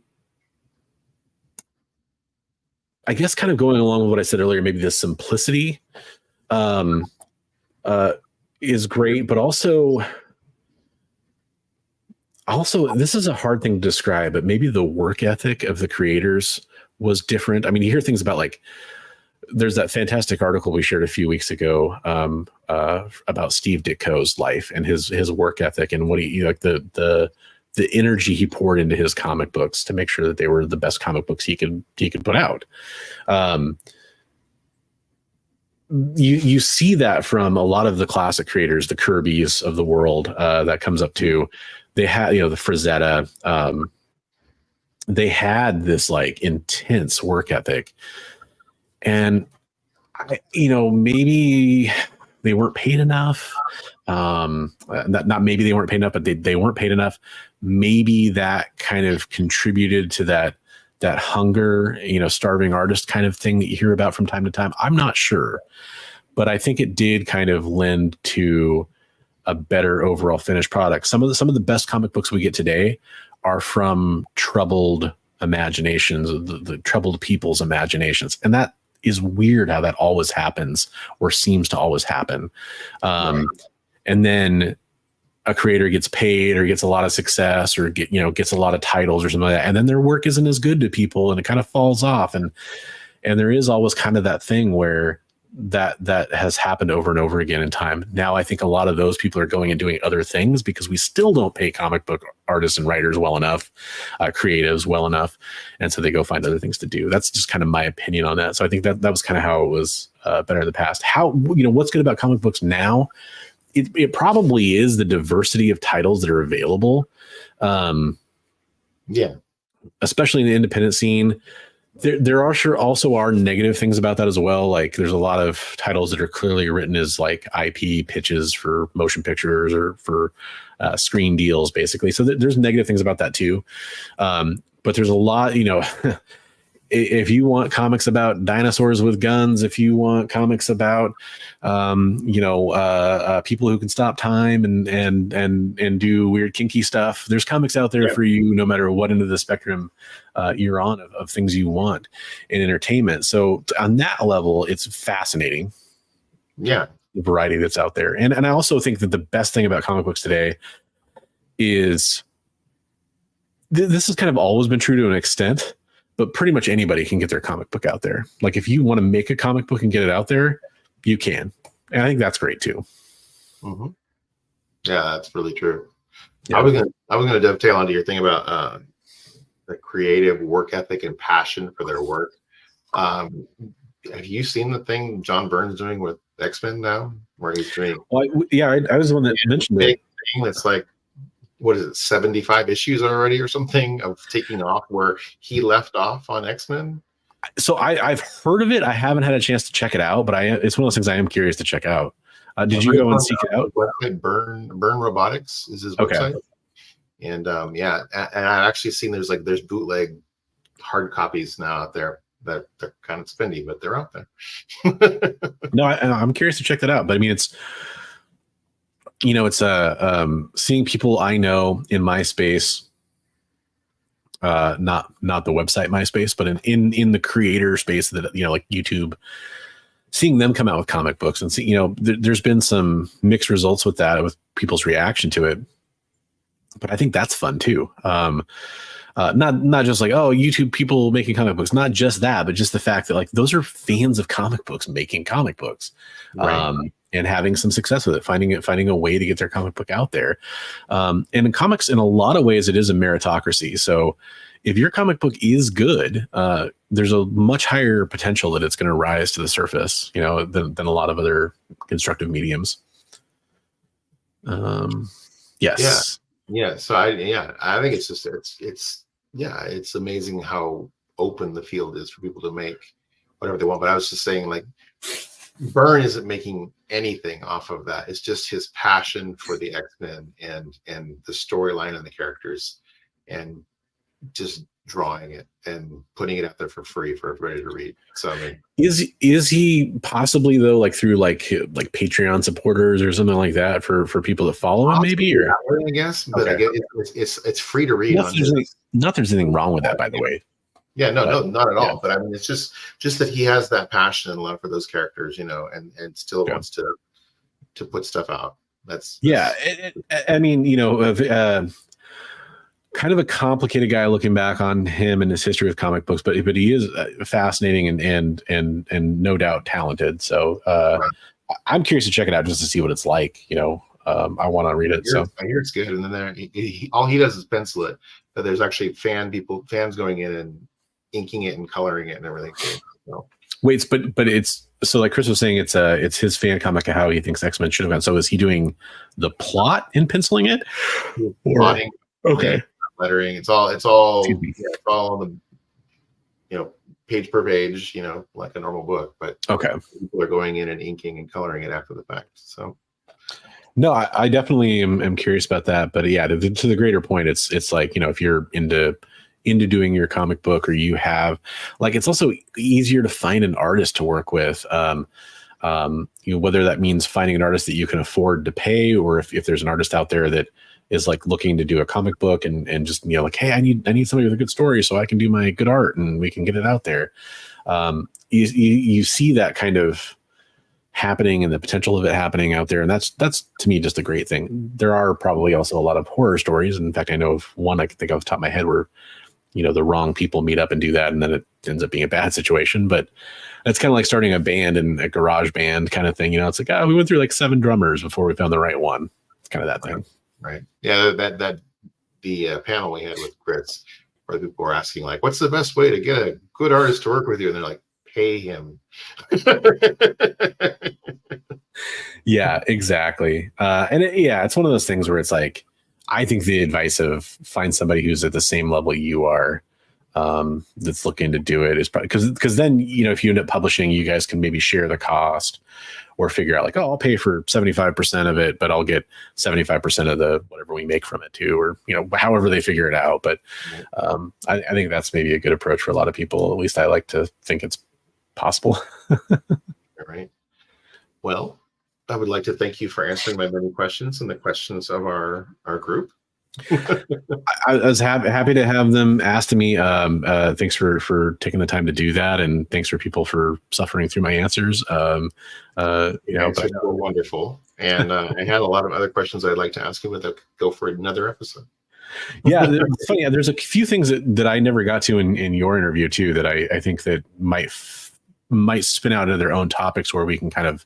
I guess kind of going along with what I said earlier, maybe the simplicity is great, but also this is a hard thing to describe, but maybe the work ethic of the creators was different. I mean, you hear things about, like, there's that fantastic article we shared a few weeks ago about Steve Ditko's life and his work ethic and what he, like, the energy he poured into his comic books to make sure that they were the best comic books he could put out. You see that from a lot of the classic creators, the Kirbys of the world, that comes up to, they had, you know, the Frazetta, they had this like intense work ethic, and you know, maybe they weren't paid enough. Not maybe they weren't paid enough, but they weren't paid enough. Maybe that kind of contributed to that hunger, you know, starving artist kind of thing that you hear about from time to time. I'm not sure, but I think it did kind of lend to a better overall finished product. Some of the best comic books we get today are from troubled imaginations, the troubled people's imaginations. And that is weird how that always happens, or seems to always happen. Right. And then a creator gets paid or gets a lot of success or gets a lot of titles or something like that. And then their work isn't as good to people and it kind of falls off. And there is always kind of that thing where that has happened over and over again in time. Now, I think a lot of those people are going and doing other things because we still don't pay comic book artists and writers well enough, creatives well enough. And so they go find other things to do. That's just kind of my opinion on that. So I think that was kind of how it was better in the past. How, you know, what's good about comic books now? It probably is the diversity of titles that are available. Yeah. Especially in the independent scene. There also are negative things about that as well. Like there's a lot of titles that are clearly written as like IP pitches for motion pictures or for screen deals, basically. So there's negative things about that too. But there's a lot, you know, if you want comics about dinosaurs with guns, if you want comics about, people who can stop time and do weird kinky stuff, there's comics out there for you, no matter what end of the spectrum you're on of things you want in entertainment. So on that level, it's fascinating. Yeah. The variety that's out there. And I also think that the best thing about comic books today is this has kind of always been true to an extent, but pretty much anybody can get their comic book out there. Like if you want to make a comic book and get it out there, you can. And I think that's great too. Mm-hmm. Yeah, that's really true. Yeah. I was gonna dovetail onto your thing about the creative work ethic and passion for their work. Have you seen the thing John Byrne's doing with X-Men now, where he's doing? Well, I was the one that mentioned it. That's like, what is it, 75 issues already or something of taking off where he left off on X-Men? So I've heard of it. I haven't had a chance to check it out, but it's one of those things I am curious to check out. Did you go and seek it out? Website Burn Robotics is his website. And and I've actually seen there's bootleg hard copies now out there that they're kind of spendy, but they're out there. No, I'm curious to check that out. But I mean, it's seeing people I know in MySpace, not the website MySpace, but in the creator space that, like YouTube, seeing them come out with comic books and see, there's been some mixed results with that, with people's reaction to it. But I think that's fun too. Not just like, oh, YouTube people making comic books, not just that, but just the fact that like those are fans of comic books making comic books, and having some success with it, finding a way to get their comic book out there. And in comics, in a lot of ways, it is a meritocracy. So if your comic book is good, there's a much higher potential that it's going to rise to the surface, than a lot of other constructive mediums. Yes. Yeah. So I think it's just, it's amazing how open the field is for people to make whatever they want. But I was just saying, like, Byrne isn't making anything off of that. It's just his passion for the X-Men and the storyline and the characters, and just drawing it and putting it out there for free for everybody to read. So I mean, is he possibly, though, like through like Patreon supporters or something like that for people that follow him, maybe? Or I guess, but I guess it's free to read. Not there's anything wrong with that, by the way. Yeah, no, not at all. But I mean, it's just that he has that passion and love for those characters, and still wants to put stuff out. That's I mean, kind of a complicated guy looking back on him and his history with comic books, but he is fascinating and no doubt talented. So I'm curious to check it out just to see what it's like. I want to read it. I hear it's good. And then all he does is pencil it. But there's actually fans going in and inking it and coloring it and everything. So. Wait, but it's so like Chris was saying, it's his fan comic of how he thinks X-Men should have gone. So is he doing the plot and penciling it? Plotting, okay. Lettering. It's all on the page per page, like a normal book. But people are going in and inking and coloring it after the fact. So. No, I definitely am curious about that. But yeah, to the greater point, it's like, if you're into doing your comic book, or you have, like, it's also easier to find an artist to work with. Whether that means finding an artist that you can afford to pay, or if there's an artist out there that is like looking to do a comic book and just, like, hey, I need somebody with a good story so I can do my good art and we can get it out there. You see that kind of happening and the potential of it happening out there. And that's to me just a great thing. There are probably also a lot of horror stories. In fact, I know of one I can think off the top of my head where, the wrong people meet up and do that, and then it ends up being a bad situation. But it's kind of like starting a band and a garage band kind of thing. It's like, we went through like 7 drummers before we found the right one. It's kind of that thing. Right. Yeah. The panel we had with Chris, where people were asking, like, what's the best way to get a good artist to work with you? And they're like, pay him. Yeah, exactly. It's one of those things where it's like, I think the advice of find somebody who's at the same level you are, that's looking to do it, is probably because then, if you end up publishing, you guys can maybe share the cost, or figure out like, I'll pay for 75% of it, but I'll get 75% of the whatever we make from it too, or however they figure it out. But I think that's maybe a good approach for a lot of people. At least I like to think it's possible. All right. Well, I would like to thank you for answering my many questions and the questions of our group. I was happy to have them asked to me. Thanks for taking the time to do that, and thanks for people for suffering through my answers. But were wonderful, and I had a lot of other questions I'd like to ask you, but they'll go for another episode. Yeah, it's funny. There's a few things that I never got to in your interview too, that I think that might spin out into their own topics where we can kind of.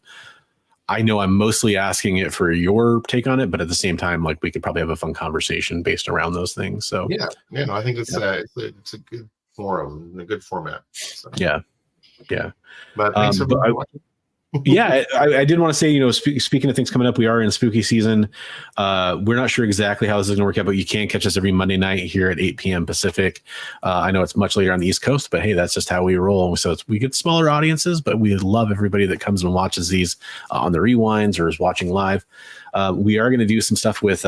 I know I'm mostly asking it for your take on it, but at the same time, like, we could probably have a fun conversation based around those things. So I think it's a good forum and a good format. So. Yeah. But thanks for watching. Yeah, I did want to say, speaking of things coming up, we are in spooky season. We're not sure exactly how this is going to work out, but you can catch us every Monday night here at 8 p.m. Pacific. I know it's much later on the East Coast, but hey, that's just how we roll. So we get smaller audiences, but we love everybody that comes and watches these on the rewinds or is watching live. We are going to do some stuff with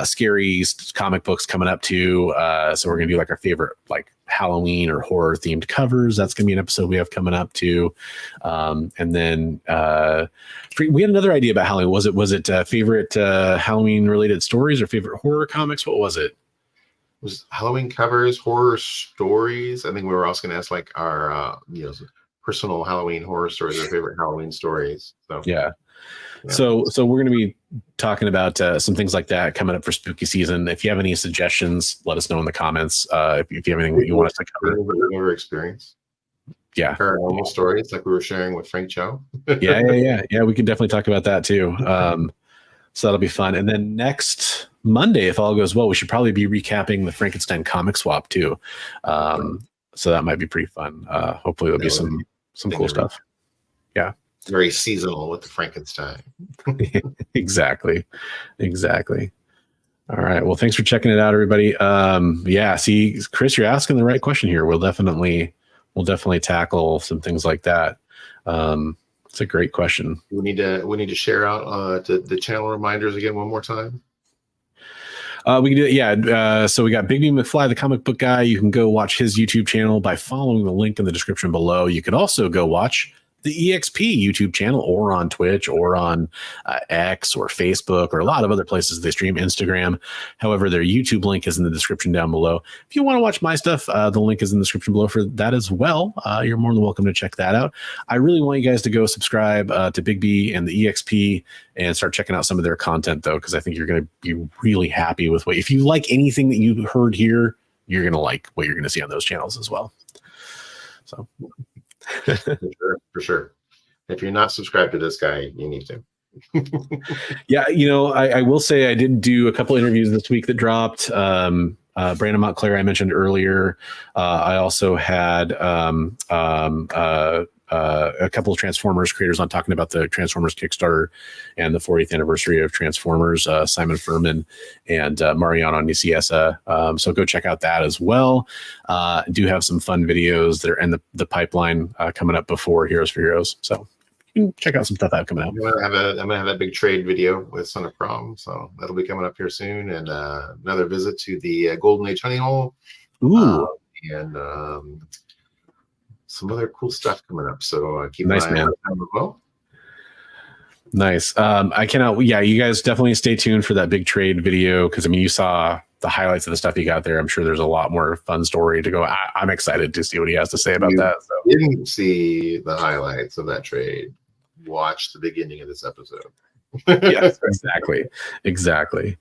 scary comic books coming up too. So we're going to do like our favorite like Halloween or horror themed covers. That's going to be an episode we have coming up too. And then we had another idea about Halloween. Was it favorite Halloween related stories or favorite horror comics? What was it? It was Halloween covers, horror stories. I think we were also going to ask like our personal Halloween horror stories, their favorite Halloween stories. So yeah. So we're going to be talking about some things like that coming up for spooky season. If you have any suggestions, let us know in the comments. If you have anything that you want us to cover. Your experience. Yeah. Paranormal stories like we were sharing with Frank Cho. Yeah. We can definitely talk about that too. So that'll be fun. And then next Monday, if all goes well, we should probably be recapping the Frankenstein comic swap too. So that might be pretty fun. Hopefully there'll be some cool stuff. Yeah. Very seasonal with the Frankenstein. Exactly. All right. Well, thanks for checking it out, everybody. See, Chris, you're asking the right question here. We'll definitely tackle some things like that. It's a great question. We need to share out the channel reminders again one more time. We can do it. Yeah. So we got Big B McFly, the comic book guy. You can go watch his YouTube channel by following the link in the description below. You could also go watch the EXP YouTube channel, or on Twitch, or on X, or Facebook, or a lot of other places they stream, Instagram. However, their YouTube link is in the description down below. If you want to watch my stuff, the link is in the description below for that as well. You're more than welcome to check that out. I really want you guys to go subscribe to Big B and the EXP and start checking out some of their content, though, because I think you're going to be really happy with if you like anything that you heard here, you're going to like what you're going to see on those channels as well. So. For sure. If you're not subscribed to this guy, you need to. Yeah, I will say I did do a couple interviews this week that dropped. Brandon Montclair I mentioned earlier. I also had a couple of Transformers creators on talking about the Transformers Kickstarter and the 40th anniversary of Transformers, Simon Furman and Mariano Niciesa. So go check out that as well. Do have some fun videos that are in the pipeline coming up before Heroes for Heroes. So you can check out some stuff I have coming out. I'm gonna have a big trade video with Son of Prom, so that'll be coming up here soon, and another visit to the Golden Age Honey Hole. Ooh. And some other cool stuff coming up. So keep nice, an eye on that as well. Nice. I cannot. Yeah, you guys definitely stay tuned for that big trade video, because you saw the highlights of the stuff you got there. I'm sure there's a lot more fun story to go. I'm excited to see what he has to say about that. So didn't see the highlights of that trade, watch the beginning of this episode. Yes, exactly.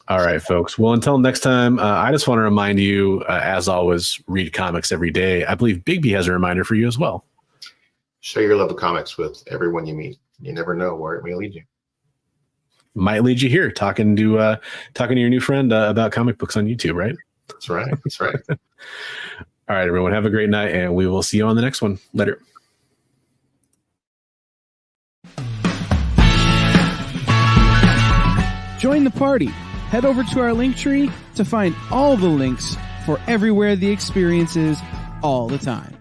All right, folks. Well, until next time, I just want to remind you, as always, read comics every day. I believe Big B has a reminder for you as well. Share your love of comics with everyone you meet. You never know where it may lead you. Might lead you here, talking to your new friend about comic books on YouTube, right? That's right. All right, everyone. Have a great night, and we will see you on the next one. Later. Join the party. Head over to our link tree to find all the links for everywhere the experience is all the time.